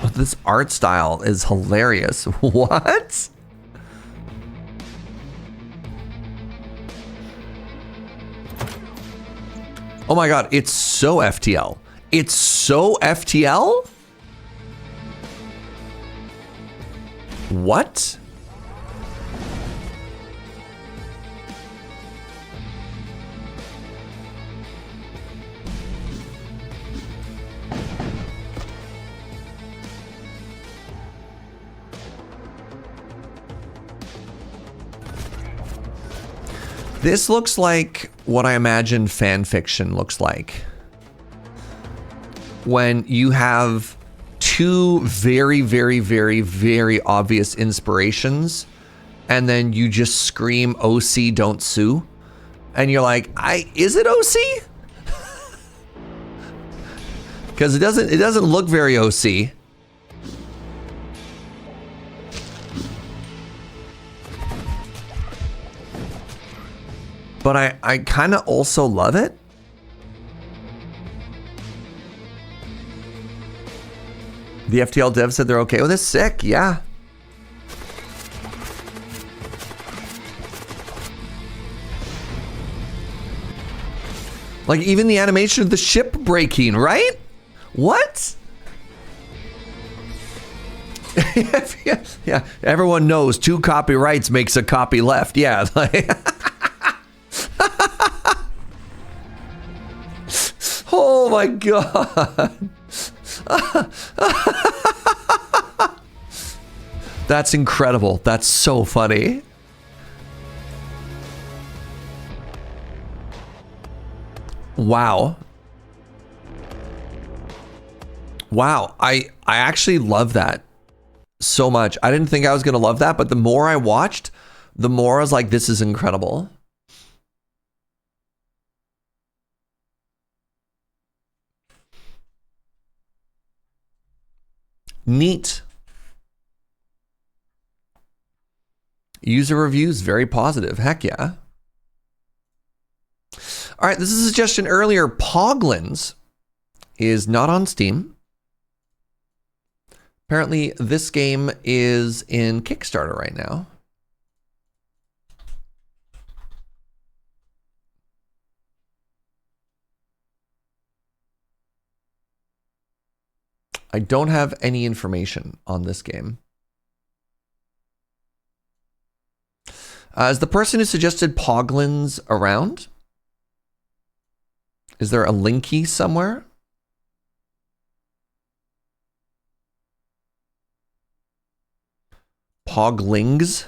Oh, this art style is hilarious. What? Oh my god, it's so FTL. It's so FTL? What? This looks like what I imagine fan fiction looks like. When you have two very, very, very, very obvious inspirations, and then you just scream OC don't sue, and you're like, is it OC? Because it doesn't look very OC. But I kind of also love it. The FTL dev said they're okay with this. Sick, yeah. Like even the animation of the ship breaking, right? What? Yeah, everyone knows 2 copyrights makes a copy left. Yeah. Oh my god. That's incredible. That's so funny. Wow. Wow. I actually love that so much. I didn't think I was going to love that, but the more I watched, the more I was like, this is incredible. Neat. User reviews, very positive. Heck yeah. All right, this is a suggestion earlier. Poglins is not on Steam. Apparently, this game is in Kickstarter right now. I don't have any information on this game. Is the person who suggested Poglings around? Is there a linky somewhere? Poglings?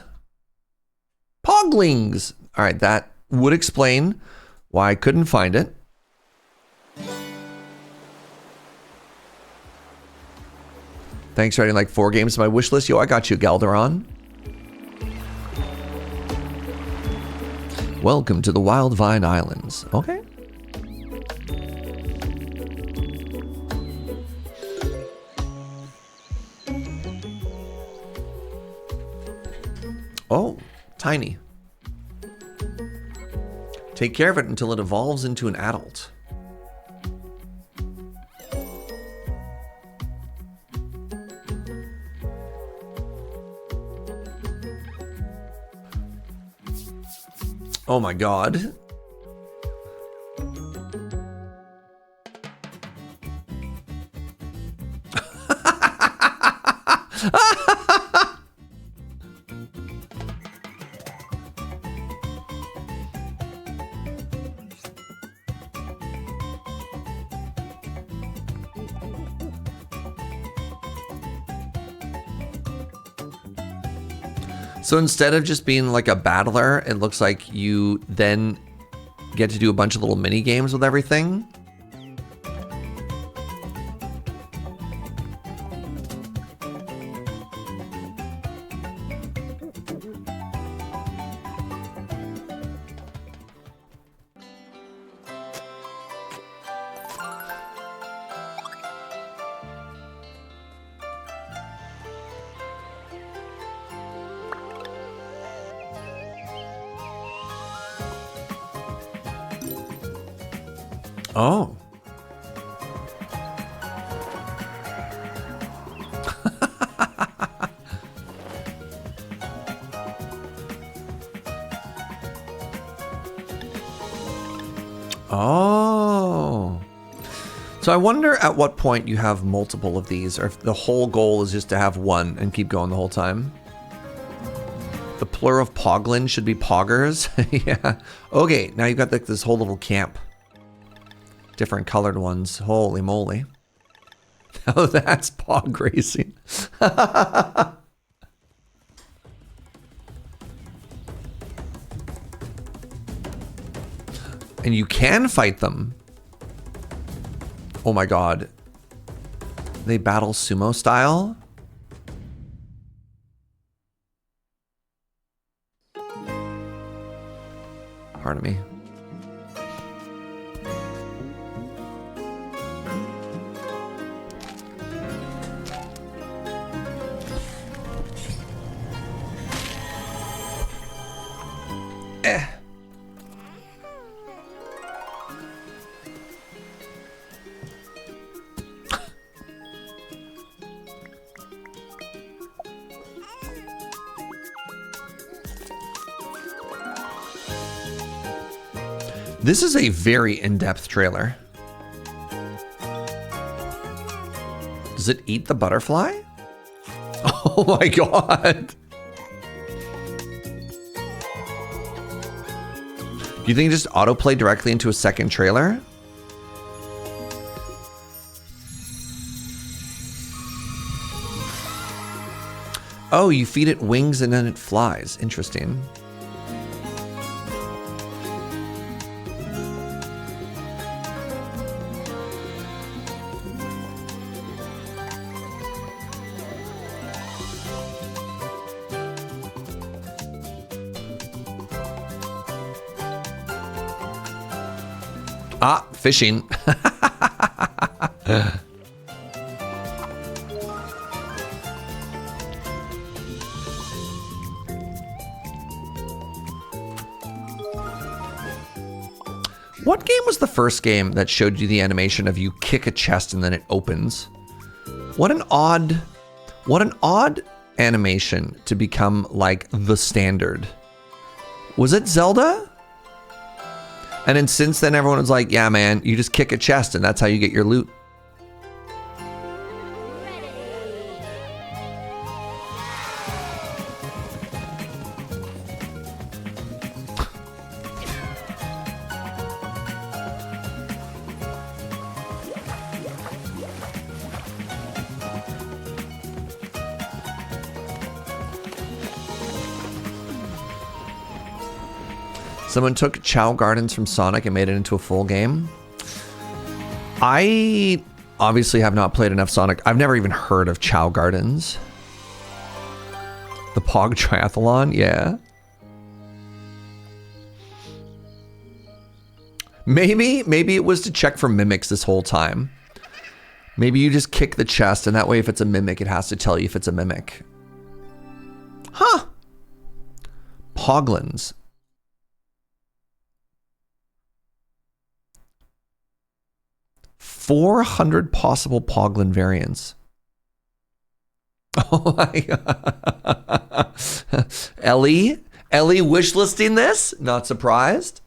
Poglings! All right, that would explain why I couldn't find it. Thanks for adding like 4 games to my wish list. Yo, I got you, Galderon. Welcome to the Wild Vine Islands. Okay. Oh, tiny. Take care of it until it evolves into an adult. Oh my god. So instead of just being like a battler, it looks like you then get to do a bunch of little mini games with everything. Oh. Oh. So I wonder at what point you have multiple of these, or if the whole goal is just to have one and keep going the whole time. The plural of Poglin should be Poggers. Yeah. Okay, now you've got like this whole little camp. Different colored ones. Holy moly. Oh, that's pog racing. And you can fight them. Oh my god. They battle sumo style? Pardon me. This is a very in-depth trailer. Does it eat the butterfly? Oh my god. Do you think it just autoplay directly into a second trailer? Oh, you feed it wings and then it flies. Interesting. Ah, fishing. What game was the first game that showed you the animation of you kick a chest and then it opens? What an odd animation to become like the standard. Was it Zelda? And then since then everyone was like, yeah man, you just kick a chest and that's how you get your loot. Someone took Chow Gardens from Sonic and made it into a full game. I obviously have not played enough Sonic. I've never even heard of Chow Gardens. The Pog Triathlon, yeah. Maybe it was to check for mimics this whole time. Maybe you just kick the chest and that way if it's a mimic, it has to tell you if it's a mimic. Huh. Poglings. 400 possible Poglin variants. Oh my god. Ellie wishlisting this? Not surprised.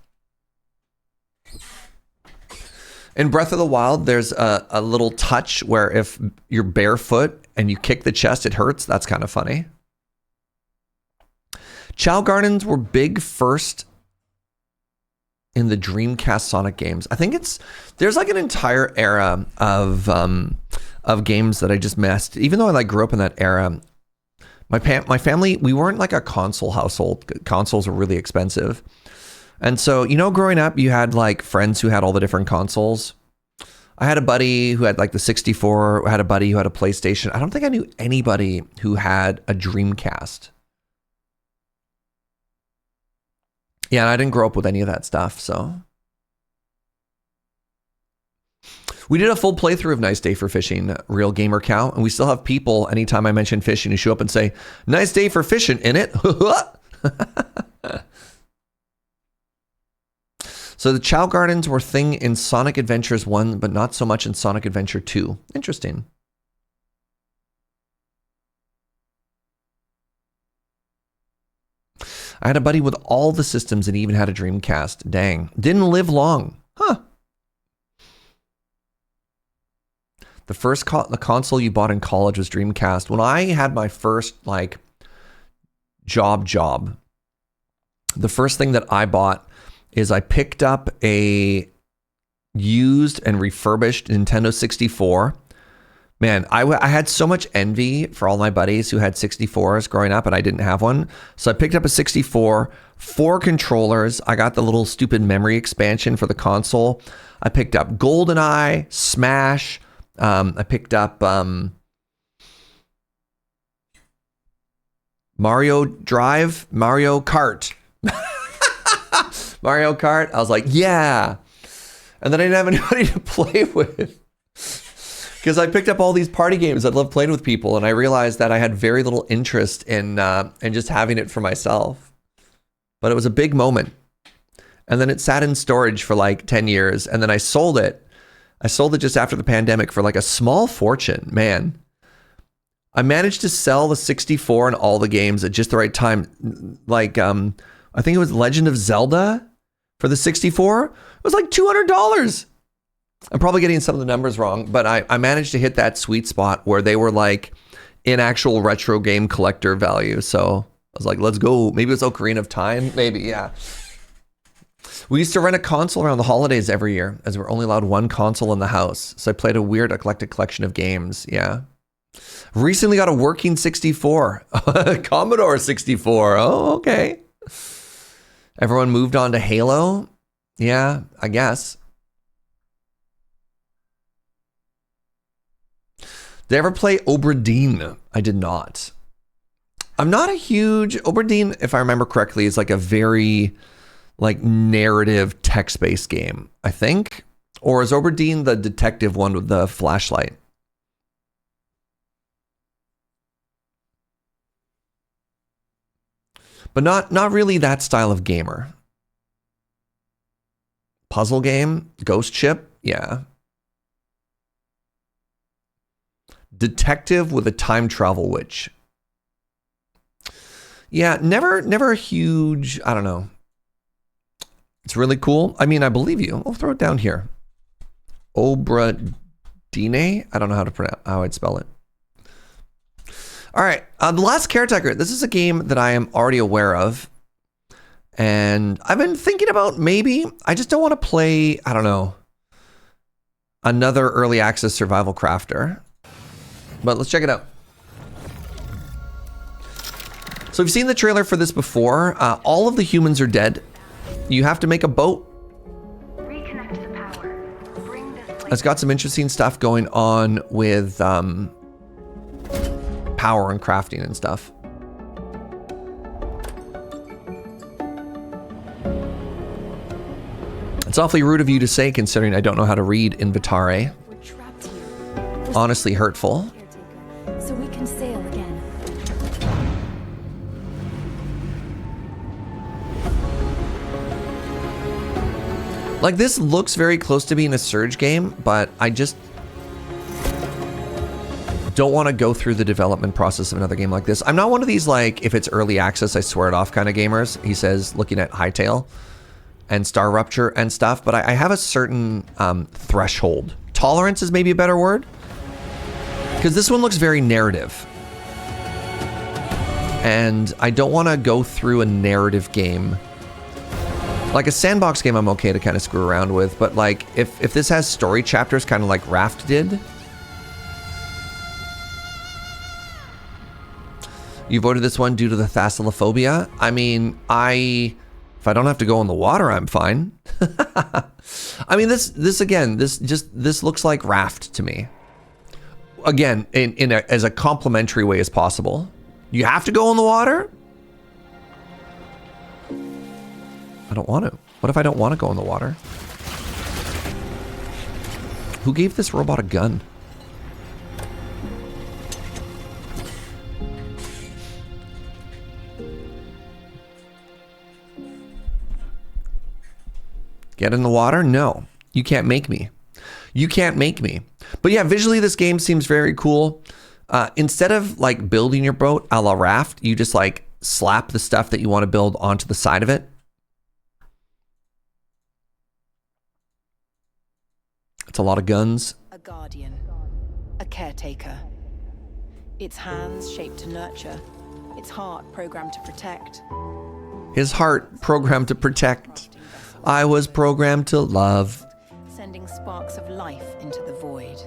In Breath of the Wild, there's a little touch where if you're barefoot and you kick the chest, it hurts. That's kind of funny. Chow Gardens were big first in the Dreamcast Sonic games. I think there's like an entire era of games that I just missed. Even though I like grew up in that era, my family, we weren't like a console household. Consoles were really expensive. And so, you know, growing up, you had like friends who had all the different consoles. I had a buddy who had like the 64, I had a buddy who had a PlayStation. I don't think I knew anybody who had a Dreamcast. Yeah, and I didn't grow up with any of that stuff, so. We did a full playthrough of Nice Day for Fishing, Real Gamer Cow, and we still have people, anytime I mention fishing, who show up and say, nice day for fishing, innit? So the Chow Gardens were thing in Sonic Adventures 1, but not so much in Sonic Adventure 2. Interesting. I had a buddy with all the systems and even had a Dreamcast. Dang. Didn't live long. Huh. The console you bought in college was Dreamcast. When I had my first, like, job, the first thing that I bought is I picked up a used and refurbished Nintendo 64. Man, I had so much envy for all my buddies who had 64s growing up and I didn't have one. So I picked up a 64, 4 controllers. I got the little stupid memory expansion for the console. I picked up GoldenEye, Smash. I picked up Mario Drive, Mario Kart. Mario Kart. I was like, yeah. And then I didn't have anybody to play with. Because I picked up all these party games. I love playing with people, and I realized that I had very little interest in just having it for myself. But it was a big moment. And then it sat in storage for like 10 years, and then I sold it. I sold it just after the pandemic for like a small fortune. Man, I managed to sell the 64 and all the games at just the right time. Like, I think it was Legend of Zelda for the 64. It was like $200. I'm probably getting some of the numbers wrong, but I managed to hit that sweet spot where they were like in actual retro game collector value. So I was like, let's go. Maybe it's Ocarina of Time. Maybe, yeah. We used to rent a console around the holidays every year as we're only allowed one console in the house. So I played a weird eclectic collection of games. Yeah. Recently got a working 64. Commodore 64. Oh, okay. Everyone moved on to Halo. Yeah, I guess. Did I ever play Oberdeen? I did not. I'm not a huge... Oberdeen, if I remember correctly, is like a very like narrative text-based game, I think. Or is Oberdeen the detective one with the flashlight? But not really that style of gamer. Puzzle game, ghost ship, yeah. Detective with a time travel witch. Yeah, never a huge, I don't know. It's really cool. I mean, I believe you. I'll throw it down here. Obradine? I don't know how I'd spell it. All right, The Last Caretaker. This is a game that I am already aware of. And I've been thinking about maybe, I just don't want to play, I don't know, another early access survival crafter. But let's check it out. So we've seen the trailer for this before. All of the humans are dead. You have to make a boat. It's got some interesting stuff going on with power and crafting and stuff. It's awfully rude of you to say, considering I don't know how to read Invitare. Honestly hurtful. So we can sail again. Like, this looks very close to being a Serge game, but I just don't want to go through the development process of another game like this. I'm not one of these, like, if it's early access, I swear it off kind of gamers. He says, looking at Hytale and Star Rupture and stuff, but I have a certain threshold. Tolerance is maybe a better word, because this one looks very narrative. And I don't want to go through a narrative game. Like a sandbox game, I'm okay to kind of screw around with, but like if this has story chapters, kind of like Raft did. You voted this one due to the thalassophobia. I mean, if I don't have to go in the water, I'm fine. I mean, this again, this looks like Raft to me. Again, as a complimentary way as possible. You have to go in the water? I don't want to. What if I don't want to go in the water? Who gave this robot a gun? Get in the water? No. You can't make me. You can't make me. But yeah, visually this game seems very cool. Instead of like building your boat a la Raft, you just like slap the stuff that you want to build onto the side of it. It's a lot of guns. A guardian, a caretaker. Its hands shaped to nurture, its heart programmed to protect. His heart programmed to protect. I was programmed to love. Sending sparks of life into the void.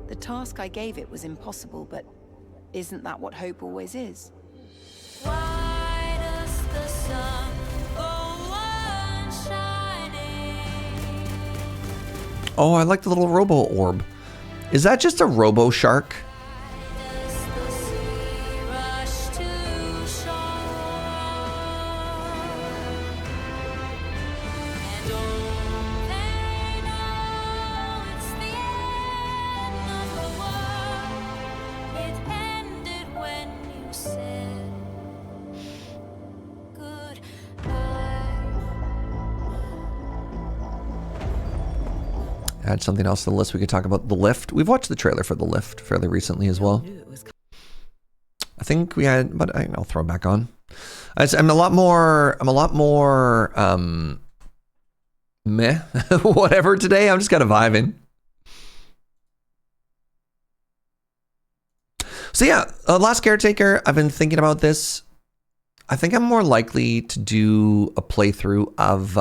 The task I gave it was impossible, but isn't that what hope always is? Why does the sun go on shining? Oh, I like the little robo orb. Is that just a robo shark? Add something else to the list. We could talk about The Lift. We've watched the trailer for The Lift fairly recently as well. I think we had, but I'll throw it back on. I'm a lot more meh, whatever today. I'm just kind of vibing. So yeah, Last Caretaker, I've been thinking about this. I think I'm more likely to do a playthrough of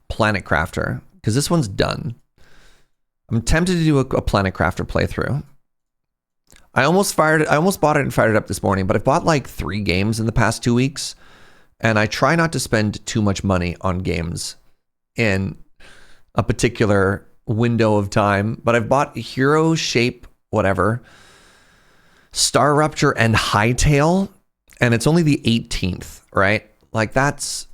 Planet Crafter, because this one's done. I'm tempted to do a Planet Crafter playthrough. I almost bought it and fired it up this morning, but I've bought like 3 games in the past 2 weeks, and I try not to spend too much money on games in a particular window of time. But I've bought Hero Shape, whatever, Star Rupture, and Hytale, and it's only the 18th, right? Like that's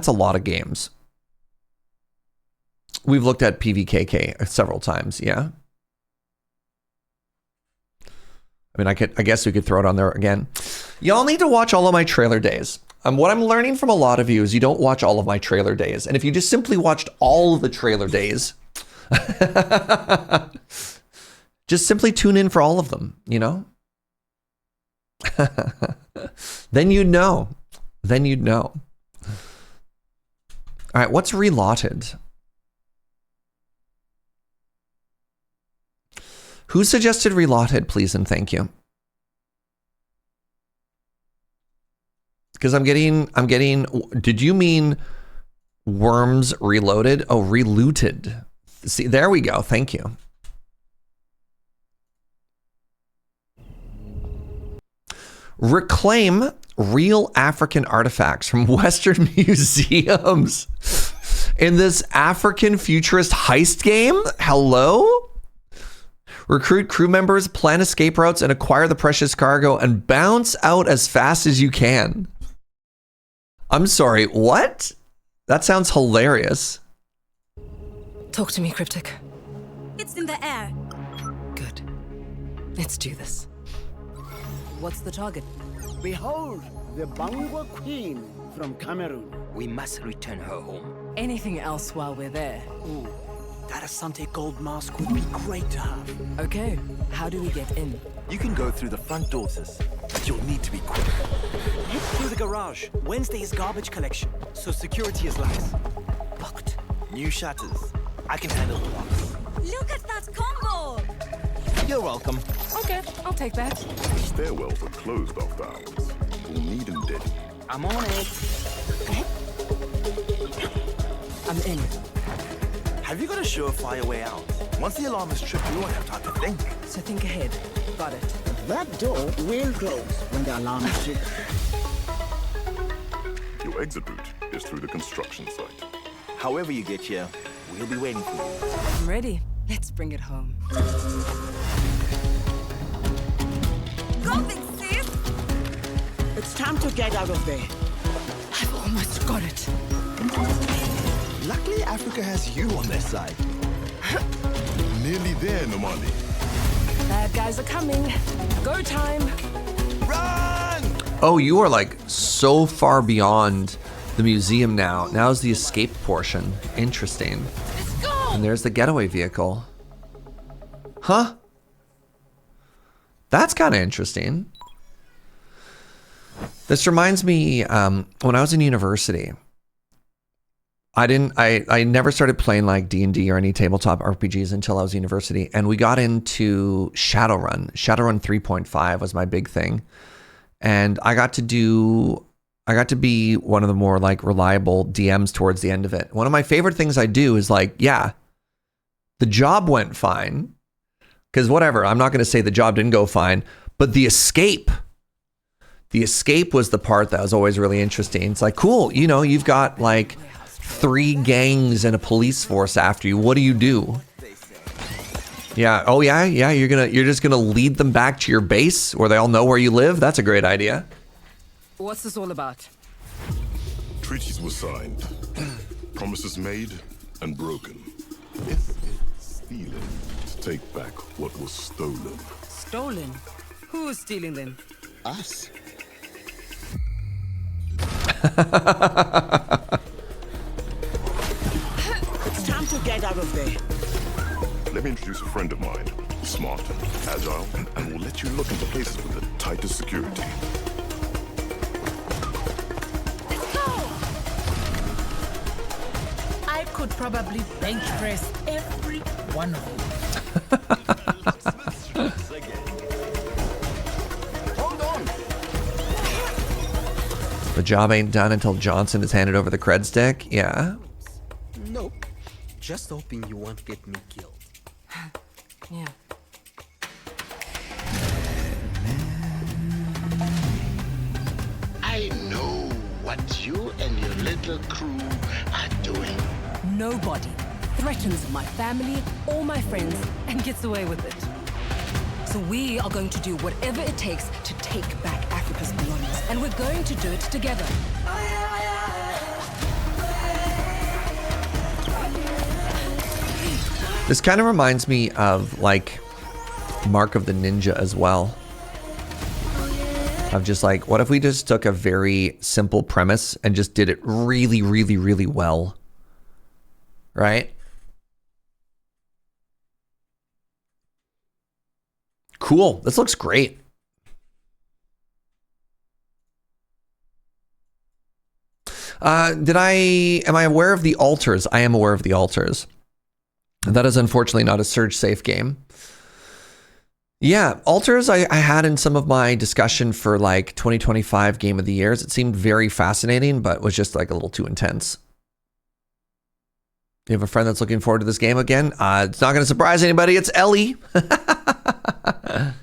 a lot of games. We've looked at PVKK several times, yeah. I mean, I guess we could throw it on there again. Y'all need to watch all of my trailer days. What I'm learning from a lot of you is you don't watch all of my trailer days. And if you just simply watched all of the trailer days, just simply tune in for all of them, you know? Then you'd know. Then you'd know. All right, what's Relooted? Who suggested Relooted, please and thank you? Because I'm getting, did you mean Worms Reloaded? Oh, Relooted. See, there we go. Thank you. Reclaim real African artifacts from Western museums in this African futurist heist game? Hello? Recruit crew members, plan escape routes, and acquire the precious cargo and bounce out as fast as you can. I'm sorry, what? That sounds hilarious. Talk to me, Cryptic. It's in the air. Good. Let's do this. What's the target? Behold, the Bangwa Queen from Cameroon. We must return her home. Anything else while we're there? Ooh, that Asante gold mask would be great to have. Okay, how do we get in? You can go through the front doors, but you'll need to be quick. Through the garage. Wednesday is garbage collection, so security is lax. Locked. New shutters. I can handle the locks. Look at that combo! You're welcome. Okay, I'll take that. Stairwells are closed after hours. We'll need him dead. I'm on it. I'm in. Have you got a surefire way out? Once the alarm is tripped, we won't have time to think. So think ahead. Got it. That door will close when the alarm is triggered. Your exit route is through the construction site. However you get here, we'll be waiting for you. I'm ready. Let's bring it home. Go, big sis! It's time to get out of there. I've almost got it. Luckily, Africa has you on their side. Nearly there, Nomadi. Bad guys are coming. Go time. Run! Oh, you are like so far beyond the museum now. Now's the escape portion. Interesting. Let's go! And there's the getaway vehicle. Huh? That's kind of interesting. This reminds me, when I was in university, I never started playing like D&D or any tabletop RPGs until I was in university, and we got into Shadowrun. Shadowrun 3.5 was my big thing, and I got to be one of the more like reliable DMs towards the end of it. One of my favorite things I do is like, yeah, the job went fine, because whatever, I'm not going to say the job didn't go fine, but the escape was the part that was always really interesting. It's like, cool, you know, you've got like 3 gangs and a police force after you. What do you do? Yeah. Oh yeah. Yeah. You're just gonna lead them back to your base where they all know where you live. That's a great idea. What's this all about? Treaties were signed, promises made and broken. Stealing to take back what was stolen. Stolen? Who's stealing them? Us. It's time to get out of there. Let me introduce a friend of mine. Smart, agile, and will let you look into places with the tightest security. I could probably bench press every one of you. Hold on. The job ain't done until Johnson is handed over the cred stick. Yeah. Nope. Just hoping you won't get me killed. Yeah. I know what you and your little crew are doing. Nobody threatens my family or my friends and gets away with it. So we are going to do whatever it takes to take back Africa's belongings, and we're going to do it together. This kind of reminds me of like Mark of the Ninja as well. Of just like, what if we just took a very simple premise and just did it really, really, really well? Right? Cool. This looks great. Am I aware of the altars? I am aware of the altars. That is unfortunately not a Serge safe game. Yeah, altars I had in some of my discussion for like 2025 Game of the Years. It seemed very fascinating, but was just like a little too intense. You have a friend that's looking forward to this game again? It's not going to surprise anybody. It's Ellie. I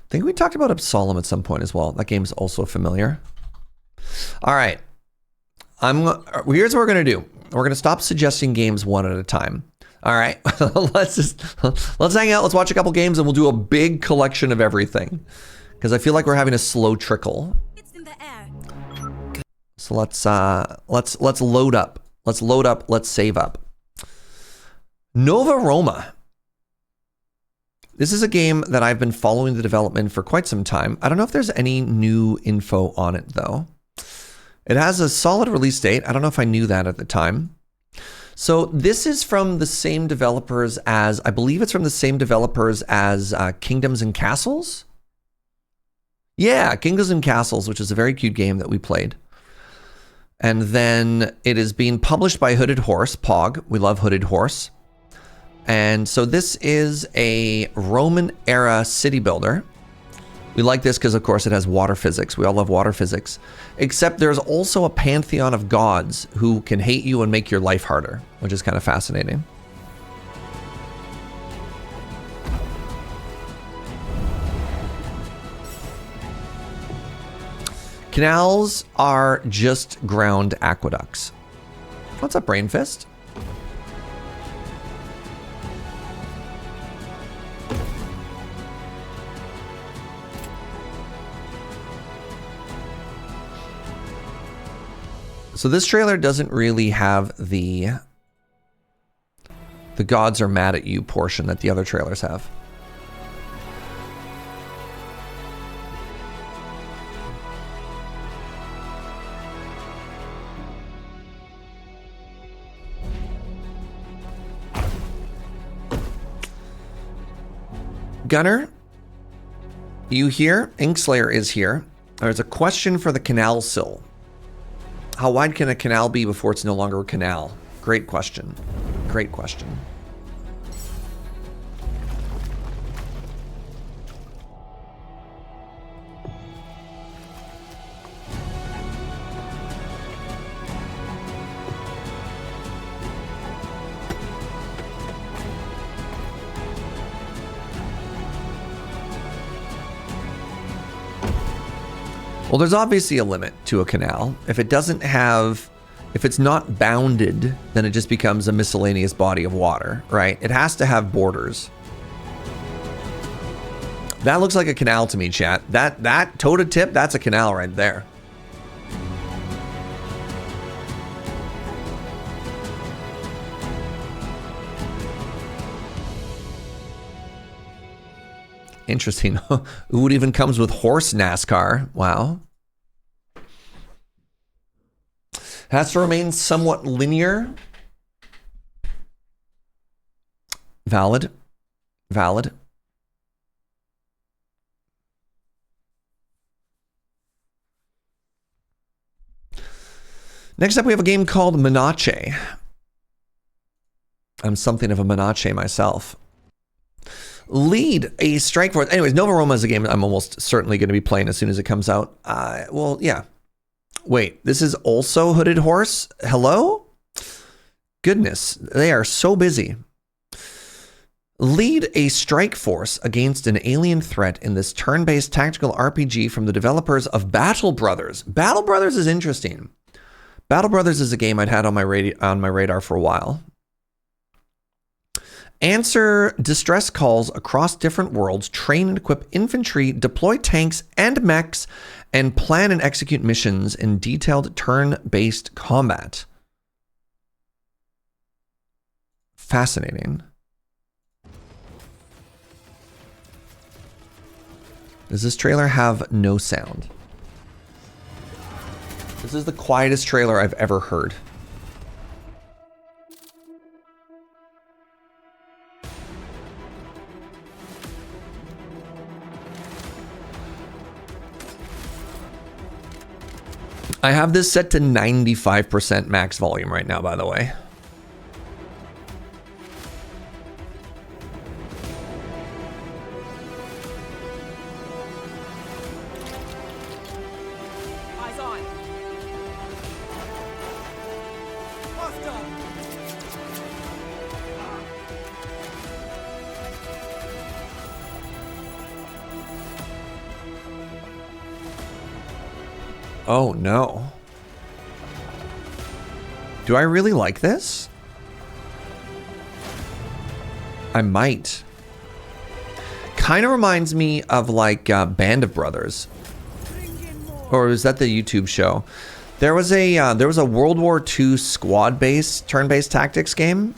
think we talked about Absalom at some point as well. That game's also familiar. All right. Here's what we're going to do. We're going to stop suggesting games one at a time. All right. let's hang out. Let's watch a couple games and we'll do a big collection of everything. Because I feel like we're having a slow trickle. It's in the air. So let's load up. Let's load up. Let's save up. Nova Roma. This is a game that I've been following the development for quite some time. I don't know if there's any new info on it, though. It has a solid release date. I don't know if I knew that at the time. So this is from the same developers as, I believe it's from the same developers as Kingdoms and Castles. Yeah, Kingdoms and Castles, which is a very cute game that we played. And then it is being published by Hooded Horse, Pog. We love Hooded Horse. And so this is a Roman era city builder. We like this because, of course, it has water physics. We all love water physics. Except there's also a pantheon of gods who can hate you and make your life harder, which is kind of fascinating. Canals are just ground aqueducts. What's up, Brain Fist? So this trailer doesn't really have the gods are mad at you portion that the other trailers have. Gunner, you here? Inkslayer is here. There's a question for the canal sill. How wide can a canal be before it's no longer a canal? Great question. Great question. Well, there's obviously a limit to a canal. If it's not bounded, then it just becomes a miscellaneous body of water, right? It has to have borders. That looks like a canal to me, chat. That toe to tip, that's a canal right there. Interesting. Ooh, it even comes with horse NASCAR. Wow. Has to remain somewhat linear. Valid. Valid. Next up, we have a game called MENACE. I'm something of a MENACE myself. Lead a strike force. Anyways, Nova Roma is a game I'm almost certainly going to be playing as soon as it comes out. Well, yeah. Wait, this is also Hooded Horse? Hello? Goodness, they are so busy. Lead a strike force against an alien threat in this turn-based tactical RPG from the developers of Battle Brothers. Battle Brothers is interesting. Battle Brothers is a game I'd had on my radar for a while. Answer distress calls across different worlds, train and equip infantry, deploy tanks and mechs, and plan and execute missions in detailed turn-based combat. Fascinating. Does this trailer have no sound? This is the quietest trailer I've ever heard. I have this set to 95% max volume right now, by the way. Eyes on. Oh no. Do I really like this? I might. Kind of reminds me of like Band of Brothers. Or was that the YouTube show? There was a World War II squad-based, turn-based tactics game.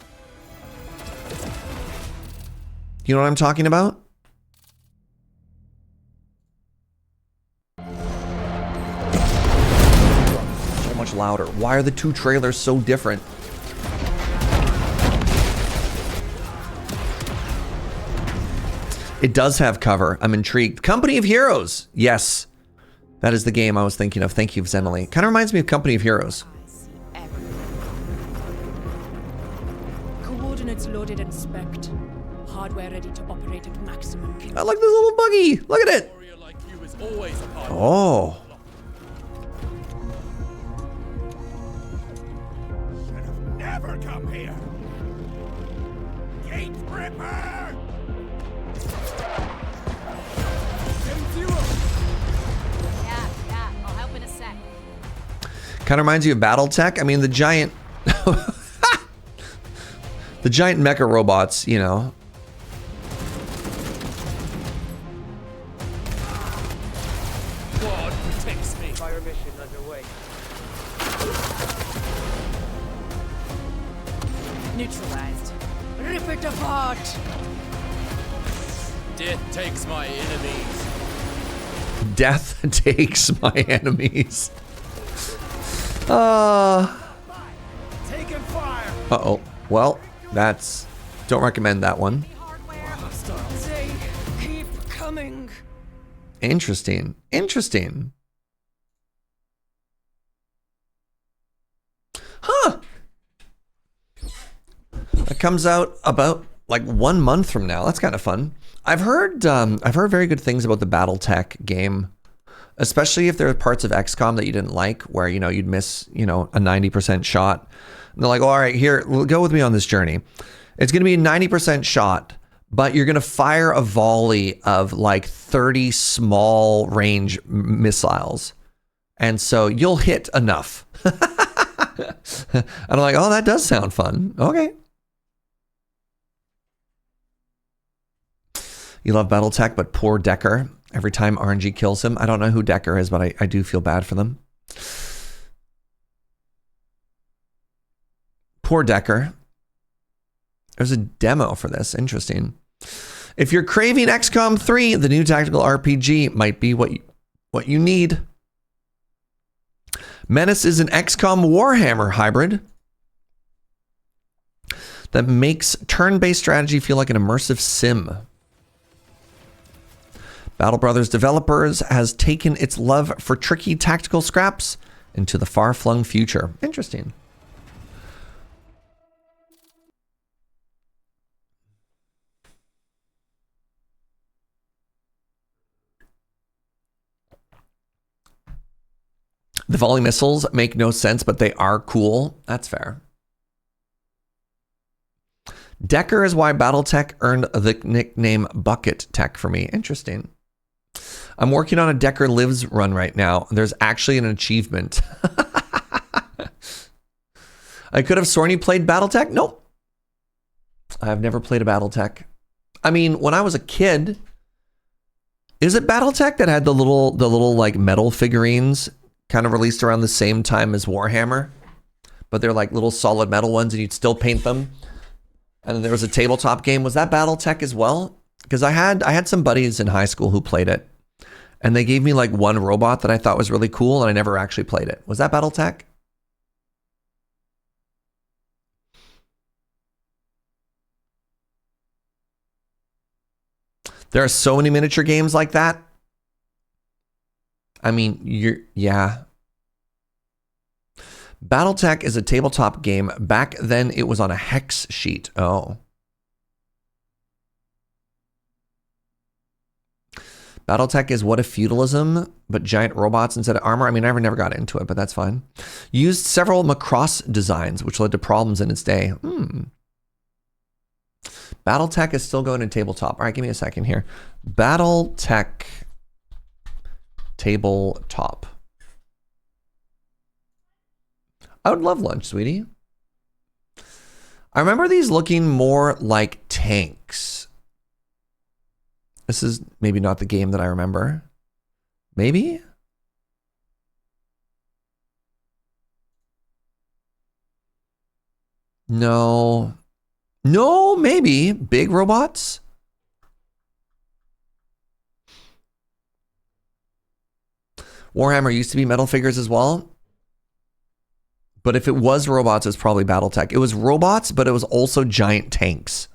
You know what I'm talking about? So much louder. Why are the two trailers so different? It does have cover. I'm intrigued. Company of Heroes. Yes. That is the game I was thinking of. Thank you, Zenily. Kind of reminds me of Company of Heroes. Coordinates loaded and spec'd. Hardware ready to operate at maximum. I like this little buggy. Look at it. Oh. Never come here. Gate Ripper! Yeah, I'll help in a sec. Kind of reminds you of BattleTech. I mean, the giant... the giant mecha robots, you know. God protects me. Fire mission underway. Neutralized. Rip it apart. Death takes my enemies. Death takes my enemies. Taking fire. Uh-oh. Well, that's... Don't recommend that one. They keep coming. Interesting. Interesting. Huh. That comes out about like 1 month from now. That's kind of fun. I've heard very good things about the BattleTech game, especially if there are parts of XCOM that you didn't like, where you know you'd miss a 90% shot. And they're like, all right, here, go with me on this journey. It's going to be a 90% shot, but you're going to fire a volley of like 30 small range missiles, and so you'll hit enough. And I'm like, oh, that does sound fun. Okay. You love BattleTech, but poor Decker. Every time RNG kills him. I don't know who Decker is, but I do feel bad for them. Poor Decker. There's a demo for this. Interesting. If you're craving XCOM 3, the new tactical RPG might be what you need. MENACE is an XCOM Warhammer hybrid that makes turn-based strategy feel like an immersive sim. Battle Brothers Developers has taken its love for tricky tactical scraps into the far-flung future. Interesting. The volley missiles make no sense, but they are cool. That's fair. Decker is why BattleTech earned the nickname Bucket Tech for me. Interesting. I'm working on a Decker Lives run right now. There's actually an achievement. I could have sworn you played BattleTech. Nope. I've never played a BattleTech. I mean, when I was a kid, is it BattleTech that had the little like metal figurines kind of released around the same time as Warhammer? But they're like little solid metal ones and you'd still paint them. And then there was a tabletop game. Was that BattleTech as well? Because I had some buddies in high school who played it. And they gave me like one robot that I thought was really cool and I never actually played it. Was that Battletech? There are so many miniature games like that. I mean, yeah. Battletech is a tabletop game. Back then it was on a hex sheet. Oh. Battletech is What If Feudalism, but giant robots instead of armor. I mean, I never got into it, but that's fine. Used several Macross designs, which led to problems in its day. Battletech is still going in tabletop. All right, give me a second here. Battletech tabletop. I would love lunch, sweetie. I remember these looking more like tanks. This is maybe not the game that I remember. Maybe? No. No, maybe. Big robots? Warhammer used to be metal figures as well. But if it was robots, it's probably Battletech. It was robots, but it was also giant tanks.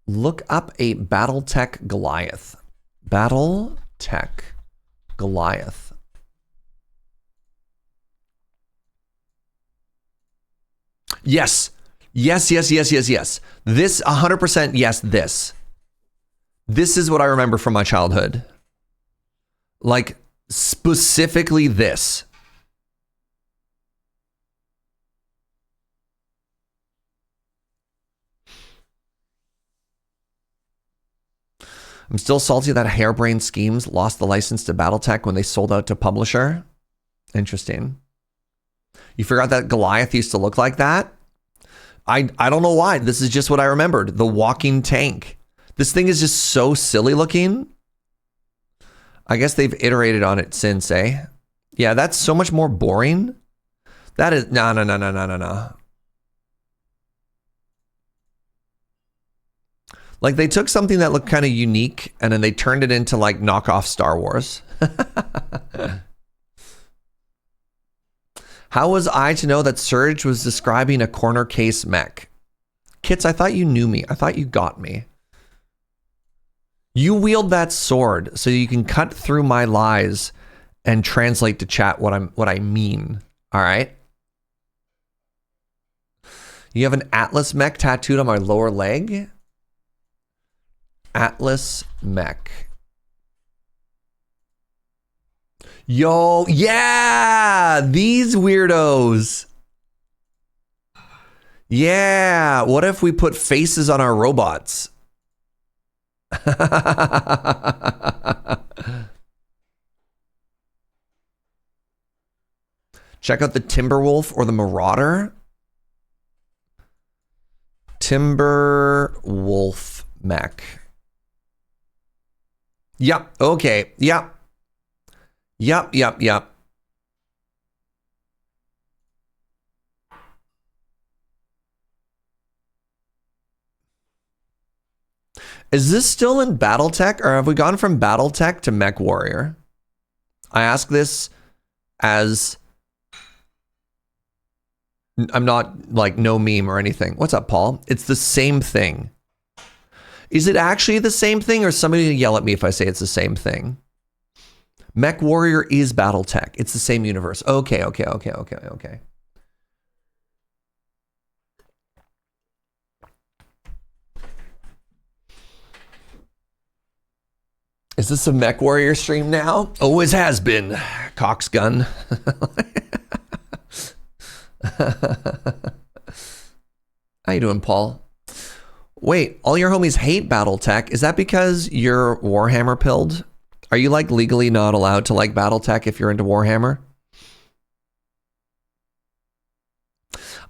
Look up a Battletech Goliath. Battletech Goliath. Yes. Yes. This 100%. Yes, this. This is what I remember from my childhood. Like, specifically this. I'm still salty that Harebrained Schemes lost the license to Battletech when they sold out to publisher. Interesting. You forgot that Goliath used to look like that? I don't know why. This is just what I remembered. The walking tank. This thing is just so silly looking. I guess they've iterated on it since, eh? Yeah, that's so much more boring. That is... No. Like, they took something that looked kind of unique, and then they turned it into, like, knockoff Star Wars. How was I to know that Serge was describing a corner case mech? Kits, I thought you knew me. I thought you got me. You wield that sword so you can cut through my lies and translate to chat what I mean. All right? You have an Atlas mech tattooed on my lower leg? Atlas mech. Yo, yeah, these weirdos. Yeah, what if we put faces on our robots? Check out the Timberwolf or the Marauder. Timberwolf mech. Yep. Okay. Yep. Is this still in Battletech, or have we gone from Battletech to Mech Warrior? I ask this as... I'm not like no meme or anything. What's up, Paul? It's the same thing. Is it actually the same thing, or somebody will yell at me if I say it's the same thing? Mech Warrior is Battletech. It's the same universe. Okay. Is this a Mech Warrior stream now? Always has been. Cox gun. How you doing, Paul? Wait, all your homies hate Battletech. Is that because you're Warhammer pilled? Are you like legally not allowed to like Battletech if you're into Warhammer?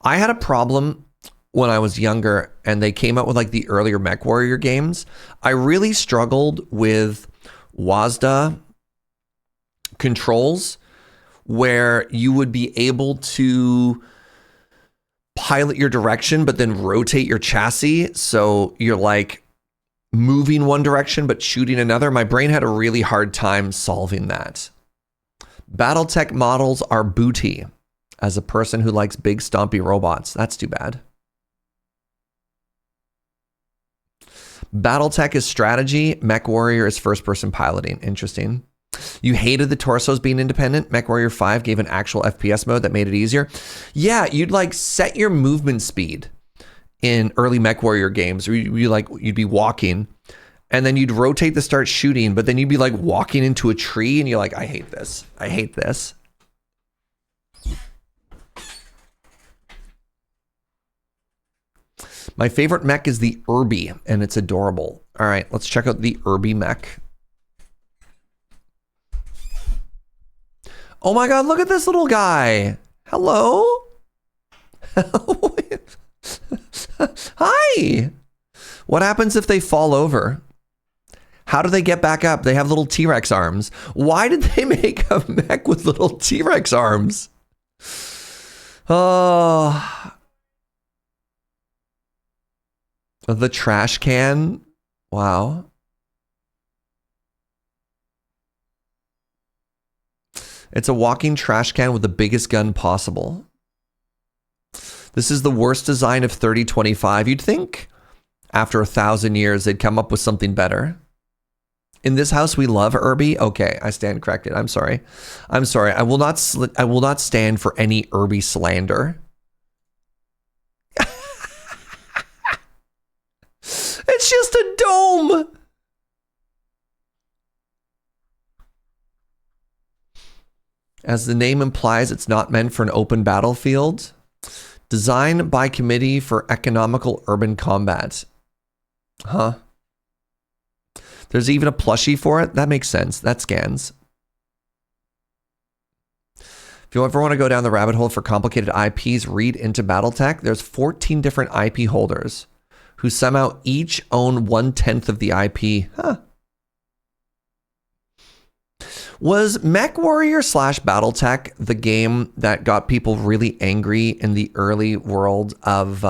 I had a problem when I was younger and they came out with like the earlier Mech Warrior games. I really struggled with WASD controls where you would be able to pilot your direction but then rotate your chassis. So you're like moving one direction but shooting another. My brain had a really hard time solving that. Battletech models are booty. As a person who likes big stompy robots, that's too bad. Battletech is strategy. Mech Warrior is first-person piloting. Interesting. You hated the torsos being independent. Mech Warrior 5 gave an actual FPS mode that made it easier. Yeah, you'd like set your movement speed in early Mech Warrior games. Or you'd be walking, and then you'd rotate to start shooting, but then you'd be like walking into a tree, and you're like, I hate this. I hate this. My favorite mech is the Irby, and it's adorable. All right, let's check out the Irby mech. Oh my god, look at this little guy. Hello? Hi. What happens if they fall over? How do they get back up? They have little T-Rex arms. Why did they make a mech with little T-Rex arms? Oh... The trash can. Wow. It's a walking trash can with the biggest gun possible. This is the worst design of 3025. You'd think after 1,000 years they'd come up with something better. In this house we love Irby. Okay, I stand corrected. I'm sorry. I'm sorry. I will not stand for any Irby slander. It's just a dome. As the name implies, it's not meant for an open battlefield. Designed by Committee for Economical Urban Combat. Huh. There's even a plushie for it. That makes sense. That scans. If you ever want to go down the rabbit hole for complicated IPs, read into Battletech. There's 14 different IP holders who somehow each own 1/10 of the IP. Huh. Was Mech Warrior / Battletech the game that got people really angry in the early world of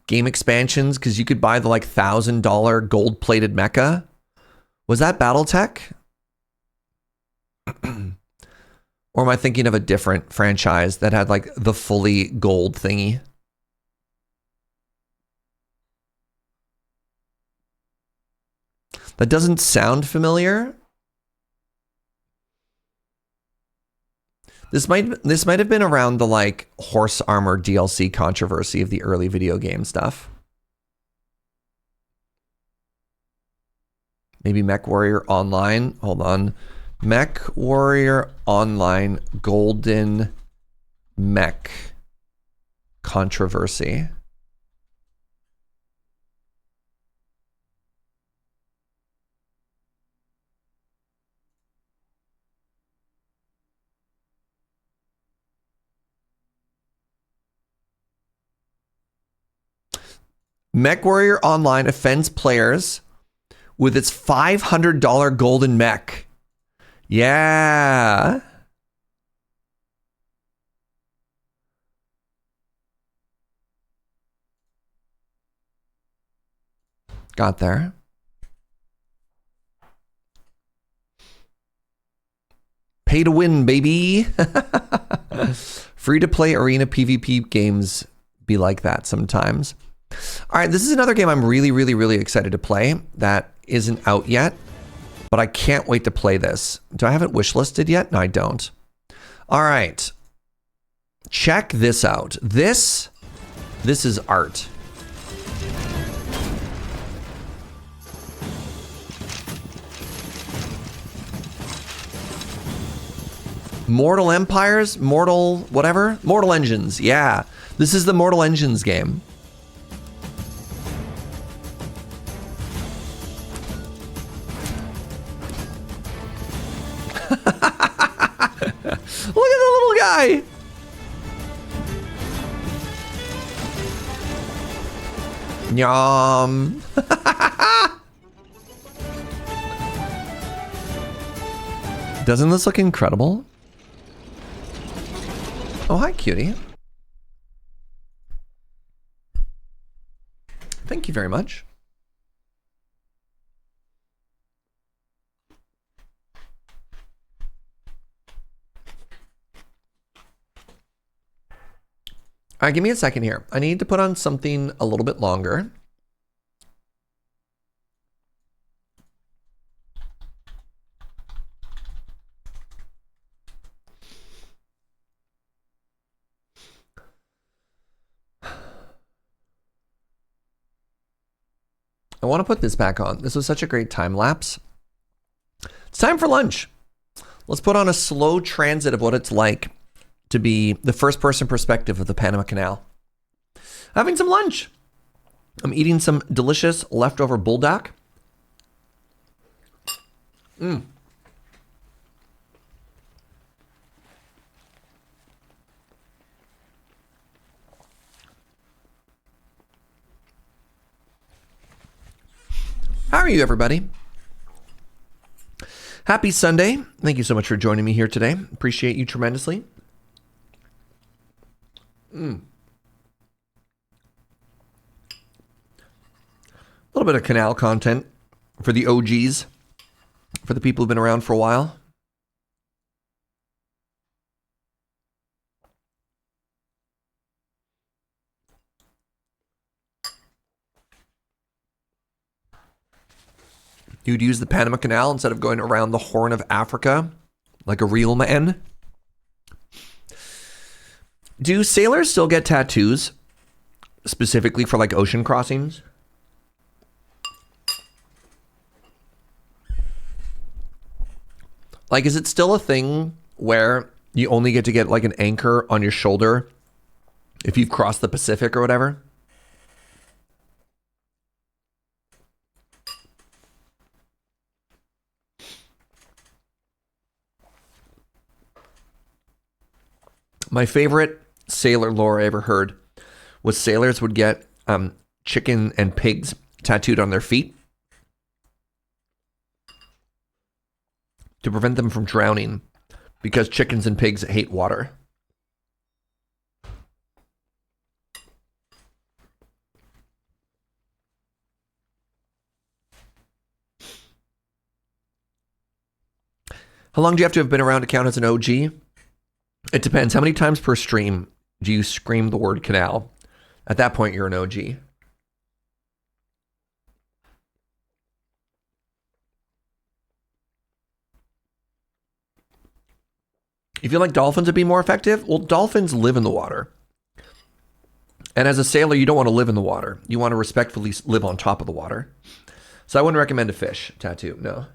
game expansions? Because you could buy the like $1,000 gold-plated mecha. Was that Battletech? Or am I thinking of a different franchise that had like the fully gold thingy? That doesn't sound familiar. This might have been around the like horse armor DLC controversy of the early video game stuff. Maybe Mech Warrior Online. Hold on. Mech Warrior Online Golden Mech controversy. Mech Warrior Online offends players with its $500 golden mech. Yeah. Got there. Pay to win, baby. Free to play arena PvP games be like that sometimes. All right, this is another game I'm really excited to play that isn't out yet, but I can't wait to play this. Do I have it wishlisted yet? No, I don't. All right. Check this out. This is art. Mortal Empires? Mortal whatever? Mortal Engines. Yeah. This is the Mortal Engines game. Look at the little guy. Yum. Doesn't this look incredible? Oh, hi, cutie. Thank you very much. All right, give me a second here. I need to put on something a little bit longer. I want to put this back on. This was such a great time lapse. It's time for lunch. Let's put on a slow transit of what it's like to be the first person perspective of the Panama Canal. Having some lunch. I'm eating some delicious leftover bulldog. How are you, everybody? Happy Sunday. Thank you so much for joining me here today. Appreciate you tremendously. A little bit of canal content for the OGs, for the people who've been around for a while. You'd use the Panama Canal instead of going around the Horn of Africa like a real man. Do sailors still get tattoos specifically for like ocean crossings? Like, is it still a thing where you only get to get like an anchor on your shoulder if you've crossed the Pacific or whatever? My favorite sailor lore I ever heard was sailors would get chicken and pigs tattooed on their feet to prevent them from drowning because chickens and pigs hate water. How long do you have to have been around to count as an OG? It depends. How many times per stream do you scream the word canal? At that point, you're an OG. You feel like dolphins would be more effective? Well, dolphins live in the water. And as a sailor, you don't want to live in the water. You want to respectfully live on top of the water. So I wouldn't recommend a fish tattoo, no.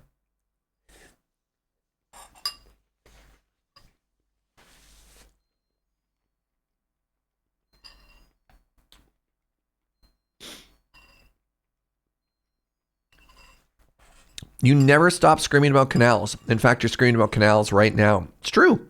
You never stop screaming about canals. In fact, you're screaming about canals right now. It's true.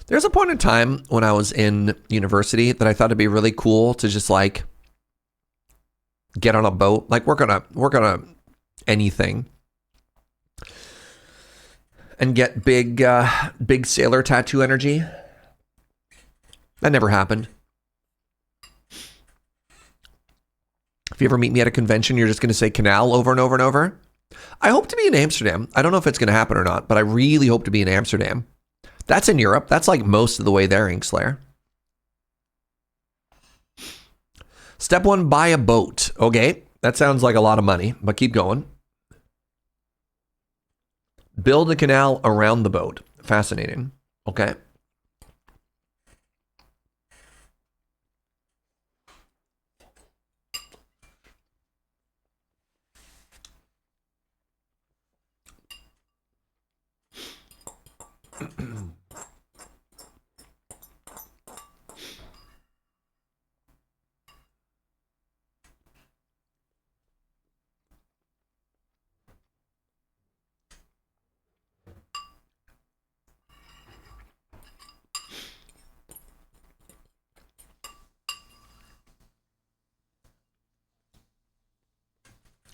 There's a point in time when I was in university that I thought it'd be really cool to just like get on a boat, like work on a anything, and get big sailor tattoo energy. That never happened. If you ever meet me at a convention, you're just going to say canal over and over and over. I hope to be in Amsterdam. I don't know if it's going to happen or not, but I really hope to be in Amsterdam. That's in Europe. That's like most of the way there, Inkslayer. Step 1, buy a boat. Okay, that sounds like a lot of money, but keep going. Build a canal around the boat. Fascinating. Okay.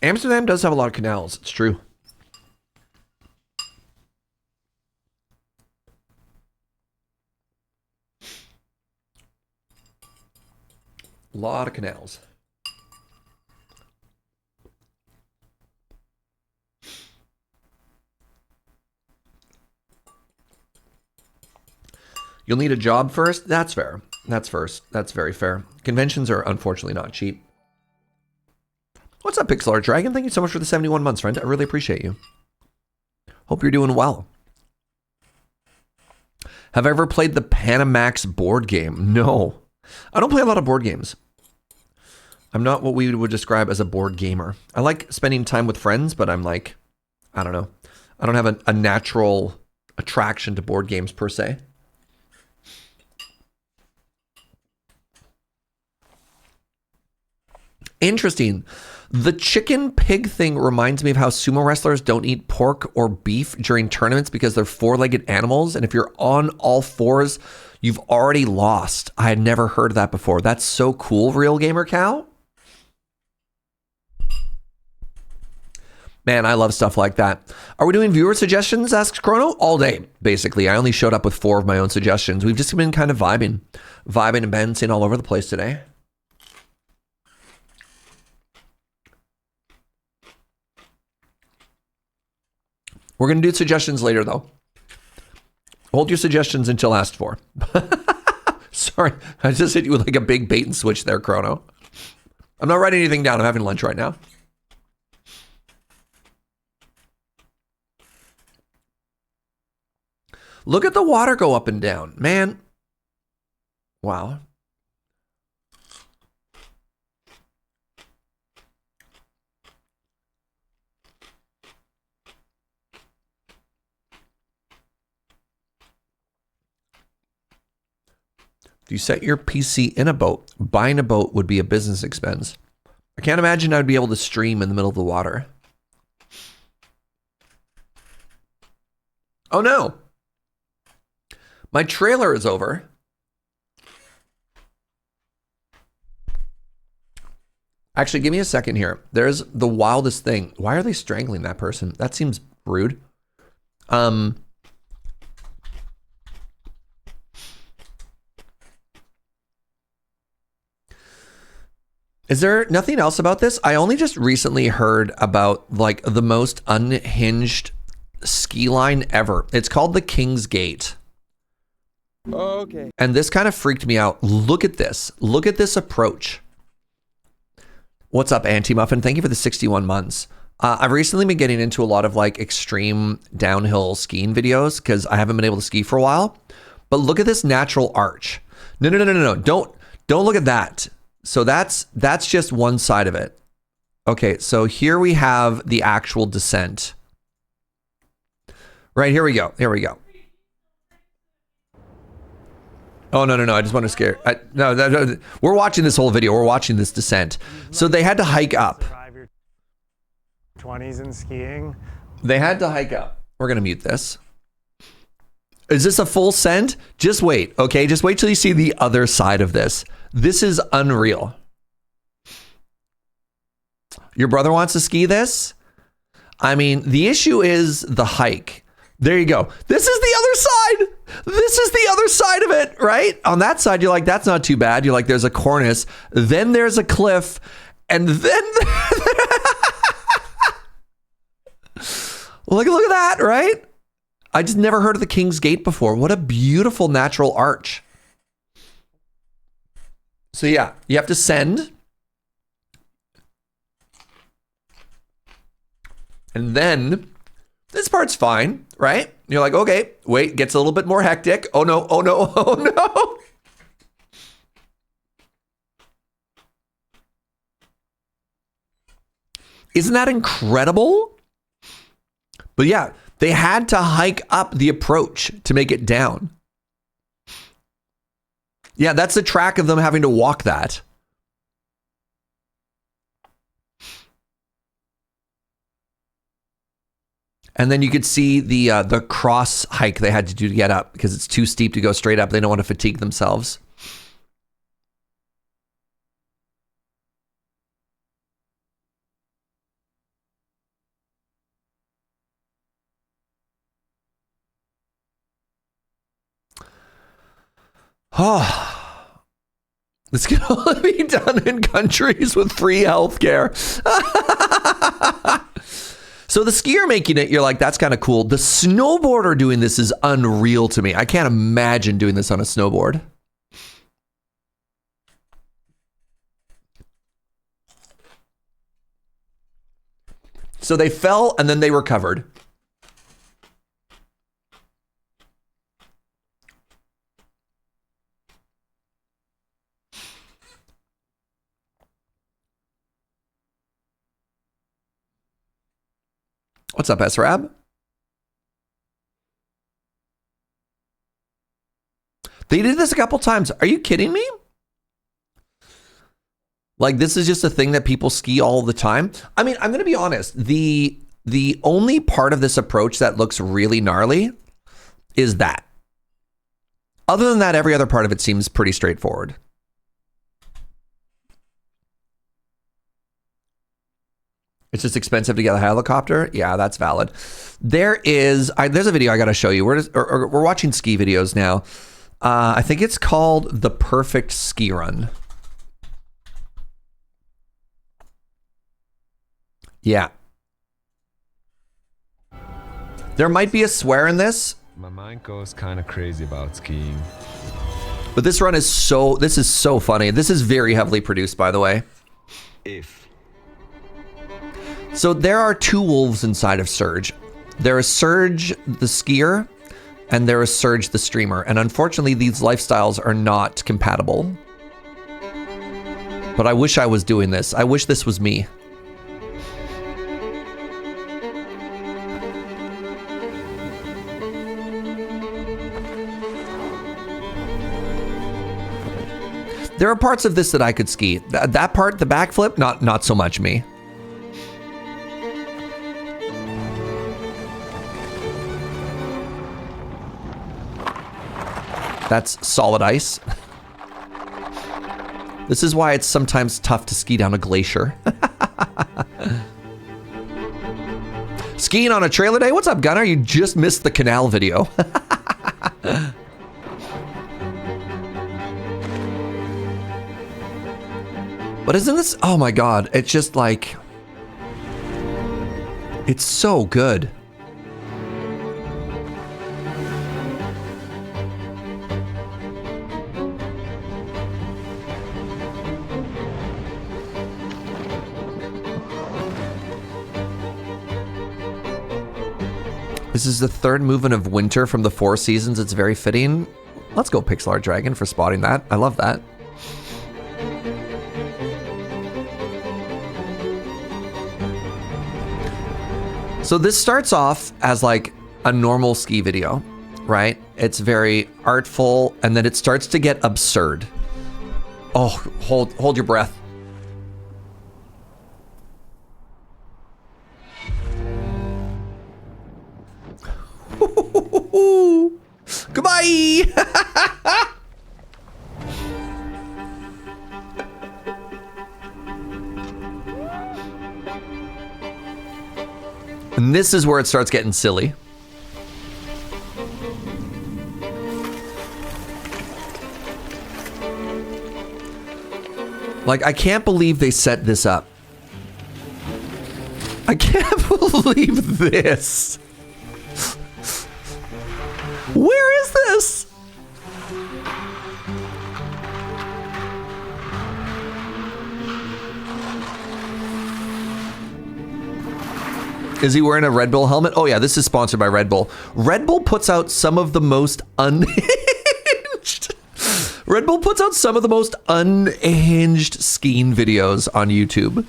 Amsterdam does have a lot of canals. It's true. A lot of canals. You'll need a job first? That's fair. That's very fair. Conventions are unfortunately not cheap. What's up, Pixel Art Dragon? Thank you so much for the 71 months, friend. I really appreciate you. Hope you're doing well. Have I ever played the Panamax board game? No. I don't play a lot of board games. I'm not what we would describe as a board gamer. I like spending time with friends, but I'm like, I don't know. I don't have a natural attraction to board games per se. Interesting. The chicken pig thing reminds me of how sumo wrestlers don't eat pork or beef during tournaments because they're four-legged animals. And if you're on all fours, you've already lost. I had never heard of that before. That's so cool, Real Gamer Cow. Man, I love stuff like that. Are we doing viewer suggestions, asks Chrono? All day, basically. I only showed up with 4 of my own suggestions. We've just been kind of vibing and bouncing all over the place today. We're going to do suggestions later, though. Hold your suggestions until asked for. Sorry, I just hit you with like a big bait and switch there, Chrono. I'm not writing anything down. I'm having lunch right now. Look at the water go up and down. Man. Wow. Do you set your PC in a boat? Buying a boat would be a business expense. I can't imagine I'd be able to stream in the middle of the water. Oh no. My trailer is over. Actually, give me a second here. There's the wildest thing. Why are they strangling that person? That seems rude. Is there nothing else about this? I only just recently heard about like the most unhinged ski line ever. It's called the King's Gate. Okay. And this kind of freaked me out. Look at this. Look at this approach. What's up, Anti-Muffin? Thank you for the 61 months. I've recently been getting into a lot of like extreme downhill skiing videos because I haven't been able to ski for a while. But look at this natural arch. No. Don't look at that. So that's just one side of it. Okay, so here we have the actual descent. Right, here we go. Here we go. Oh, no. I just want to scare. No, we're watching this whole video. We're watching this descent. So they had to hike up. 20s in skiing. They had to hike up. We're going to mute this. Is this a full send? Just wait, okay? Just wait till you see the other side of this. This is unreal. Your brother wants to ski this? I mean, the issue is the hike. There you go. This is the other side. This is the other side of it, right? On that side, you're like, that's not too bad. You're like, there's a cornice. Then there's a cliff. And then... look at that, right? I just never heard of the King's Gate before. What a beautiful natural arch. So yeah, you have to send. And then this part's fine, right? You're like, okay, wait, gets a little bit more hectic. Oh no. Isn't that incredible? But yeah, they had to hike up the approach to make it down. Yeah, that's the track of them having to walk that. And then you could see the cross hike they had to do to get up because it's too steep to go straight up. They don't want to fatigue themselves. Oh, this can only be done in countries with free healthcare. So the skier making it, you're like, that's kind of cool. The snowboarder doing this is unreal to me. I can't imagine doing this on a snowboard. So they fell and then they recovered. What's up, SRAB? They did this a couple times. Are you kidding me? Like, this is just a thing that people ski all the time. I mean, I'm going to be honest. The only part of this approach that looks really gnarly is that. Other than that, every other part of it seems pretty straightforward. It's just expensive to get a helicopter. Yeah, that's valid. There's a video I got to show you. We're watching ski videos now. I think it's called The Perfect Ski Run. Yeah. There might be a swear in this. My mind goes kind of crazy about skiing. But this run is this is so funny. This is very heavily produced, by the way. So there are two wolves inside of Serge. There is Serge the skier, and there is Serge the streamer. And unfortunately, these lifestyles are not compatible. But I wish I was doing this. I wish this was me. There are parts of this that I could ski. That part, the backflip, not so much me. That's solid ice. This is why it's sometimes tough to ski down a glacier. Skiing on a trailer day? What's up, Gunnar? You just missed the canal video. But isn't this, oh my God, it's just like, it's so good. This is the third movement of winter from the 4 seasons. It's very fitting. Let's go Pixel Art Dragon for spotting that. I love that. So this starts off as like a normal ski video, right? It's very artful, and then it starts to get absurd. Oh, hold your breath. Goodbye. And this is where it starts getting silly. Like, I can't believe they set this up. I can't believe this. Where is this? Is he wearing a Red Bull helmet? Oh yeah, this is sponsored by Red Bull. Red Bull puts out some of the most unhinged. Red Bull puts out some of the most unhinged skiing videos on YouTube.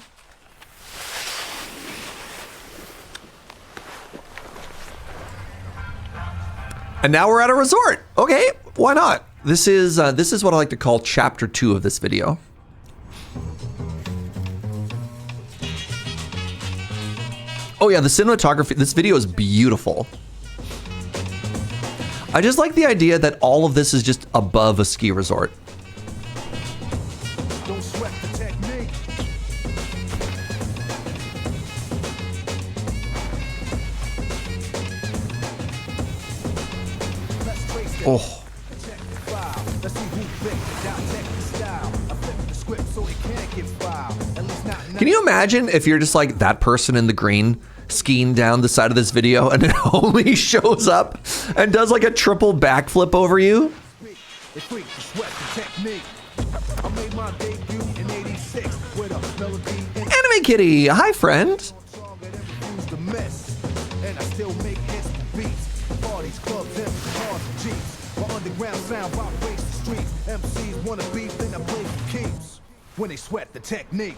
And now we're at a resort. Okay, why not? This is what I like to call chapter 2 of this video. Oh yeah, the cinematography, this video is beautiful. I just like the idea that all of this is just above a ski resort. Don't sweat the technique. Oh. Can you imagine if you're just like that person in the green skiing down the side of this video and it only shows up and does like a triple backflip over you. Anime Kitty, hi friend. And I still make hits for beats. Parties, clubs, and cars and jeeps. My underground sound vibrates the streets. MCs wanna beef, then I play for keeps. When they sweat the technique.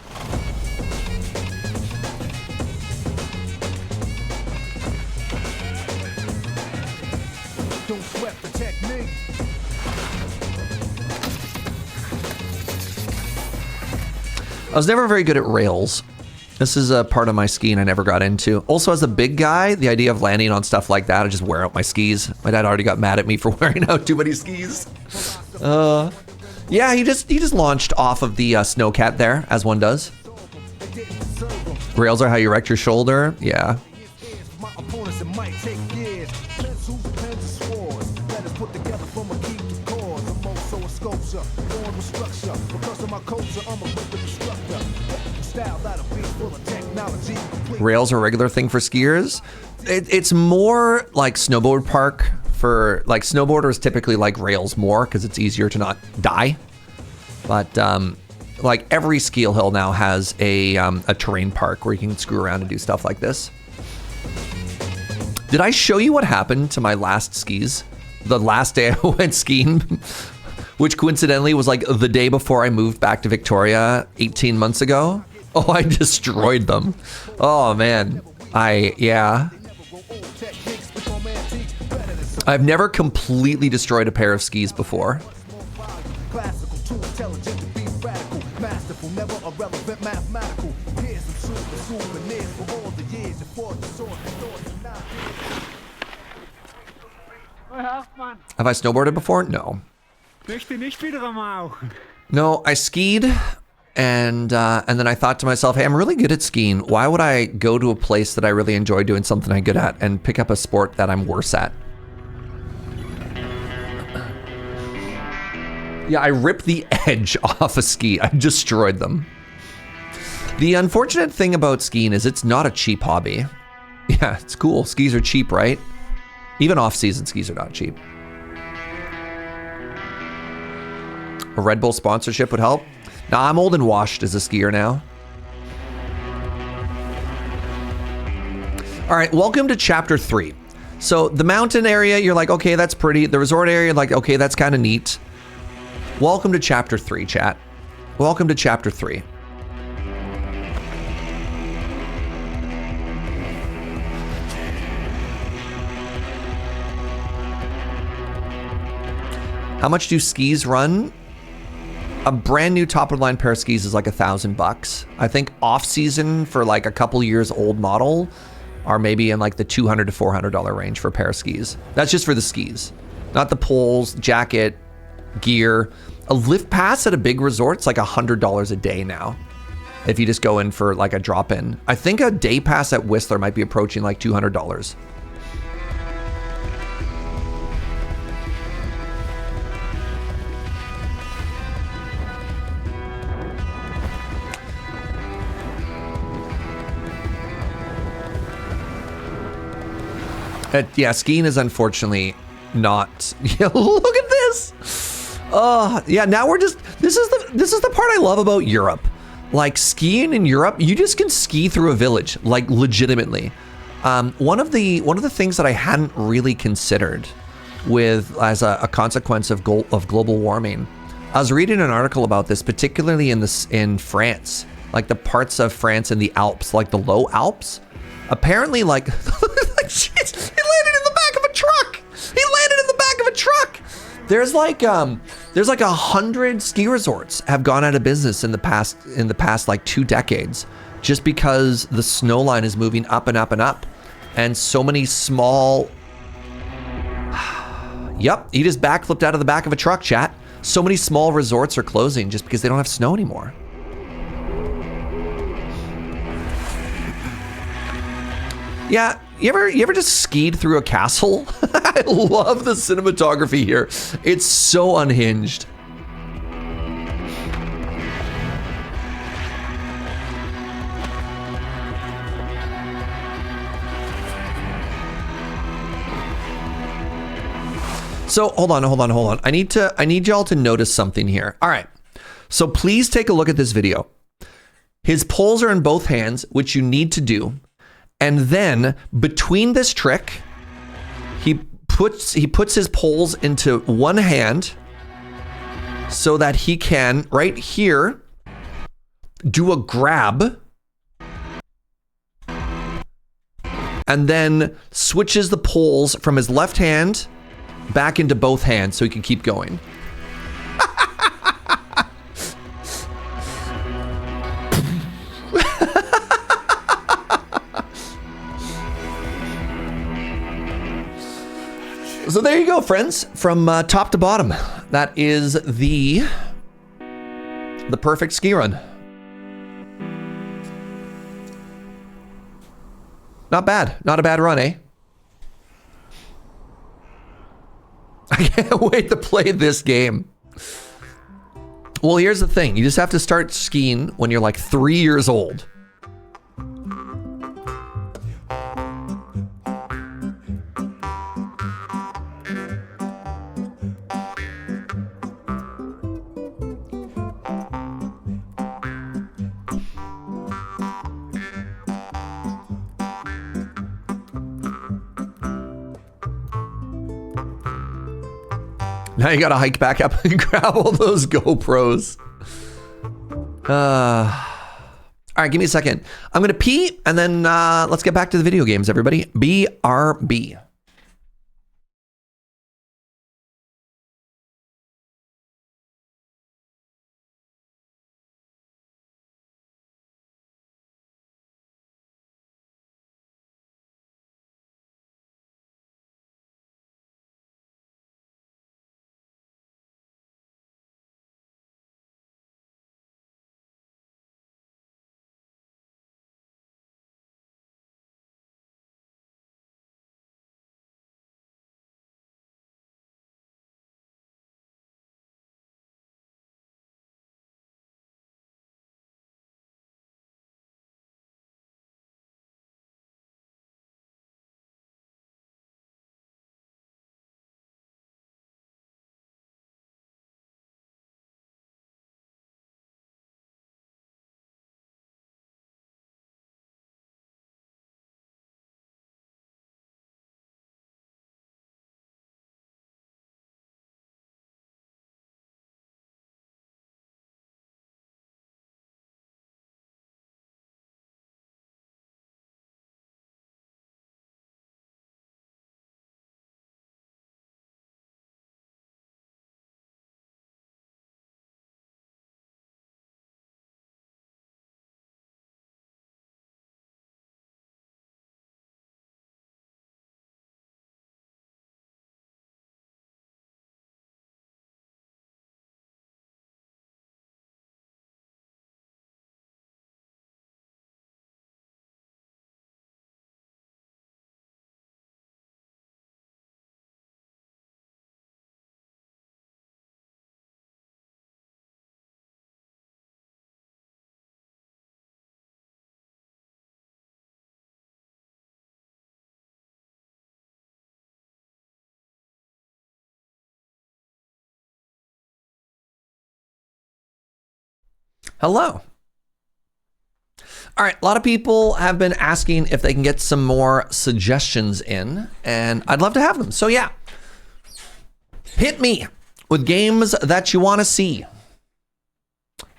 Don't sweat the technique. I was never very good at rails. This is a part of my skiing I never got into. Also, as a big guy, the idea of landing on stuff like that, I just wear out my skis. My dad already got mad at me for wearing out too many skis. Yeah, he just launched off of the snowcat there, as one does. Rails are how you wrecked your shoulder. Yeah. My opponents, it might take years. Pencils, pens, and swords. Letters put together from a key to chords. I'm also a sculpture, born with structure. Because of my culture, I'm a wicked instructor. Style that'll be full of technology. Rails are a regular thing for skiers. It's more like snowboard park for like snowboarders typically like rails more because it's easier to not die. But like every ski hill now has a terrain park where you can screw around and do stuff like this. Did I show you what happened to my last skis? The last day I went skiing, which coincidentally was like the day before I moved back to Victoria 18 months ago. Oh, I destroyed them. Oh man, yeah. I've never completely destroyed a pair of skis before. Classical, too intelligent to be radical. Masterful, never irrelevant, mathematical. Here's some souvenirs for all the years you fought the sword and thoughts and not. Have I snowboarded before? No. Möchte nicht wieder einmal. No, I skied and then I thought to myself, hey, I'm really good at skiing. Why would I go to a place that I really enjoy doing something I'm good at and pick up a sport that I'm worse at? Yeah, I ripped the edge off a ski. I destroyed them. The unfortunate thing about skiing is it's not a cheap hobby. Yeah, it's cool. Skis are cheap, right? Even off-season skis are not cheap. A Red Bull sponsorship would help. Now, I'm old and washed as a skier now. All right, welcome to Chapter 3. So the mountain area, you're like, okay, that's pretty. The resort area, like, okay, that's kind of neat. Welcome to Chapter 3, chat. Welcome to Chapter 3. How much do skis run? A brand new top of the line pair of skis is like $1,000. I think off season for like a couple years old model are maybe in like the $200 to $400 range for a pair of skis. That's just for the skis, not the poles, jacket, gear. A lift pass at a big resort's like $100 a day now. If you just go in for like a drop in. I think a day pass at Whistler might be approaching like $200. Yeah, skiing is unfortunately not. Yeah, look at this. Yeah, now we're just. This is the part I love about Europe. Like skiing in Europe, you just can ski through a village, like legitimately. One of the things that I hadn't really considered, with as a consequence of global warming, I was reading an article about this, particularly in France, like the parts of France in the Alps, like the low Alps. Apparently, like, shit, he landed in the back of a truck. He landed in the back of a truck. There's like 100 ski resorts have gone out of business in the past like 2 decades, just because the snow line is moving up and up and up, and so many small. Yep, he just backflipped out of the back of a truck, chat. So many small resorts are closing just because they don't have snow anymore. Yeah, you ever just skied through a castle? I love the cinematography here. It's so unhinged. So hold on. I need y'all to notice something here. All right. So please take a look at this video. His poles are in both hands, which you need to do. And then between this trick, he puts his poles into one hand so that he can right here do a grab and then switches the poles from his left hand back into both hands so he can keep going. So there you go, friends. From top to bottom, that is the perfect ski run. Not bad. Not a bad run, eh? I can't wait to play this game. Well, here's the thing. You just have to start skiing when you're like 3 years old. Now you gotta hike back up and grab all those GoPros. All right, give me a second. I'm gonna pee and then let's get back to the video games, everybody. BRB. Hello. All right, a lot of people have been asking if they can get some more suggestions in, and I'd love to have them. So yeah, hit me with games that you want to see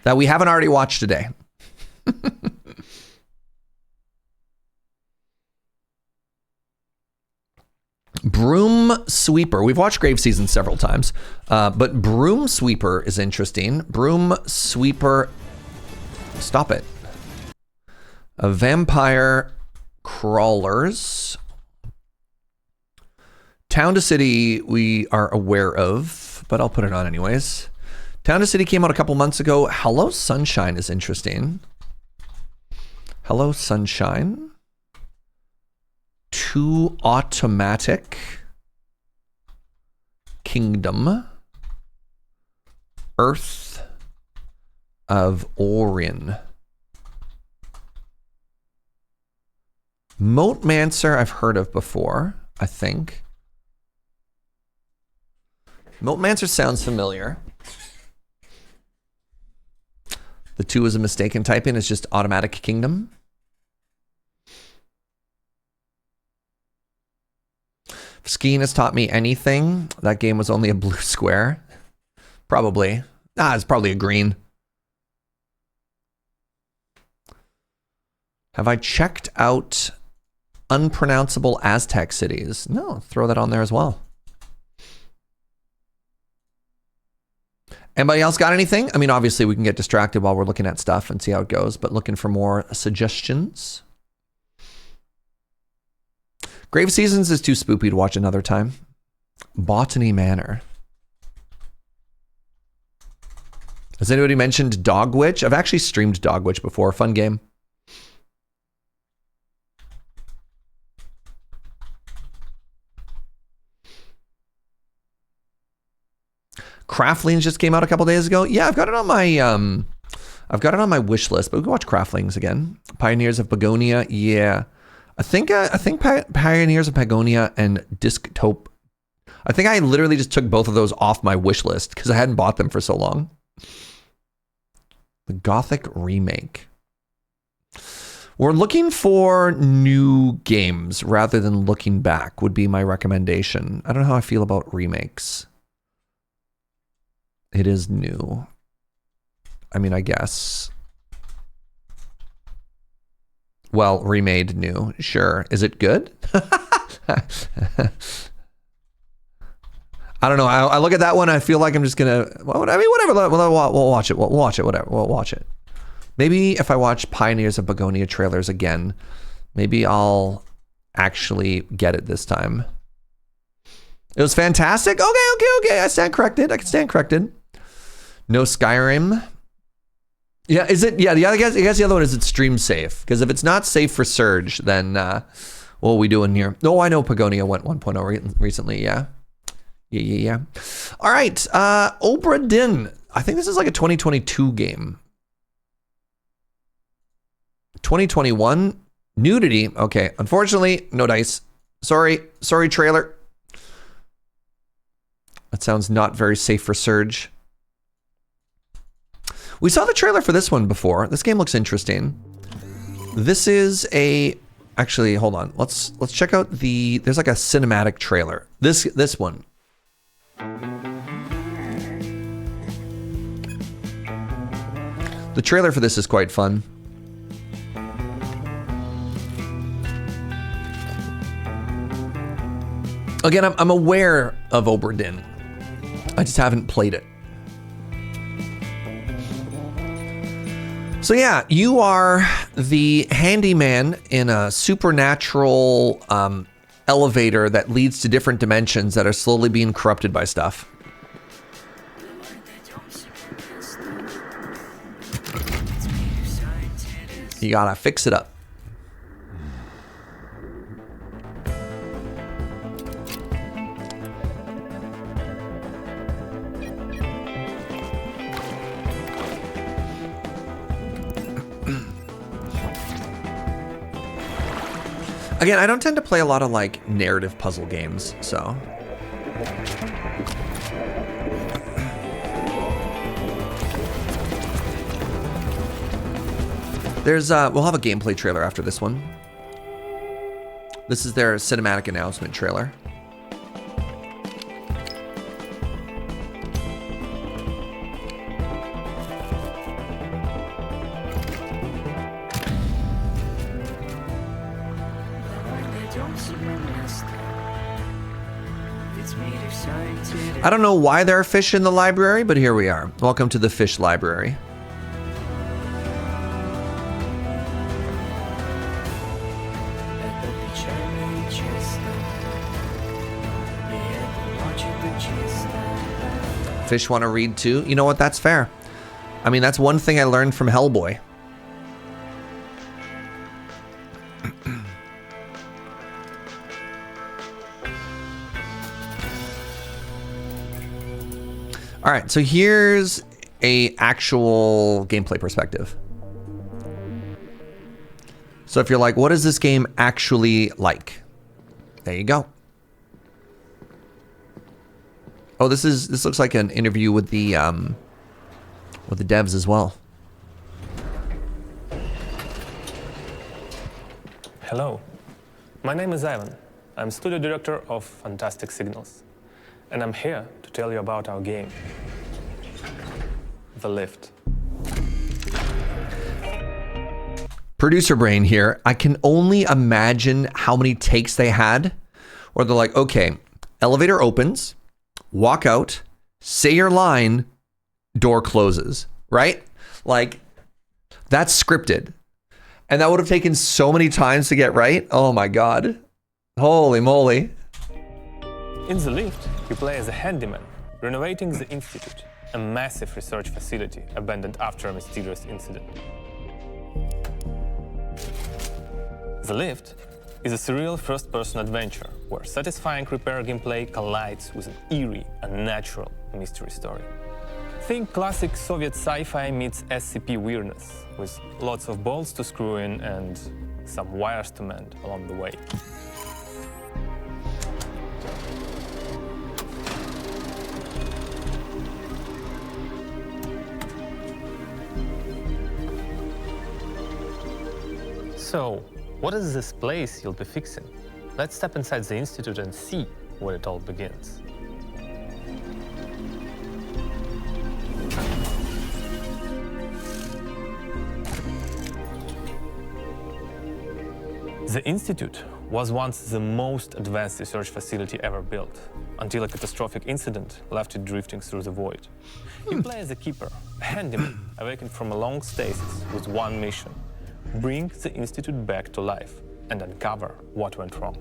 that we haven't already watched today. Broom Sweeper. We've watched Grave Season several times, but Broom Sweeper is interesting. Broom Sweeper. Stop it. Vampire Crawlers. Town to City we are aware of, but I'll put it on anyways. Town to City came out a couple months ago. Hello Sunshine is interesting. Hello Sunshine. 2 Automatic. Kingdom. Earth of Orion. Moatmancer I've heard of before, I think. Moltmancer sounds familiar. The 2 is a mistake in typing. It's just Automatic Kingdom. If skiing has taught me anything, that game was only a blue square. Probably. It's probably a green. Have I checked out unpronounceable Aztec cities? No, throw that on there as well. Anybody else got anything? I mean, obviously we can get distracted while we're looking at stuff and see how it goes, but looking for more suggestions. Grave Seasons is too spoopy to watch another time. Botany Manor. Has anybody mentioned Dog Witch? I've actually streamed Dog Witch before. Fun game. Craftlings just came out a couple days ago. Yeah, I've got it on my wish list, but we can watch Craftlings again. Pioneers of Pagonia, yeah. I think Pioneers of Pagonia and Disctope. I think I literally just took both of those off my wish list because I hadn't bought them for so long. The Gothic remake. We're looking for new games rather than looking back would be my recommendation. I don't know how I feel about remakes. It is new. I mean, I guess. Well, remade new. Sure. Is it good? I don't know. I look at that one. I feel like I'm just going to, I mean, whatever. We'll watch it. We'll watch it. Whatever. We'll watch it. Maybe if I watch Pioneers of Begonia trailers again, maybe I'll actually get it this time. It was fantastic. Okay. I stand corrected. I can stand corrected. No Skyrim. Yeah, is it? Yeah, I guess the other one is it's stream safe. Because if it's not safe for Serge, then what are we doing here? Oh, I know Pagonia went 1.0 recently. Yeah. All right, Obra Dinn. I think this is like a 2022 game. 2021 nudity. Okay, unfortunately, no dice. Sorry, trailer. That sounds not very safe for Serge. We saw the trailer for this one before. This game looks interesting. This is actually, hold on. Let's check out there's like a cinematic trailer. This one. The trailer for this is quite fun. Again, I'm aware of Obra Dinn. I just haven't played it. So yeah, you are the handyman in a supernatural elevator that leads to different dimensions that are slowly being corrupted by stuff. You gotta fix it up. Again, I don't tend to play a lot of like narrative puzzle games, so. There's we'll have a gameplay trailer after this one. This is their cinematic announcement trailer. I don't know why there are fish in the library, but here we are. Welcome to the fish library. Fish want to read too? You know what? That's fair. I mean, that's one thing I learned from Hellboy. All right, so here's a actual gameplay perspective. So if you're like, what is this game actually like? There you go. Oh, this looks like an interview with the devs as well. Hello, my name is Ivan. I'm studio director of Fantastic Signals, and I'm here to tell you about our game, The Lift. Producer brain here. I can only imagine how many takes they had where they're like, okay, elevator opens, walk out, say your line, door closes, right? Like, that's scripted. And that would have taken so many times to get right. Oh my God. Holy moly. In The Lift, you play as a handyman, renovating the Institute, a massive research facility abandoned after a mysterious incident. The Lift is a surreal first-person adventure where satisfying repair gameplay collides with an eerie, unnatural mystery story. Think classic Soviet sci-fi meets SCP weirdness, with lots of bolts to screw in and some wires to mend along the way. So, what is this place you'll be fixing? Let's step inside the Institute and see where it all begins. The Institute was once the most advanced research facility ever built, until a catastrophic incident left it drifting through the void. You play as a keeper, a handyman, awakened from a long stasis with one mission: bring the Institute back to life and uncover what went wrong.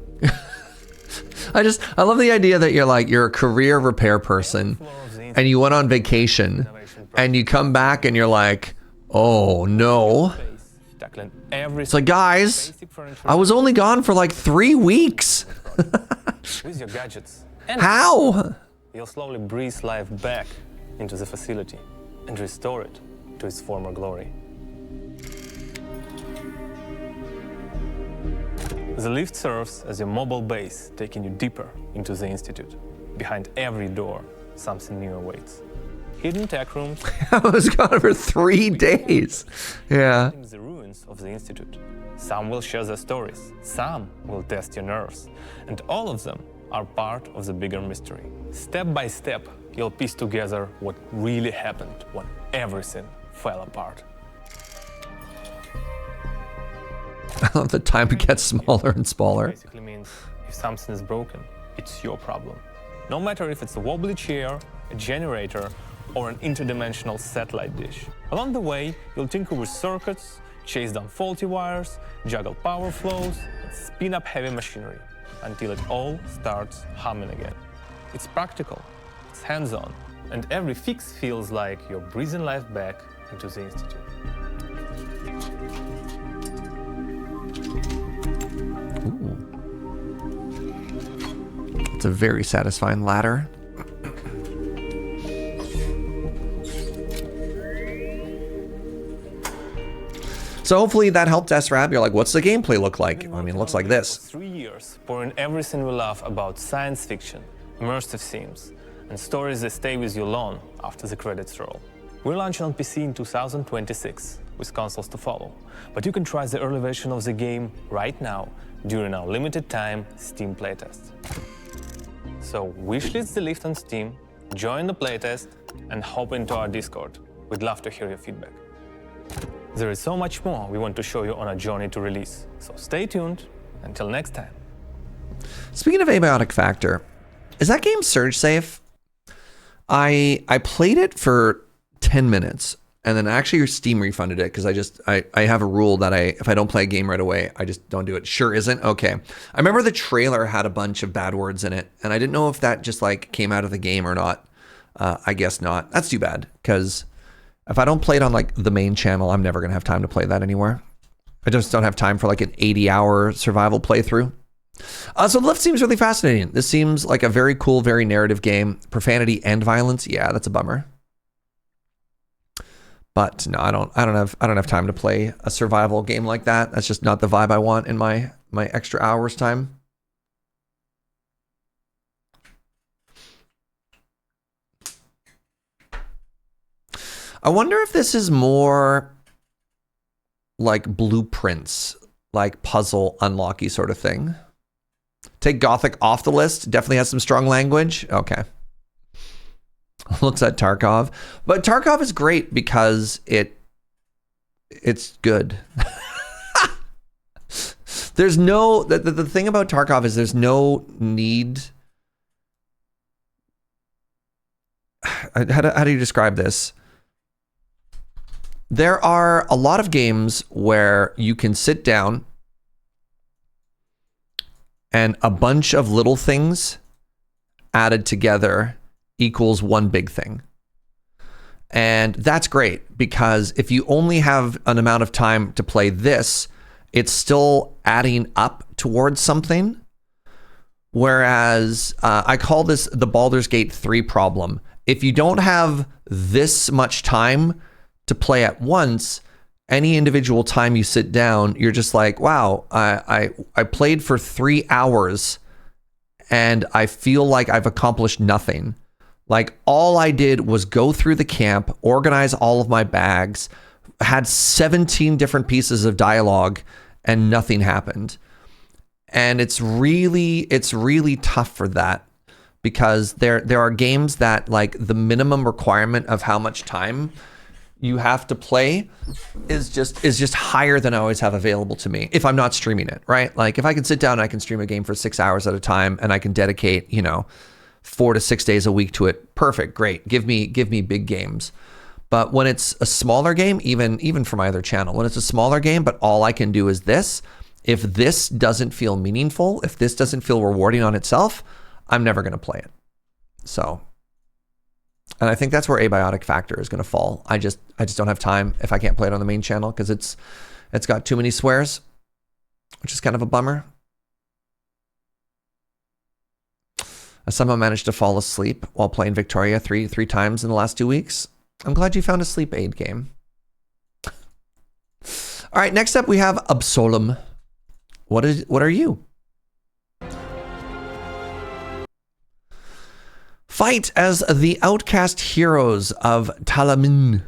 I love the idea that you're a career repair person and you went on vacation and you come back and you're like, oh no. It's like, guys, I was only gone for like 3 weeks. With your gadgets. And how? You'll slowly breathe life back into the facility and restore it to its former glory. The lift serves as your mobile base, taking you deeper into the Institute. Behind every door, something new awaits. Hidden tech rooms. I was gone for 3 days. Yeah. The ruins of the Institute. Some will share their stories. Some will test your nerves. And all of them are part of the bigger mystery. Step by step, you'll piece together what really happened when everything fell apart. The time gets smaller and smaller. Basically means if something is broken, it's your problem. No matter if it's a wobbly chair, a generator, or an interdimensional satellite dish. Along the way, you'll tinker with circuits, chase down faulty wires, juggle power flows, and spin up heavy machinery until it all starts humming again. It's practical, it's hands-on, and every fix feels like you're breathing life back into the Institute. Ooh. It's a very satisfying ladder. So hopefully that helped SRAB. You're like, what's the gameplay look like? I mean, it looks like this. 3 years, pouring everything we love about science fiction, immersive themes, and stories that stay with you long after the credits roll. We're launching on PC in 2026, with consoles to follow. But you can try the early version of the game right now during our limited time Steam playtest. So wishlist the lift on Steam, join the playtest, and hop into our Discord. We'd love to hear your feedback. There is so much more we want to show you on our journey to release, so stay tuned. Until next time. Speaking of Abiotic Factor, is that game Serge safe? I played it for 10 minutes and then actually Steam refunded it because I have a rule that if I don't play a game right away, I just don't do it. Sure isn't? Okay. I remember the trailer had a bunch of bad words in it and I didn't know if that just like came out of the game or not. I guess not. That's too bad because if I don't play it on like the main channel, I'm never going to have time to play that anywhere. I just don't have time for like an 80-hour survival playthrough. So Lift seems really fascinating. This seems like a very cool, very narrative game. Profanity and violence. Yeah, that's a bummer. But no, I don't have time to play a survival game like that. That's just not the vibe I want in my extra hours time. I wonder if this is more like blueprints, like puzzle unlocky sort of thing. Take Gothic off the list. Definitely has some strong language. Okay. Looks at Tarkov. But Tarkov is great because it's good. There's no... The thing about Tarkov is there's no need... How do you describe this? There are a lot of games where you can sit down and a bunch of little things added together equals one big thing. And that's great because if you only have an amount of time to play this, it's still adding up towards something. Whereas I call this the Baldur's Gate 3 problem. If you don't have this much time to play at once, any individual time you sit down, you're just like, wow, I played for 3 hours and I feel like I've accomplished nothing. Like all I did was go through the camp, organize all of my bags, had 17 different pieces of dialogue and nothing happened. And it's really tough for that because there are games that like the minimum requirement of how much time you have to play is just higher than I always have available to me if I'm not streaming it, right? Like if I can sit down and I can stream a game for 6 hours at a time and I can dedicate, 4 to 6 days a week to it, perfect, great. Give me big games. But when it's a smaller game, even for my other channel, when it's a smaller game, but all I can do is this, if this doesn't feel meaningful, if this doesn't feel rewarding on itself, I'm never going to play it. So, and I think that's where abiotic factor is going to fall. I just don't have time if I can't play it on the main channel because it's got too many swears, which is kind of a bummer. I somehow managed to fall asleep while playing Victoria three times in the last 2 weeks. I'm glad you found a sleep aid game. All right, next up we have Absolum. What are you? Fight as the outcast heroes of Talamin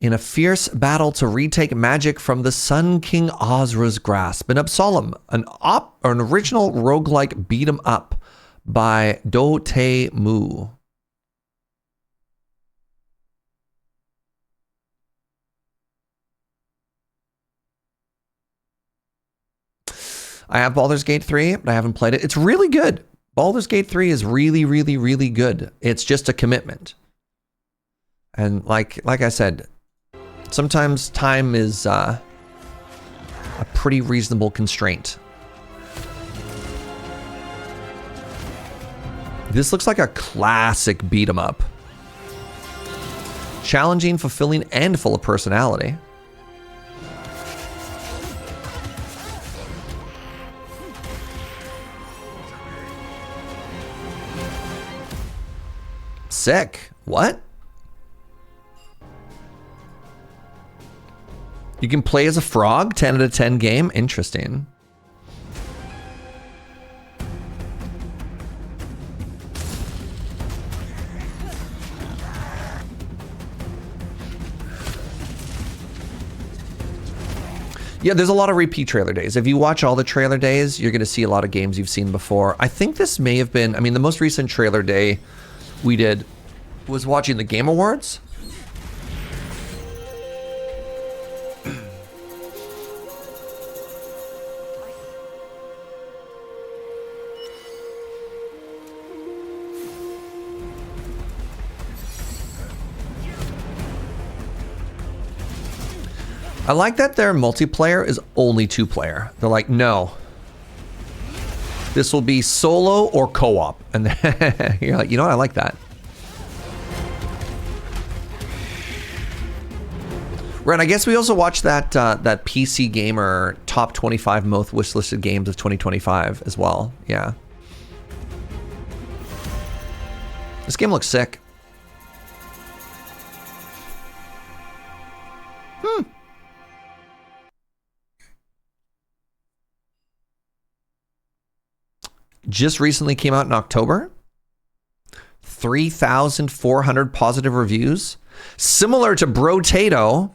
in a fierce battle to retake magic from the Sun King Ozra's grasp. In Absolum, an original roguelike beat 'em up by Do Te Mu. I have Baldur's Gate 3, but I haven't played it. It's really good. Baldur's Gate 3 is really, really, really good. It's just a commitment. And like I said, sometimes time is a pretty reasonable constraint. This looks like a classic beat 'em up. Challenging, fulfilling, and full of personality. Sick. What? You can play as a frog? 10 out of 10 game? Interesting. Yeah, there's a lot of repeat trailer days. If you watch all the trailer days, you're going to see a lot of games you've seen before. I think this may have been, the most recent trailer day we did was watching the Game Awards. I like that their multiplayer is only 2-player. They're like, no. This will be solo or co-op. And you're like, you know what? I like that. Right, I guess we also watched that PC Gamer top 25 most wishlisted games of 2025 as well. Yeah. This game looks sick. Just recently came out in October. 3,400 positive reviews. Similar to Brotato,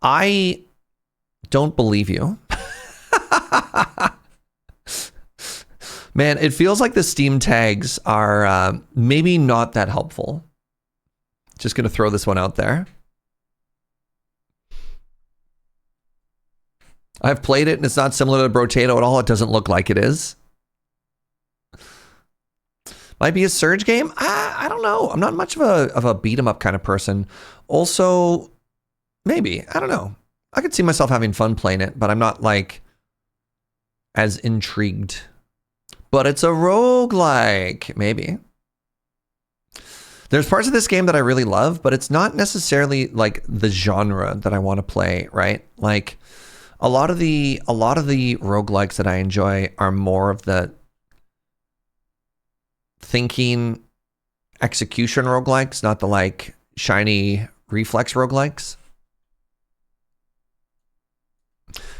I don't believe you. Man, it feels like the Steam tags are maybe not that helpful. Just going to throw this one out there. I've played it and it's not similar to Brotato at all. It doesn't look like it is. Might be a Serge game. I don't know. I'm not much of a beat 'em up kind of person. Also, maybe. I don't know. I could see myself having fun playing it, but I'm not like as intrigued. But it's a roguelike, maybe. There's parts of this game that I really love, but it's not necessarily like the genre that I want to play, right? Like a lot of the roguelikes that I enjoy are more of the thinking execution roguelikes, not the like shiny reflex roguelikes.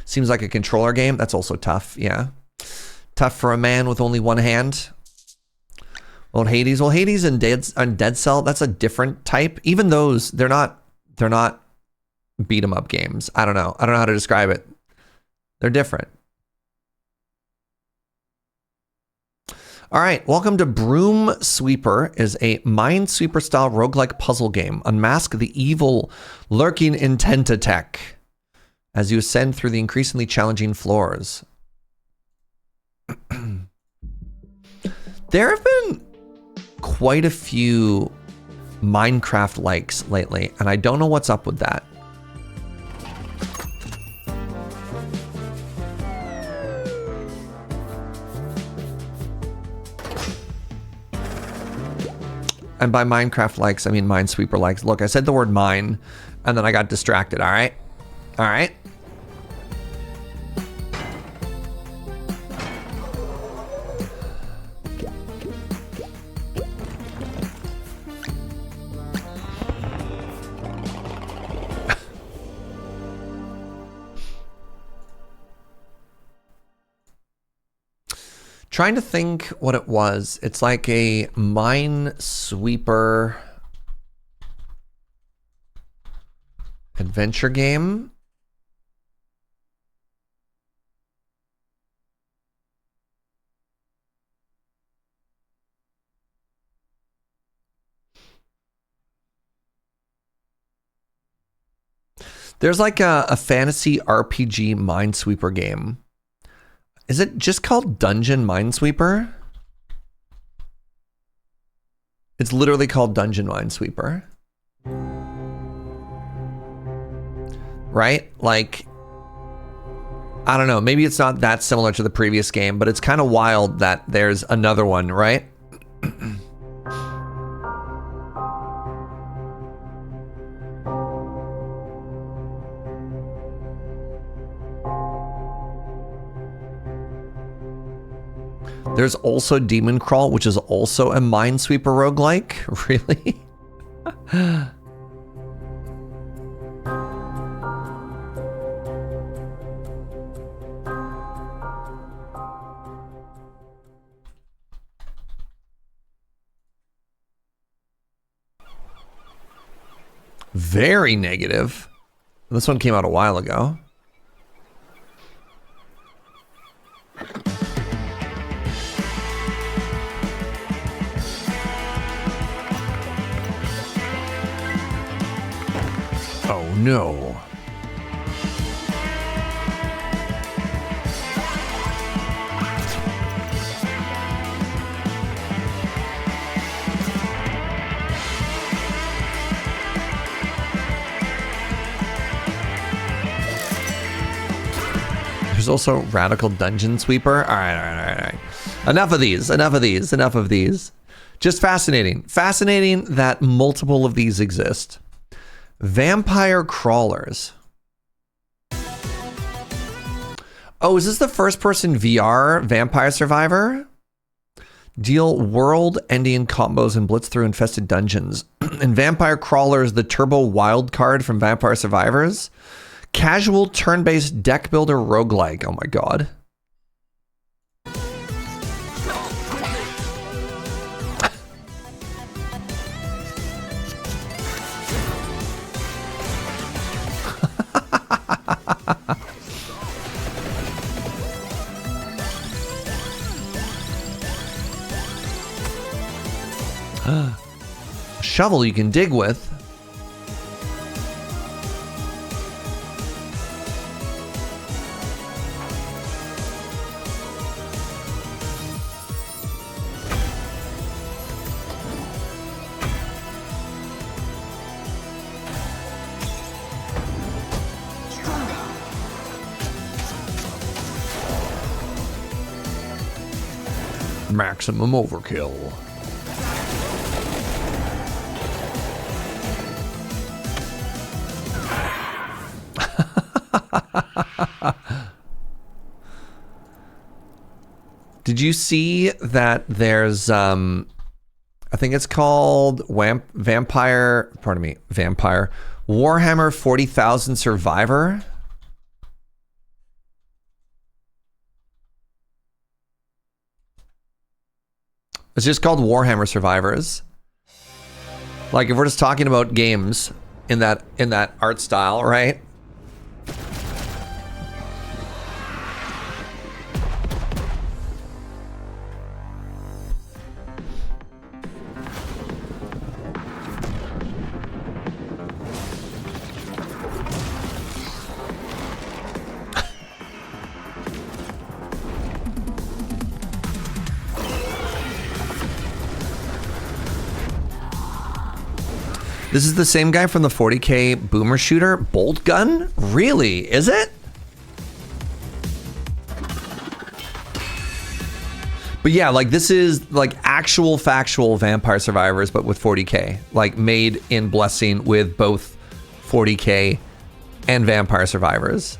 Seems like a controller game. That's also tough, yeah. Tough for a man with only one hand. Old Hades. Well, Hades and Dead Cell, that's a different type. Even those, they're not beat 'em up games. I don't know how to describe it. They're different. All right, welcome to Broom Sweeper, is a Minesweeper style roguelike puzzle game. Unmask the evil lurking in Tentatech as you ascend through the increasingly challenging floors. There have been quite a few Minecraft likes lately, and I don't know what's up with that. And by Minecraft likes, I mean Minesweeper likes. Look, I said the word mine, and then I got distracted, all right? All right? Trying to think what it was. It's like a Minesweeper adventure game. There's like a fantasy RPG Minesweeper game. Is it just called Dungeon Minesweeper? It's literally called Dungeon Minesweeper. Right? Like, I don't know. Maybe it's not that similar to the previous game, but it's kind of wild that there's another one, right? There's also Demon Crawl, which is also a Minesweeper roguelike. Really? Very negative. This one came out a while ago. Oh no. There's also Radical Dungeon Sweeper. All right. Enough of these. Just fascinating. Fascinating that multiple of these exist. Vampire Crawlers. Oh, is this the first-person VR Vampire Survivor? Deal world-ending combos and blitz through infested dungeons. In Vampire Crawlers, the Turbo Wild card from Vampire Survivors. Casual turn-based deck builder roguelike. Oh my god. Shovel you can dig with. Maximum overkill. Did you see that there's I think it's called Vampire Warhammer 40,000 Survivor? It's just called Warhammer Survivors. Like if we're just talking about games in that art style, right? This is the same guy from the 40k boomer shooter bolt gun? Really? Is it? But yeah, like this is like actual factual Vampire Survivors, but with 40k, like made in Blessing with both 40k and Vampire Survivors.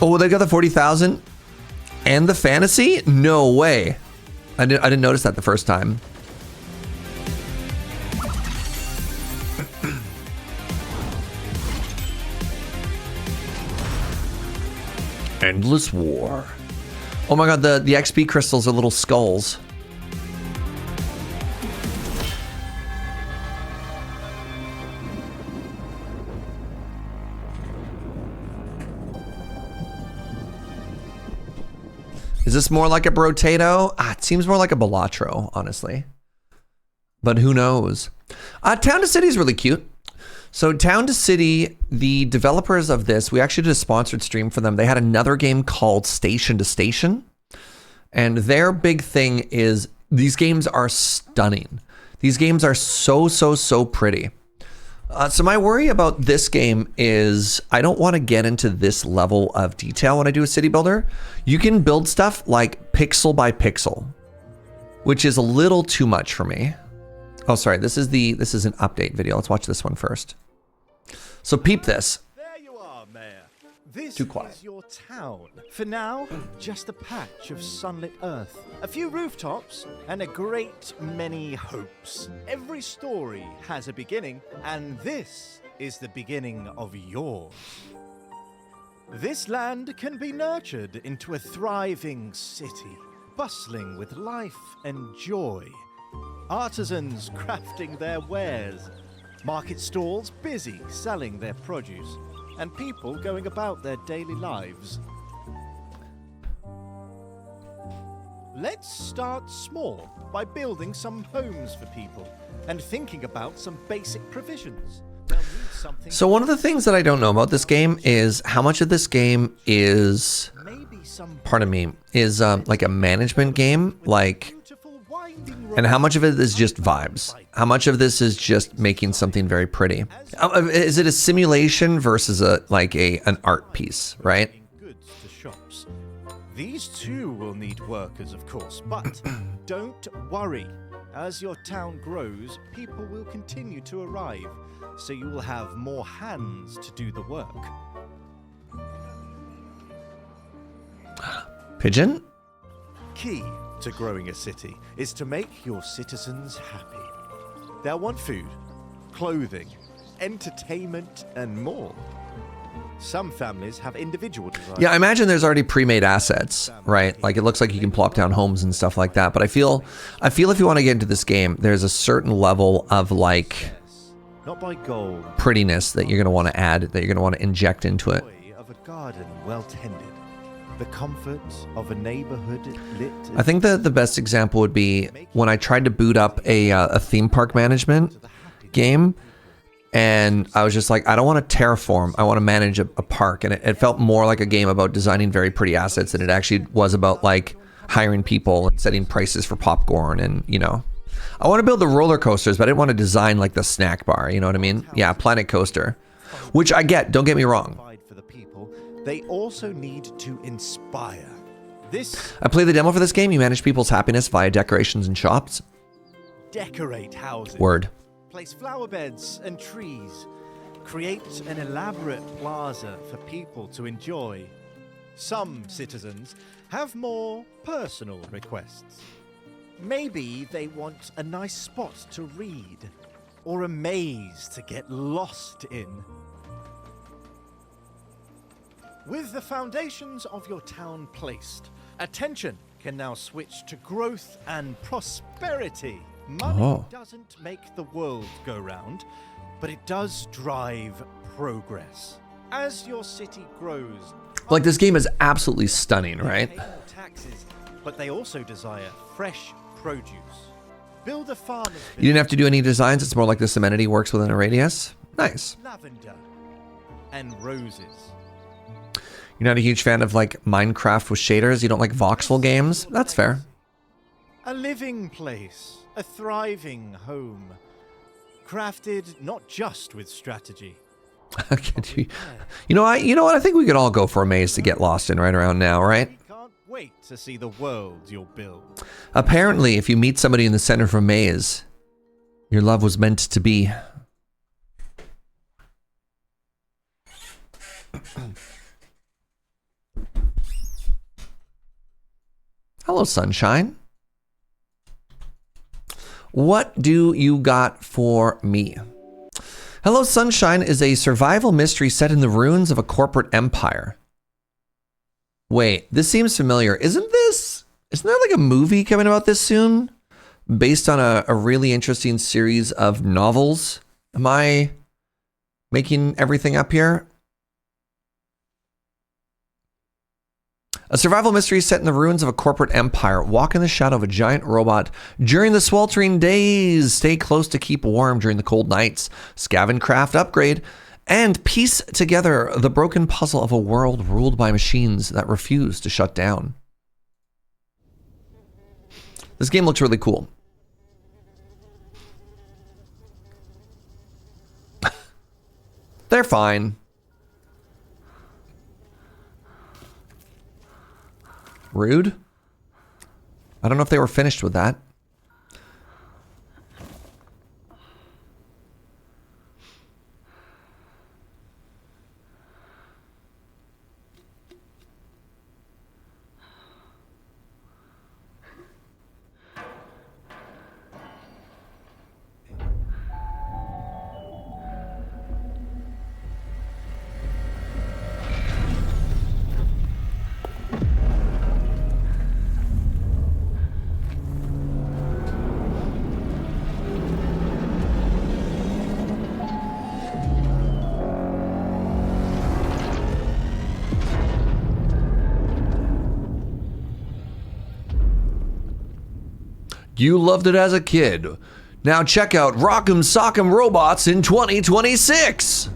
Oh, they got the 40,000 and the fantasy? No way. I didn't notice that the first time. Endless War. Oh my god, the XP crystals are little skulls. Is this more like a Brotato? It seems more like a Balatro, honestly. But who knows? Town to City is really cute. So Town to City, the developers of this, we actually did a sponsored stream for them. They had another game called Station to Station. And their big thing is these games are stunning. These games are so pretty. So my worry about this game is I don't want to get into this level of detail when I do a city builder. You can build stuff like pixel by pixel, which is a little too much for me. Oh, sorry. This is an update video. Let's watch this one first. So peep this. There you are, Mayor. This Too quiet. is your town. For now, just a patch of sunlit earth, a few rooftops, and a great many hopes. Every story has a beginning, and this is the beginning of yours. This land can be nurtured into a thriving city, bustling with life and joy. Artisans crafting their wares, market stalls busy selling their produce, and people going about their daily lives. Let's start small by building some homes for people and thinking about some basic provisions. So one of the things that I don't know about this game is how much of this game is, pardon me, is like a management game, like, and how much of it is just vibes? How much of this is just making something very pretty? Is it a simulation versus an art piece, right? Goods to shops. These too will need workers, of course, but don't worry. As your town grows, people will continue to arrive, so you will have more hands to do the work. Pigeon? Key to growing a city is to make your citizens happy. They'll want food, clothing, entertainment, and more. Some families have individual designs. Yeah, I imagine there's already pre-made assets, right? Like it looks like you can plop down homes and stuff like that. But I feel if you want to get into this game, there's a certain level of like Not by gold. prettiness that you're going to want to add, that you're going to want to inject into it. Of a garden well tended. The comfort of a neighborhood lit. I think that the best example would be when I tried to boot up a theme park management game, and I was just like, I don't want to terraform, I want to manage a park, and it felt more like a game about designing very pretty assets than it actually was about like hiring people and setting prices for popcorn. And you know, I want to build the roller coasters, but I didn't want to design like the snack bar, you know what I mean? Yeah, Planet Coaster, which I get, don't get me wrong. They also need to inspire. I played the demo for this game. You manage people's happiness via decorations and shops. Decorate houses. Word. Place flower beds and trees. Create an elaborate plaza for people to enjoy. Some citizens have more personal requests. Maybe they want a nice spot to read, or a maze to get lost in. With the foundations of your town placed, attention can now switch to growth and prosperity. Money doesn't make the world go round, but it does drive progress. As your city grows, Like, this game is absolutely stunning, right? they pay more taxes, but they also desire fresh produce. Build a farmer's You didn't have to do any designs. It's more like this amenity works within a radius. Nice. lavender and roses. You're not a huge fan of like Minecraft with shaders. You don't like voxel games. That's fair. A living place, a thriving home, crafted not just with strategy. You know what? I think we could all go for a maze to get lost in right around now, right? Can't wait to see the world you'll build. Apparently, if you meet somebody in the center of a maze, your love was meant to be. Hello, Sunshine. What do you got for me? Hello, Sunshine is a survival mystery set in the ruins of a corporate empire. Wait, this seems familiar. Isn't there like a movie coming about this soon? Based on a really interesting series of novels? Am I making everything up here? A survival mystery set in the ruins of a corporate empire. Walk in the shadow of a giant robot during the sweltering days. Stay close to keep warm during the cold nights. Scavenge, craft, upgrade, and piece together the broken puzzle of a world ruled by machines that refuse to shut down. This game looks really cool. They're fine. Rude. I don't know if they were finished with that. You loved it as a kid. Now check out Rock'em Sock'em Robots in 2026.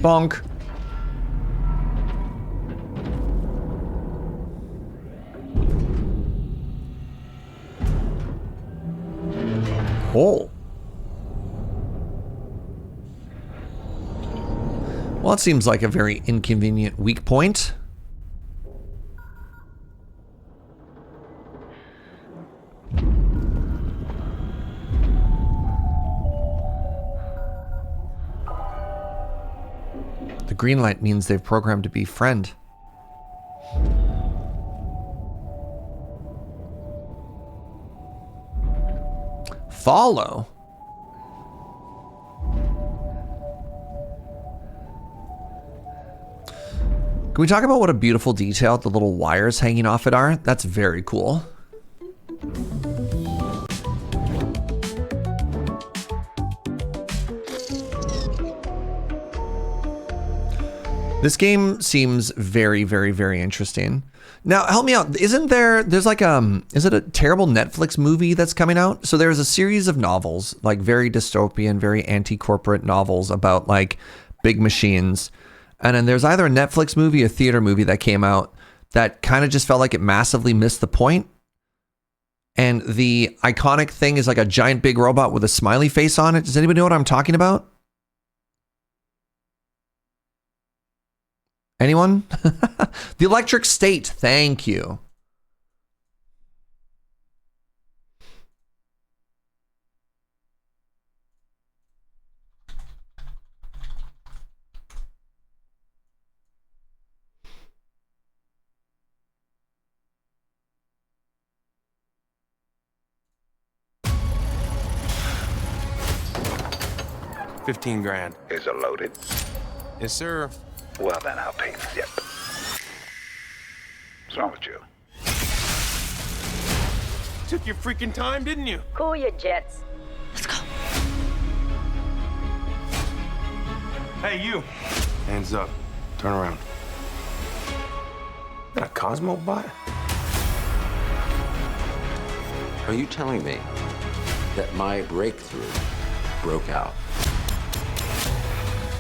Bonk. Oh. Well, it seems like a very inconvenient weak point. The green light means they've programmed to be friend. follow. Can we talk about what a beautiful detail the little wires hanging off it are? That's very cool. This game seems very, very, very interesting. Now, help me out. There's like, is it a terrible Netflix movie that's coming out? So there's a series of novels, like very dystopian, very anti-corporate novels about like big machines. And then there's either a Netflix movie or theater movie that came out that kind of just felt like it massively missed the point. And the iconic thing is like a giant big robot with a smiley face on it. Does anybody know what I'm talking about? Anyone? The Electric State. Thank you. $15 grand. Is it loaded? Yes, sir. Well, then I'll pay the zip. What's wrong with you? Took your freaking time, didn't you? Cool your jets. Let's go. Hey, you. Hands up. Turn around. A Cosmo bot? Are you telling me that my breakthrough broke out?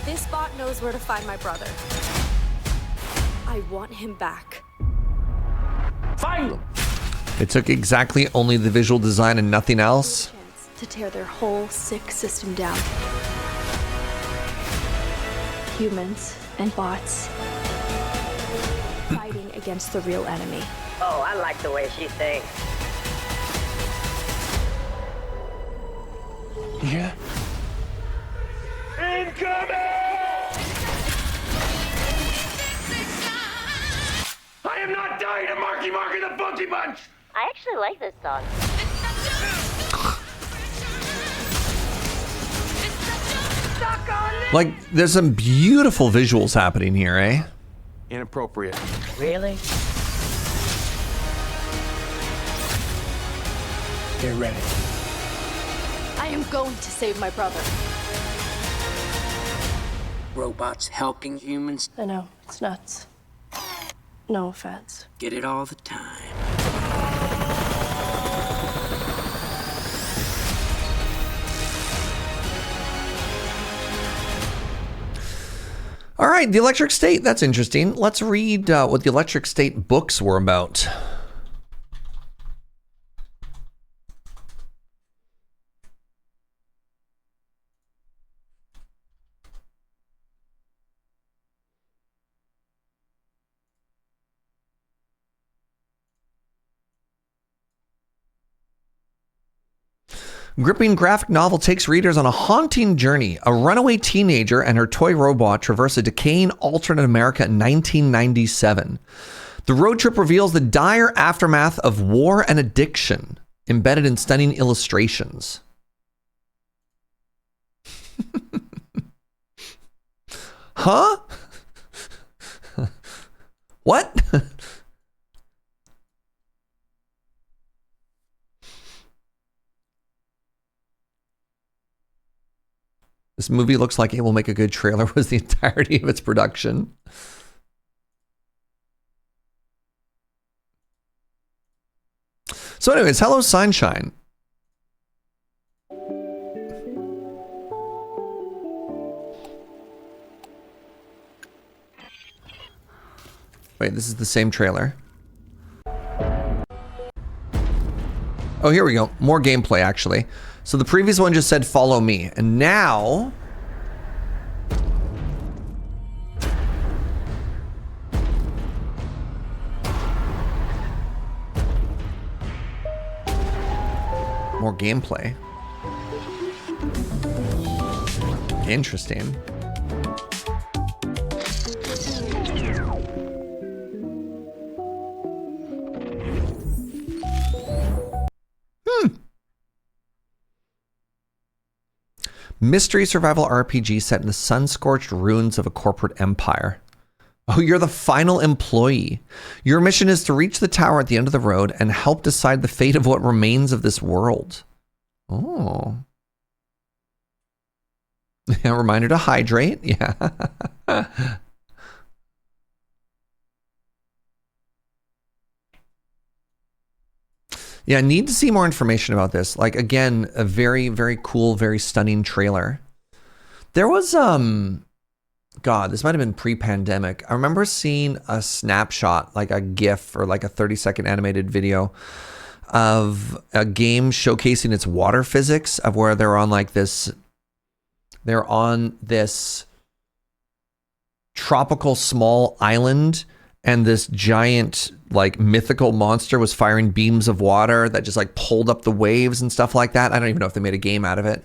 This bot knows where to find my brother. I want him back. Find him! It took exactly only the visual design and nothing else. To tear their whole sick system down. Humans and bots fighting against the real enemy. Oh, I like the way she thinks. Yeah. Incoming! I am not dying to Marky Mark and the Funky Bunch! I actually like this song. Like, there's some beautiful visuals happening here, eh? Inappropriate. Really? Get ready. I am going to save my brother. Robots helping humans? I know, it's nuts. No offense. Get it all the time. All right, the Electric State. That's interesting. Let's read what the Electric State books were about. Gripping graphic novel takes readers on a haunting journey. A runaway teenager and her toy robot traverse a decaying alternate America in 1997. The road trip reveals the dire aftermath of war and addiction, embedded in stunning illustrations. Huh? What? This movie looks like it will make a good trailer was the entirety of its production. So anyways, hello Sunshine. Wait, this is the same trailer. Oh, here we go. More gameplay, actually. So the previous one just said, follow me. And now... more gameplay. Interesting. Mystery survival RPG set in the sun-scorched ruins of a corporate empire. Oh, you're the final employee. Your mission is to reach the tower at the end of the road and help decide the fate of what remains of this world. Oh. Yeah, reminder to hydrate. Yeah. Yeah, need to see more information about this. Like, again, a very, very cool, very stunning trailer. There was, God, this might have been pre-pandemic. I remember seeing a snapshot, like a GIF or like a 30-second animated video of a game showcasing its water physics, of where they're on like this, they're on this tropical small island, and this giant like mythical monster was firing beams of water that just like pulled up the waves and stuff like that. I don't even know if they made a game out of it.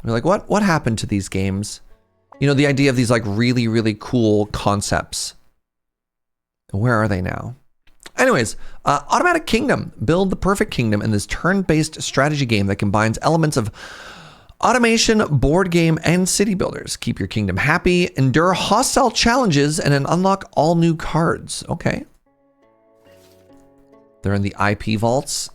We're like, what happened to these games? You know, the idea of these like really, really cool concepts. Where are they now? Anyways, Automatic Kingdom. Build the perfect kingdom in this turn-based strategy game that combines elements of automation, board game, and city builders. Keep your kingdom happy, endure hostile challenges, and then unlock all new cards. Okay. They're in the IP vaults.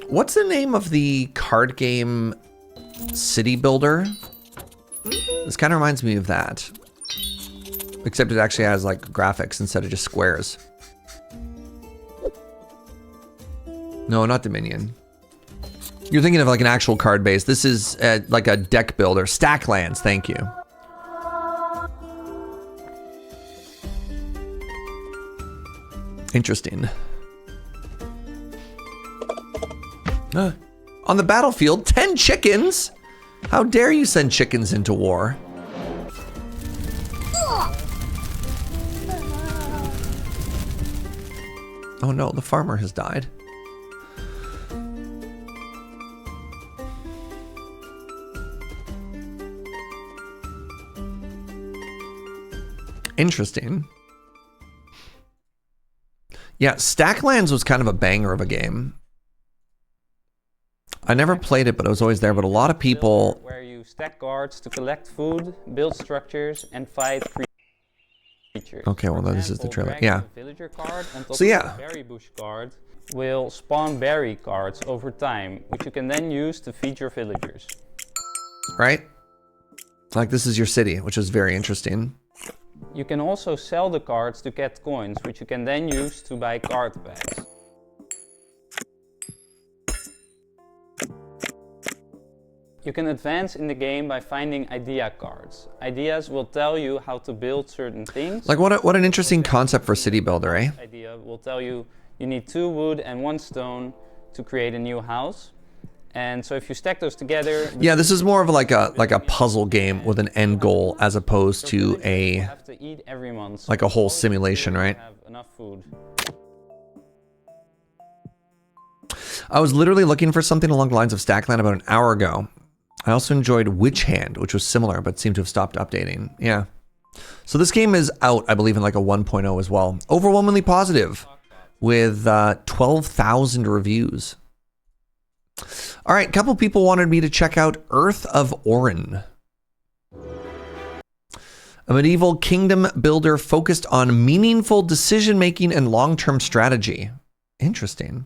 What's the name of the card game city builder? This kind of reminds me of that. Except it actually has like graphics instead of just squares. No, not Dominion. You're thinking of like an actual card base. This is like a deck builder. Stacklands, thank you. Interesting. On the battlefield, 10 chickens? How dare you send chickens into war? Oh no, the farmer has died. Interesting. Yeah, Stacklands was kind of a banger of a game. I never played it, but it was always there. But a lot of people... Where you stack cards to collect food, build structures, and fight creatures. Okay, well, this is the trailer. Yeah. Villager card on top So yeah. of the berry bush card will spawn berry cards over time, which you can then use to feed your villagers. Right? Like this is your city, which is very interesting. You can also sell the cards to get coins, which you can then use to buy card packs. You can advance in the game by finding idea cards. Ideas will tell you how to build certain things. Like what an interesting concept for city builder, eh? Idea will tell you you need 2 wood and 1 stone to create a new house. And so if you stack those together... Yeah, this is more of like a puzzle game with an end goal as opposed to a... have to eat every month. Like a whole simulation, right? Have enough food. I was literally looking for something along the lines of Stackland about an hour ago. I also enjoyed Witch Hand, which was similar, but seemed to have stopped updating. Yeah. So this game is out, I believe, in like a 1.0 as well. Overwhelmingly positive with 12,000 reviews. All right, a couple people wanted me to check out Earth of Orin. A medieval kingdom builder focused on meaningful decision-making and long-term strategy. Interesting.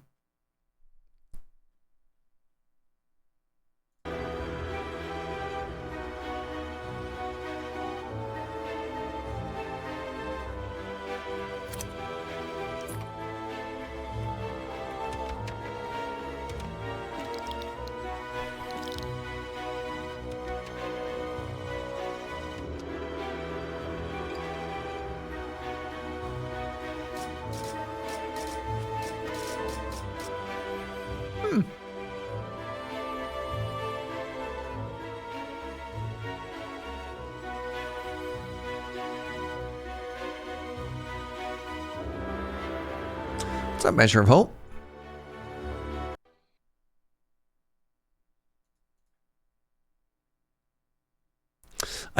What's up, Measure of Hope?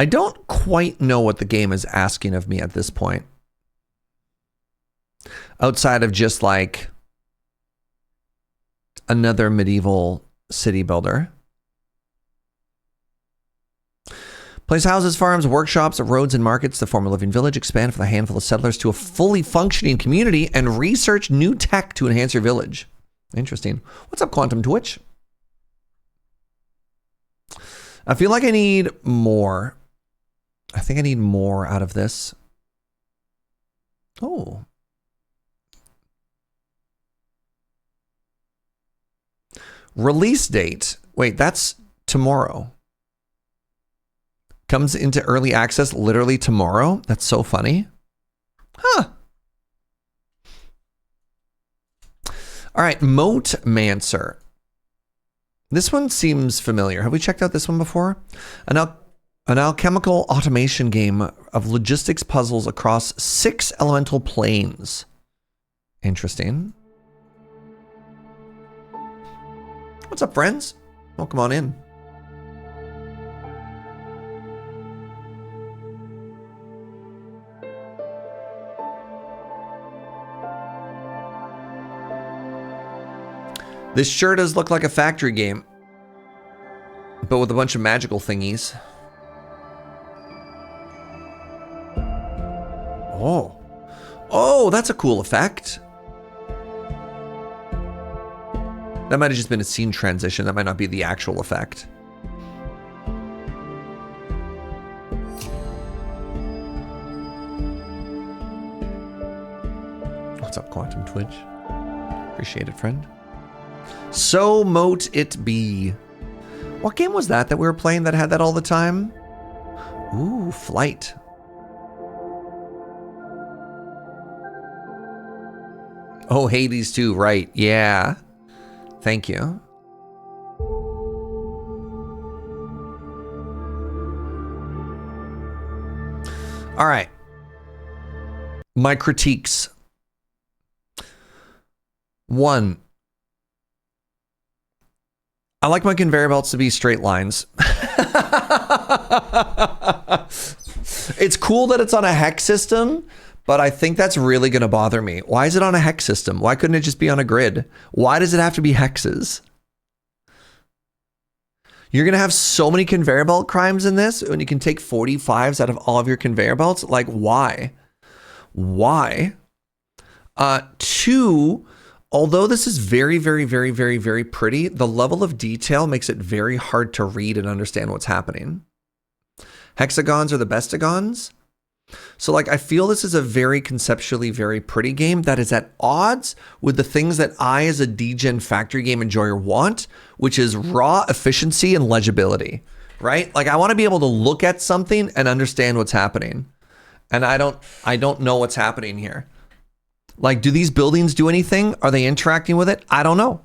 I don't quite know what the game is asking of me at this point. Outside of just like another medieval city builder. Place houses, farms, workshops, roads, and markets to form a living village. Expand from a handful of settlers to a fully functioning community, and research new tech to enhance your village. Interesting. What's up, Quantum Twitch? I feel like I need more. I think I need more out of this. Oh. Release date. Wait, that's tomorrow. Comes into early access literally tomorrow. That's so funny. Huh. All right, Moat Mancer. This one seems familiar. Have we checked out this one before? An alchemical automation game of logistics puzzles across 6 elemental planes. Interesting. What's up, friends? Welcome on in. This sure does look like a factory game, but with a bunch of magical thingies. Oh. Oh, that's a cool effect. That might have just been a scene transition. That might not be the actual effect. What's up, Quantum Twitch? Appreciate it, friend. So mote it be. What game was that we were playing that had that all the time? Ooh, Flight. Oh, Hades too, right. Yeah. Thank you. All right. My critiques. 1. I like my conveyor belts to be straight lines. It's cool that it's on a hex system, but I think that's really going to bother me. Why is it on a hex system? Why couldn't it just be on a grid? Why does it have to be hexes? You're going to have so many conveyor belt crimes in this when you can take 45s out of all of your conveyor belts. Like, why? Why? 2, although this is very, very, very, very, very pretty, the level of detail makes it very hard to read and understand what's happening. Hexagons are the bestagons. So like, I feel this is a very conceptually very pretty game that is at odds with the things that I as a degen factory game enjoyer want, which is raw efficiency and legibility, right? Like I want to be able to look at something and understand what's happening. And I don't know what's happening here. Like, do these buildings do anything? Are they interacting with it? I don't know.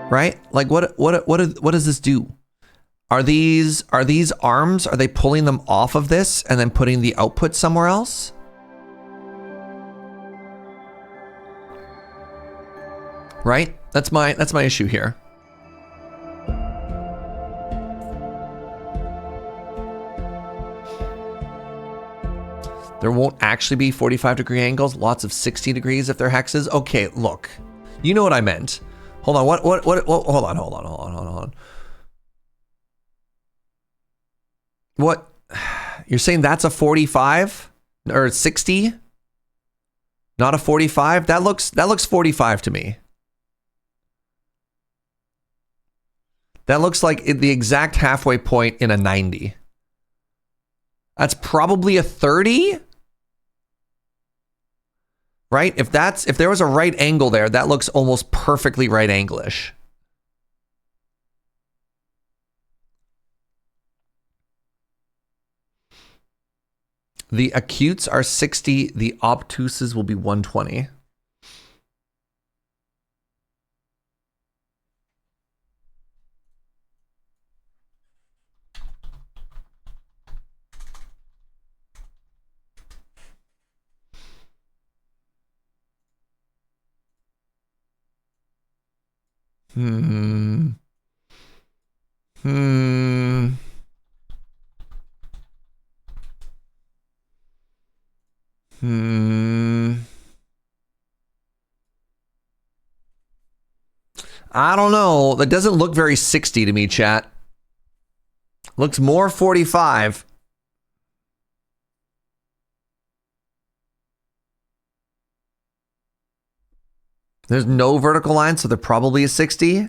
Right? Like what does this do? Are these arms, are they pulling them off of this and then putting the output somewhere else? Right? That's my issue here. There won't actually be 45-degree angles, lots of 60 degrees if they're hexes. Okay, look. You know what I meant. Hold on, what hold on. What? You're saying that's a 45 or 60? Not a 45? That looks 45 to me. That looks like the exact halfway point in a 90. That's probably a 30? Right? If there was a right angle there, that looks almost perfectly right angle-ish. The acutes are 60, the obtuses will be 120. I don't know. That doesn't look very 60 to me, chat. Looks more 45. There's no vertical line, so they're probably a 60.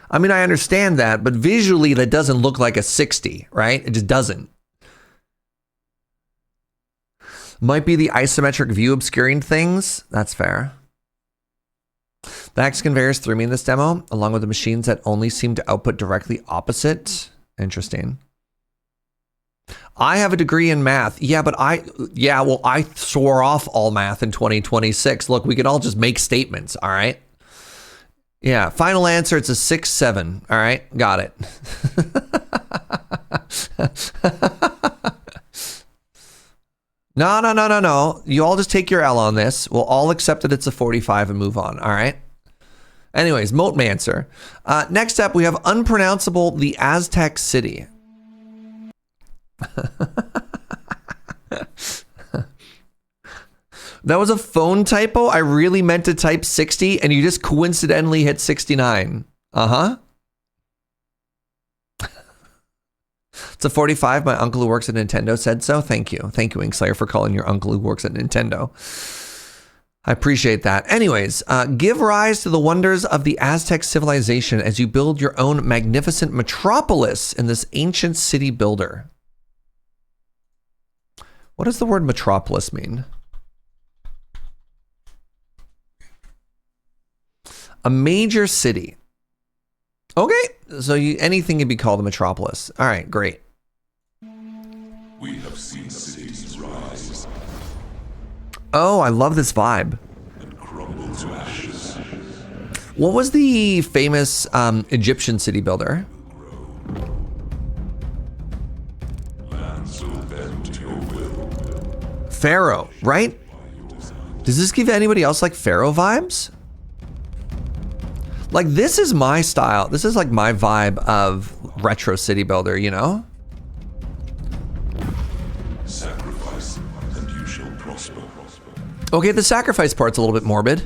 I mean, I understand that, but visually that doesn't look like a 60, right? It just doesn't. Might be the isometric view obscuring things. That's fair. The axe conveyors threw me in this demo, along with the machines that only seem to output directly opposite. Interesting. I have a degree in math. Yeah, but I swore off all math in 2026. Look, we can all just make statements, all right? Yeah, final answer, it's a 6-7. All right, got it. No. You all just take your L on this. We'll all accept that it's a 45 and move on, all right? Anyways, Moatmancer. Next up, we have unpronounceable the Aztec City. That was a phone typo. I really meant to type 60 and you just coincidentally hit 69. It's a 45. My uncle who works at Nintendo said so. Thank you. Thank you, Inkslayer, for calling your uncle who works at Nintendo. I appreciate that. Anyways, give rise to the wonders of the Aztec civilization as you build your own magnificent metropolis in this ancient city builder. What does the word metropolis mean? A major city. Okay, so anything can be called a metropolis. All right, great. We have seen cities rise Oh, I love this vibe. and crumble to ashes. What was the famous Egyptian city builder? Lands will bend to your will. Pharaoh, right? Does this give anybody else like Pharaoh vibes? Like, this is my style. This is like my vibe of retro city builder, you know? Sacrifice, and you shall prosper. Okay, the sacrifice part's a little bit morbid.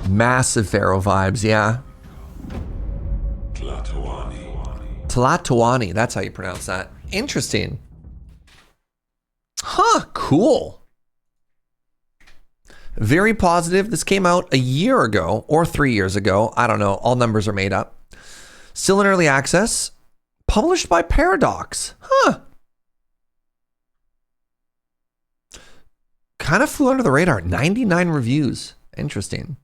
Massive Pharaoh vibes, yeah. Tlatoani, that's how you pronounce that. Interesting. Huh, cool. Very positive. This came out a year ago or 3 years ago. I don't know. All numbers are made up. Still in early access. Published by Paradox. Huh. Kind of flew under the radar. 99 reviews. Interesting.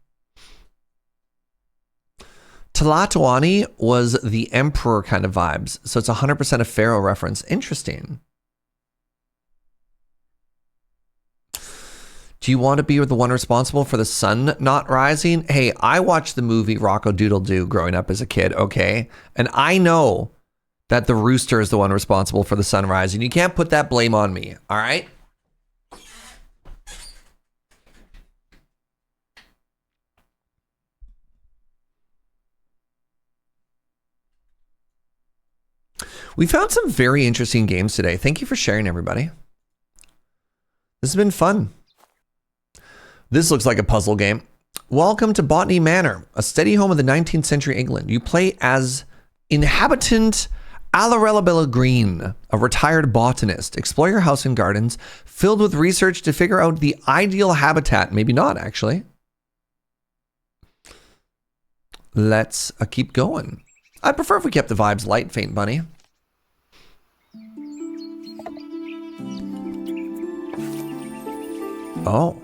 Tlatoani was the emperor kind of vibes. So it's 100% a Pharaoh reference. Interesting. Do you want to be the one responsible for the sun not rising? Hey, I watched the movie Rocco Doodle Doo growing up as a kid, okay? And I know that the rooster is the one responsible for the sun rising. You can't put that blame on me, all right? We found some very interesting games today. Thank you for sharing, everybody. This has been fun. This looks like a puzzle game. Welcome to Botany Manor, a steady home of the 19th century England. You play as inhabitant Alarella Green, a retired botanist. Explore your house and gardens, filled with research to figure out the ideal habitat. Maybe not, actually. Let's keep going. I'd prefer if we kept the vibes light, Faint Bunny. Oh.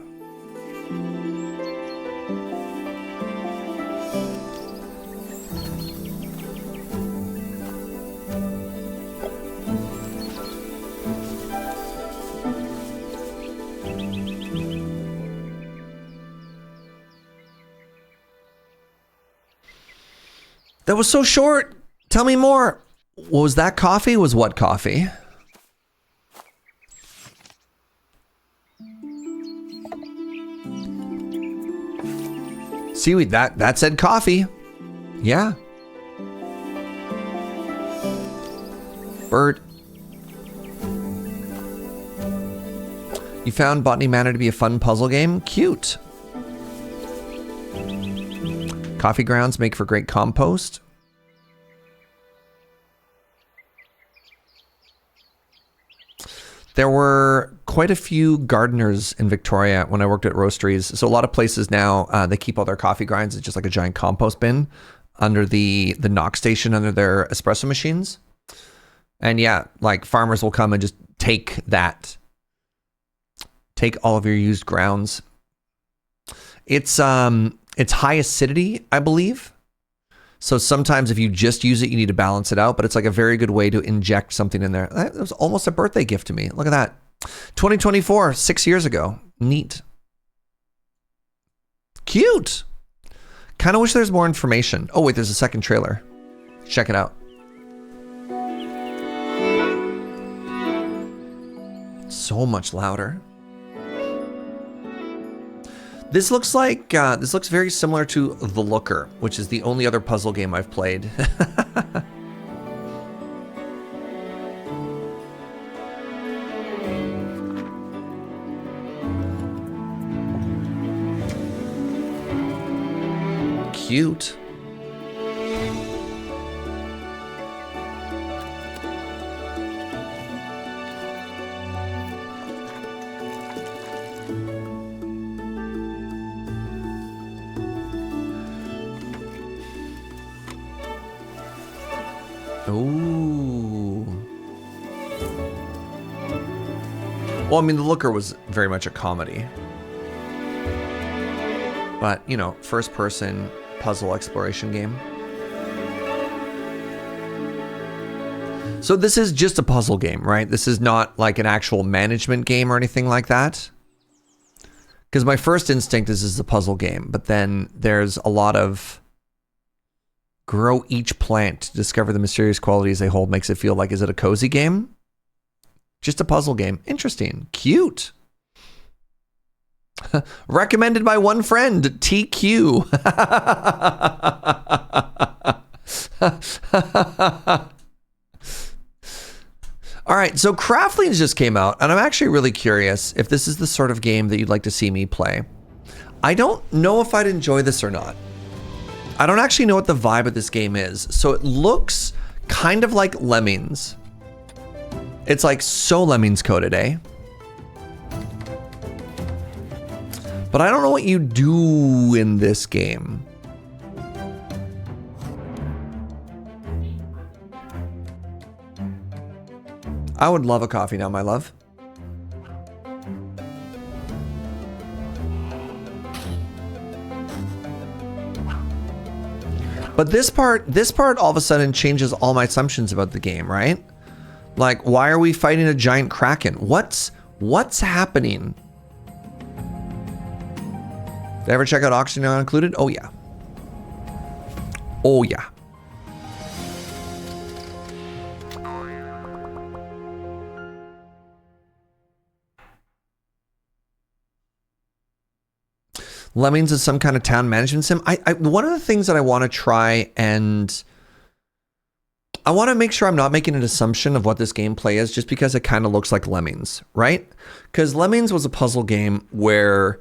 That was so short. Tell me more. Was that coffee? Was what coffee? Seaweed, that said coffee. Yeah. Bird. You found Botany Manor to be a fun puzzle game? Cute. Coffee grounds make for great compost. There were quite a few gardeners in Victoria when I worked at roasteries. So a lot of places now, they keep all their coffee grinds. It's just like a giant compost bin under the knock station under their espresso machines. And yeah, like farmers will come and just take that. Take all of your used grounds. It's high acidity, I believe. So sometimes if you just use it, you need to balance it out, but it's like a very good way to inject something in there. That was almost a birthday gift to me. Look at that. 2024, 6 years ago. Neat. Cute. Kind of wish there's more information. Oh, wait, there's a second trailer. Check it out. So much louder. This looks like, this looks very similar to The Looker, which is the only other puzzle game I've played. Cute. Ooh. Well, I mean, The Looker was very much a comedy. But, you know, first-person puzzle exploration game. So this is just a puzzle game, right? This is not like an actual management game or anything like that. Because my first instinct is this is a puzzle game, but then there's a lot of grow each plant to discover the mysterious qualities they hold makes it feel like, is it a cozy game? Just a puzzle game. Interesting. Cute. Recommended by one friend, TQ. All right, so Craftlings just came out, and I'm actually really curious if this is the sort of game that you'd like to see me play. I don't know if I'd enjoy this or not. I don't actually know what the vibe of this game is. So it looks kind of like Lemmings. It's like so Lemmings coded, eh? But I don't know what you do in this game. I would love a coffee now, my love. But this part all of a sudden changes all my assumptions about the game, right? Like, why are we fighting a giant kraken? What's happening? Did I ever check out Oxygen Not Included? Oh yeah. Oh yeah. Lemmings is some kind of town management sim. One of the things that I want to try, and I want to make sure I'm not making an assumption of what this gameplay is just because it kind of looks like Lemmings, right? Because Lemmings was a puzzle game where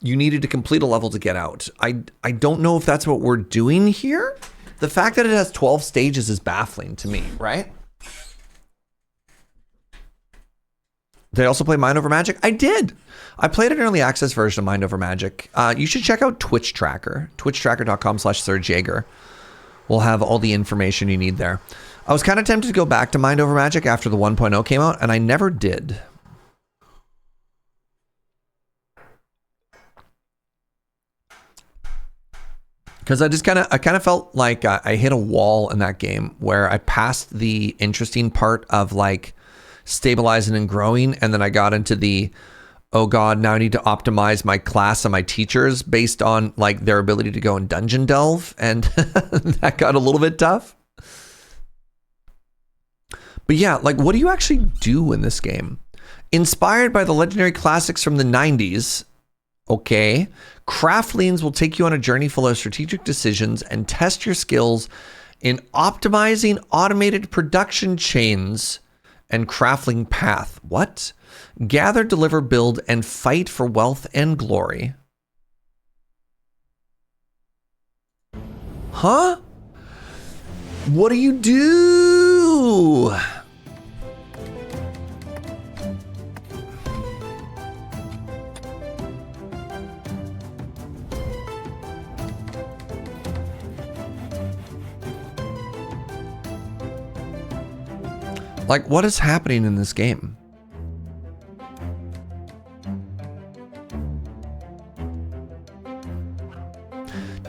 you needed to complete a level to get out. I don't know if that's what we're doing here. The fact that it has 12 stages is baffling to me, right? Did I also play Mind Over Magic? I did. I played an early access version of Mind Over Magic. You should check out Twitch Tracker, twitchtracker.com/Serge Jaeger. We'll have all the information you need there. I was kind of tempted to go back to Mind Over Magic after the 1.0 came out, and I never did. Because I kind of felt like I hit a wall in that game where I passed the interesting part of like stabilizing and growing, and then I got into the, oh god, now I need to optimize my class and my teachers based on like their ability to go and dungeon delve, and that got a little bit tough. But yeah, like what do you actually do in this game? Inspired by the legendary classics from the 90s, Okay. Craftlings will take you on a journey full of strategic decisions and test your skills in optimizing automated production chains and craftling path. What? Gather, deliver, build, and fight for wealth and glory. Huh? What do you do? Like, what is happening in this game?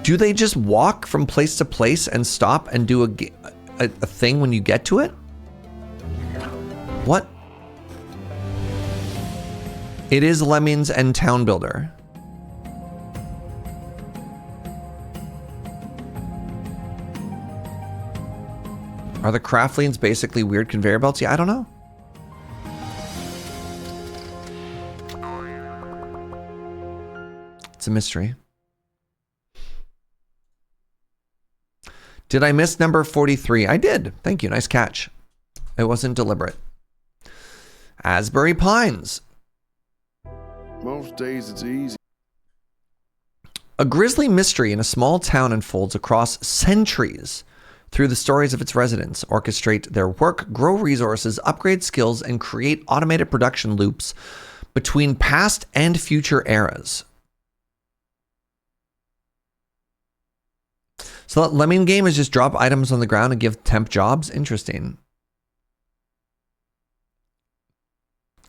Do they just walk from place to place and stop and do a thing when you get to it? What? It is Lemmings and Town Builder. Are the craftlings basically weird conveyor belts? Yeah, I don't know. It's a mystery. Did I miss number 43? I did. Thank you. Nice catch. It wasn't deliberate. Asbury Pines. Most days it's easy. A grisly mystery in a small town unfolds across centuries through the stories of its residents. Orchestrate their work, grow resources, upgrade skills, and create automated production loops between past and future eras. So that lemming game is just drop items on the ground and give temp jobs? Interesting.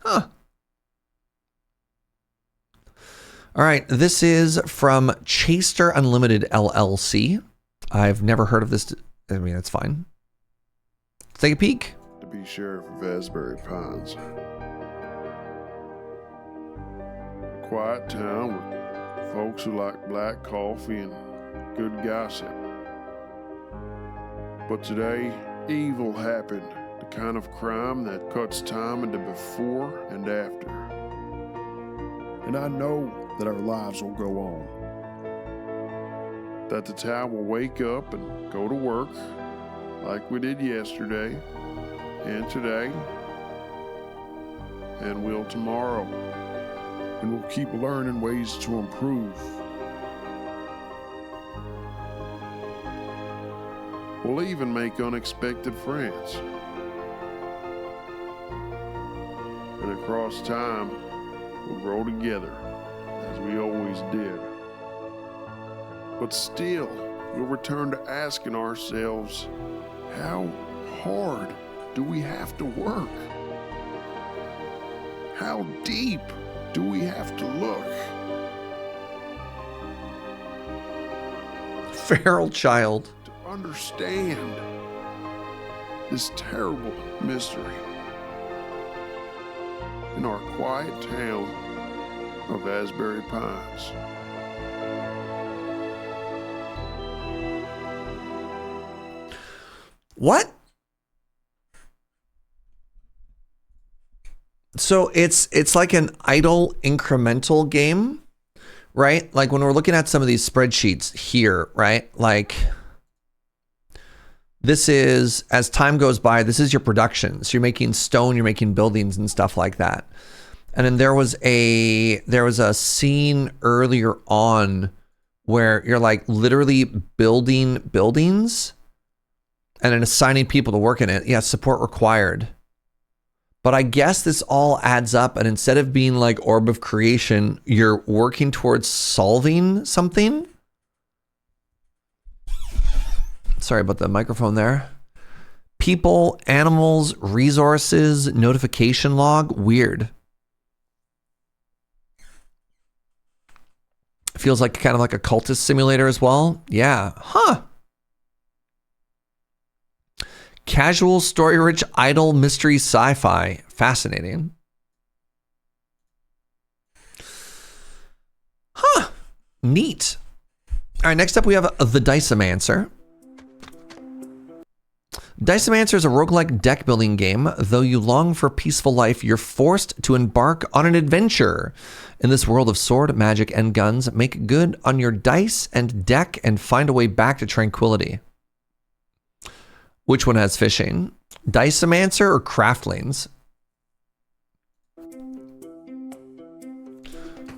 Huh. All right, this is from Chaster Unlimited LLC. I've never heard of this. I mean, that's fine. Let's take a peek. To be sheriff of Asbury Pines. A quiet town with folks who like black coffee and good gossip. But today, evil happened. The kind of crime that cuts time into before and after. And I know that our lives will go on. That the town will wake up and go to work like we did yesterday and today and will tomorrow. And we'll keep learning ways to improve. We'll even make unexpected friends. And across time, we'll grow together, as we always did. But still, we'll return to asking ourselves, how hard do we have to work? How deep do we have to look? Feral child. To understand this terrible mystery in our quiet town of Asbury Pines. What? So it's like an idle incremental game, right? Like when we're looking at some of these spreadsheets here, right? Like this is, as time goes by, this is your production. So you're making stone, you're making buildings and stuff like that. And then there was a scene earlier on where you're like literally building buildings and then assigning people to work in it. Yeah, support required. But I guess this all adds up, and instead of being like Orb of Creation, you're working towards solving something. Sorry about the microphone there. People, animals, resources, notification log, weird. Feels like kind of like a cultist simulator as well. Yeah, huh. Casual, story-rich, idle, mystery, sci-fi. Fascinating. Huh. Neat. All right, next up we have the Diceomancer. Dicemancer is a roguelike deck building game. Though you long for a peaceful life, you're forced to embark on an adventure. In this world of sword, magic, and guns, make good on your dice and deck and find a way back to tranquility. Which one has fishing? Dicemancer or Craftlings?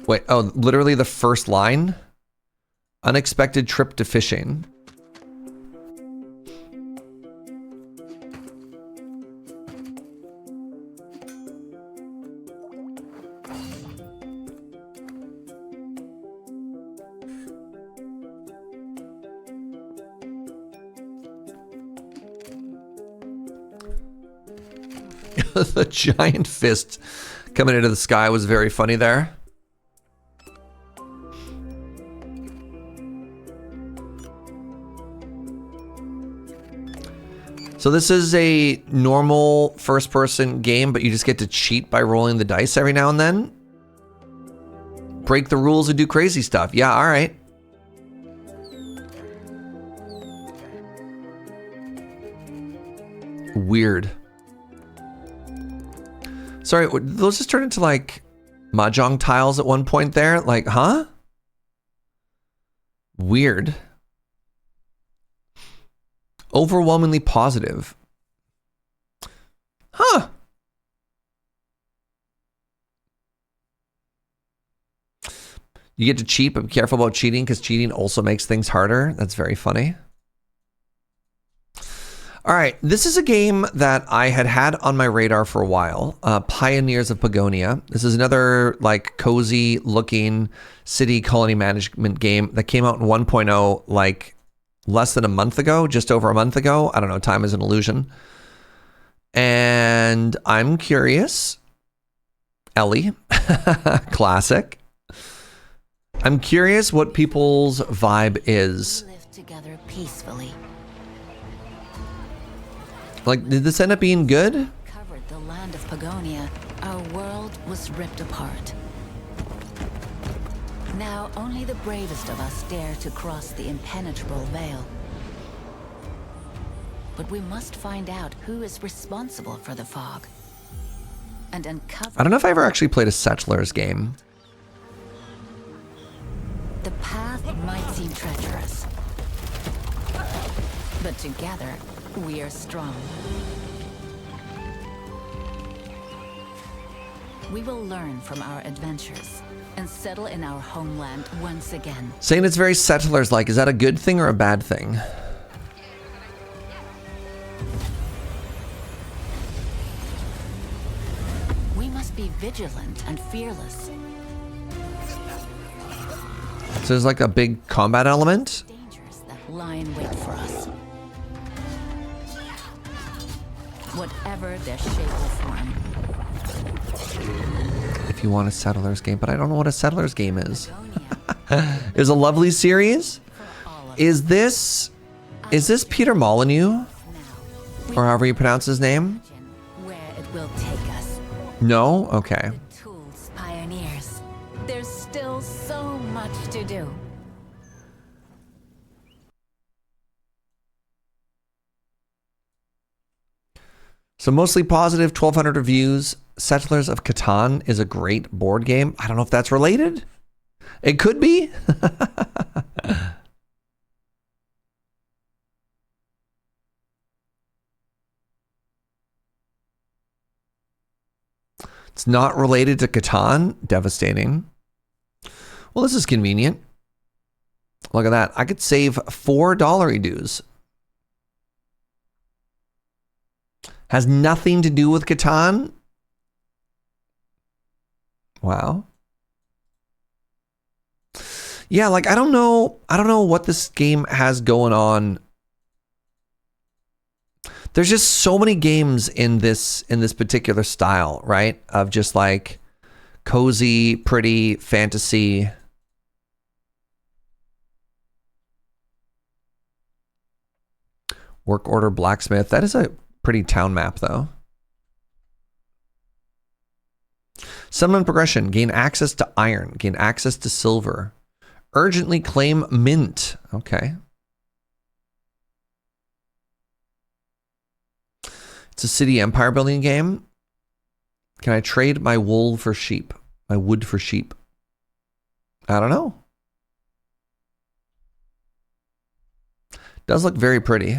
Wait, oh, literally the first line? Unexpected trip to fishing. The giant fist coming into the sky was very funny there. So this is a normal first-person game, but you just get to cheat by rolling the dice every now and then? Break the rules and do crazy stuff. Yeah, all right. Weird. Sorry, those just turned into like mahjong tiles at one point there. Like, huh? Weird. Overwhelmingly positive. Huh. You get to cheat, but be careful about cheating because cheating also makes things harder. That's very funny. All right, this is a game that I had on my radar for a while. Pioneers of Pagonia. This is another like cozy looking city colony management game that came out in 1.0 like less than a month ago, just over a month ago. I don't know, time is an illusion. And I'm curious. Ellie, classic. I'm curious what people's vibe is. Live together peacefully. Like, did this end up being good? Covered the land of Pagonia. Our world was ripped apart. Now only the bravest of us dare to cross the impenetrable veil. But we must find out who is responsible for the fog. And uncover... I don't know if I ever actually played a Settlers game. The path might seem treacherous. But together, we are strong. We will learn from our adventures and settle in our homeland once again. Saying it's very Settlers-like, is that a good thing or a bad thing? We must be vigilant and fearless. So there's like a big combat element? Dangers that lie in wait for us. Whatever their shape or form. If you want a Settlers game, but I don't know what a Settlers game is. It was a lovely series. Is this Peter Molyneux? Or however you pronounce his name? Where it will take us. No? Okay. The tools, pioneers. There's still so much to do. So mostly positive, 1,200 reviews. Settlers of Catan is a great board game. I don't know if that's related. It could be. It's not related to Catan. Devastating. Well, this is convenient. Look at that. I could save $4 dues. Has nothing to do with Catan. Wow. Yeah, like I don't know what this game has going on. There's just so many games in this particular style, right? Of just like cozy, pretty fantasy. Work order blacksmith. That is a pretty town map though. Summon progression. Gain access to iron. Gain access to silver. Urgently claim mint. Okay. It's a city empire building game. Can I trade my wool for sheep? My wood for sheep? I don't know. Does look very pretty.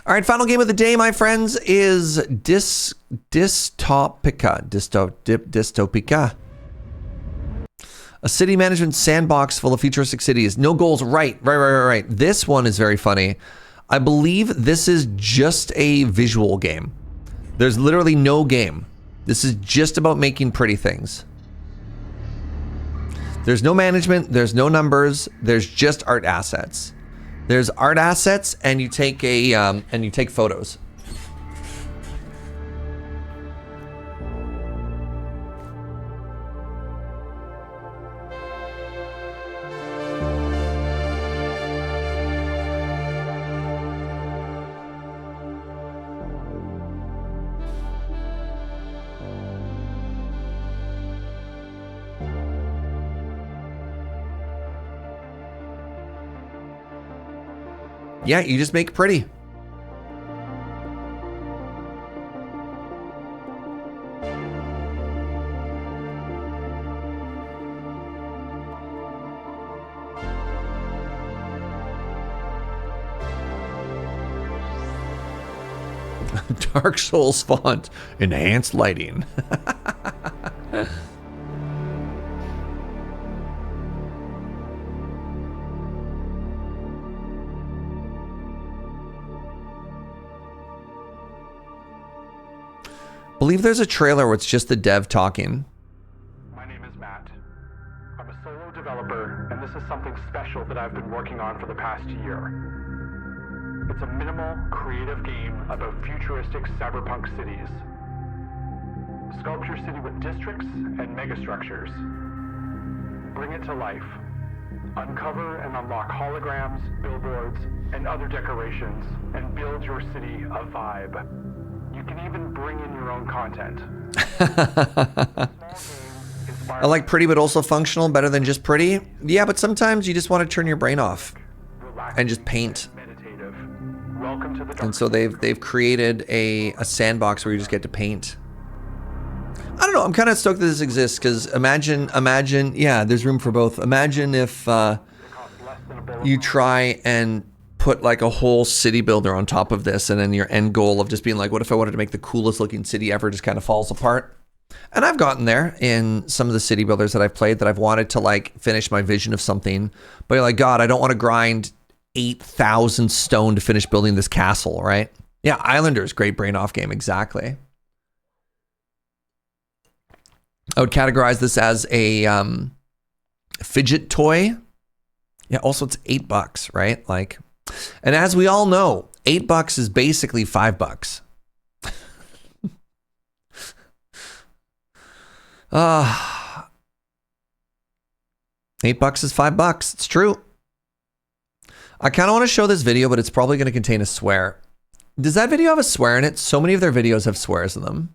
All right, final game of the day, my friends, is Dystopica. A city management sandbox full of futuristic cities. No goals. Right. This one is very funny. I believe this is just a visual game. There's literally no game. This is just about making pretty things. There's no management. There's no numbers. There's just art assets. There's art assets, and you take photos. Yeah, you just make pretty. Dark Souls font, enhanced lighting. Believe there's a trailer where it's just the dev talking. My name is Matt. I'm a solo developer, and this is something special that I've been working on for the past year. It's a minimal, creative game about futuristic cyberpunk cities. Sculpt your city with districts and megastructures. Bring it to life. Uncover and unlock holograms, billboards, and other decorations, and build your city a vibe. You can even bring in your own content. I like pretty but also functional better than just pretty. Yeah, but sometimes you just want to turn your brain off and just paint. And so they've created a sandbox where you just get to paint. I don't know, I'm kind of stoked that this exists because imagine, yeah, there's room for both. Imagine if you try and put like a whole city builder on top of this, and then your end goal of just being like, what if I wanted to make the coolest looking city ever, just kind of falls apart. And I've gotten there in some of the city builders that I've played, that I've wanted to like finish my vision of something, but you're like, God, I don't want to grind 8,000 stone to finish building this castle, right? Yeah, Islanders, great brain off game, exactly. I would categorize this as a fidget toy. Yeah, also it's $8, right? Like, and as we all know, $8 is basically $5. $8 is $5. It's true. I kind of want to show this video, but it's probably going to contain a swear. Does that video have a swear in it? So many of their videos have swears in them.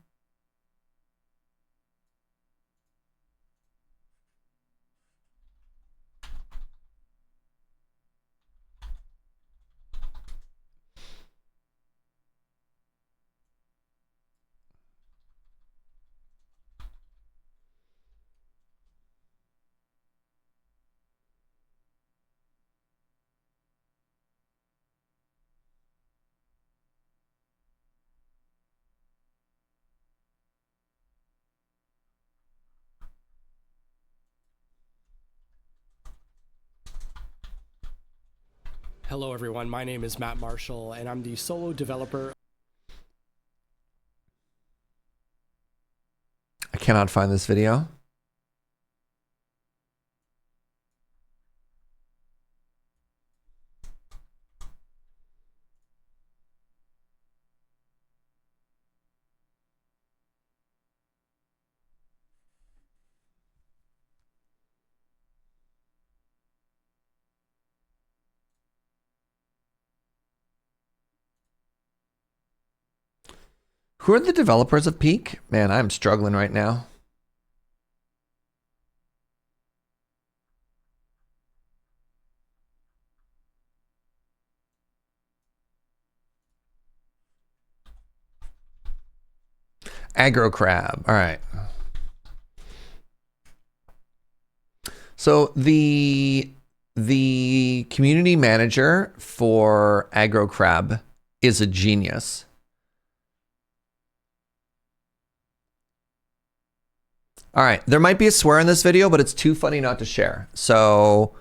Hello everyone, my name is Matt Marshall, and I'm the solo developer. I cannot find this video. Who are the developers of Peak? Man, I'm struggling right now. Aggro crab. All right. So the community manager for Aggro Crab is a genius. All right, there might be a swear in this video, but it's too funny not to share. So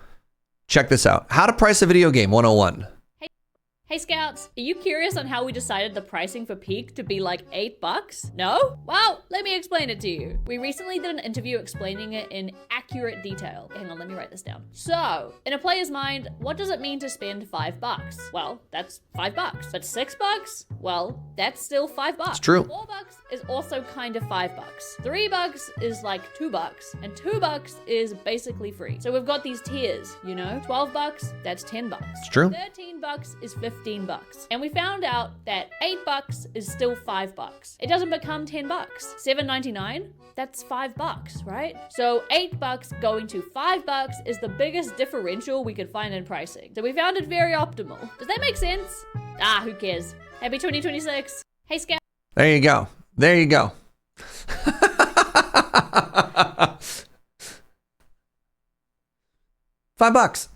check this out. How to price a video game 101. Hey Scouts, are you curious on how we decided the pricing for Peak to be like $8? No? Well, let me explain it to you. We recently did an interview explaining it in accurate detail. Hang on, let me write this down. So, in a player's mind, what does it mean to spend $5? Well, that's $5. But $6? Well, that's still $5. It's true. $4 is also kind of $5. $3 is like $2, and $2 is basically free. So we've got these tiers, you know? $12, that's $10. It's true. $13 is $15. And we found out that $8 is still $5. It doesn't become $10. $7.99, that's $5, right? So $8 going to $5 is the biggest differential we could find in pricing. So we found it very optimal. Does that make sense? Ah, who cares? Happy 2026. Hey, Scout. There you go. There you go. $5.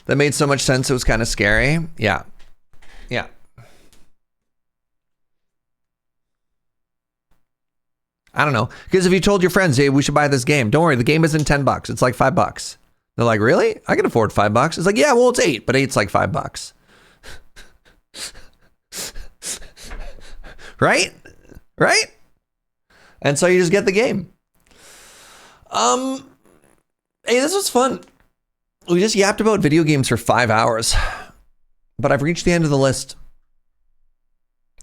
That made so much sense. It was kind of scary. Yeah. Yeah. I don't know. Because if you told your friends, hey, we should buy this game. Don't worry. The game isn't $10. It's like $5. They're like, really? I can afford $5. It's like, yeah, well, it's $8, but $8's like $5. Right? Right? And so you just get the game. Hey, this was fun. We just yapped about video games for 5 hours, but I've reached the end of the list.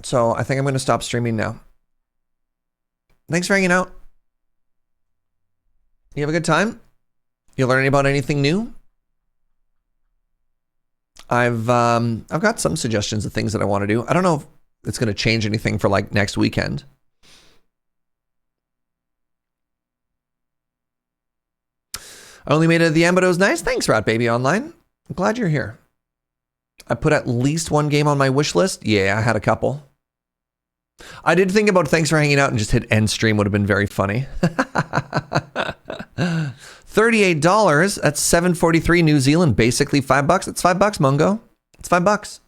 So I think I'm going to stop streaming now. Thanks for hanging out. You have a good time? You learning about anything new? I've got some suggestions of things that I want to do. I don't know if it's going to change anything for like next weekend. I only made it at the end, but it was nice. Thanks, Rat Baby Online. I'm glad you're here. I put at least one game on my wish list. Yeah, I had a couple. I did think about thanks for hanging out and just hit end stream would have been very funny. $38. That's $7.43 New Zealand. Basically $5. It's $5, Mungo. It's $5.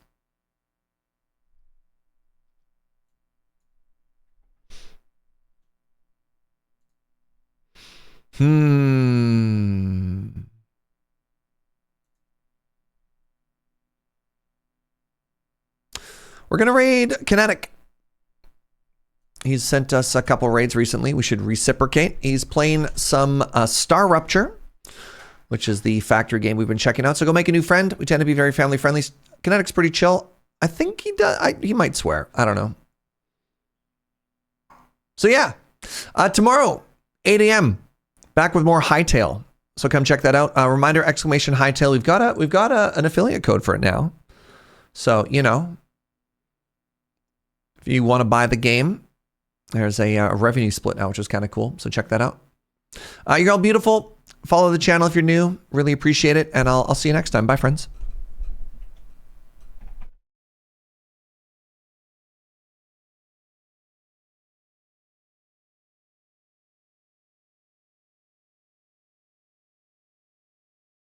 We're going to raid Kinetic. He's sent us a couple raids recently. We should reciprocate. He's playing some Star Rupture, which is the factory game we've been checking out. So go make a new friend. We tend to be very family friendly. Kinetic's pretty chill. I think he does. He might swear. I don't know. So yeah, tomorrow, 8 a.m. back with more Hytale. So come check that out. Reminder, exclamation Hytale. We've got an affiliate code for it now. So, you know, if you want to buy the game, there's a revenue split now, which is kind of cool. So check that out. You're all beautiful. Follow the channel if you're new. Really appreciate it. And I'll see you next time. Bye, friends.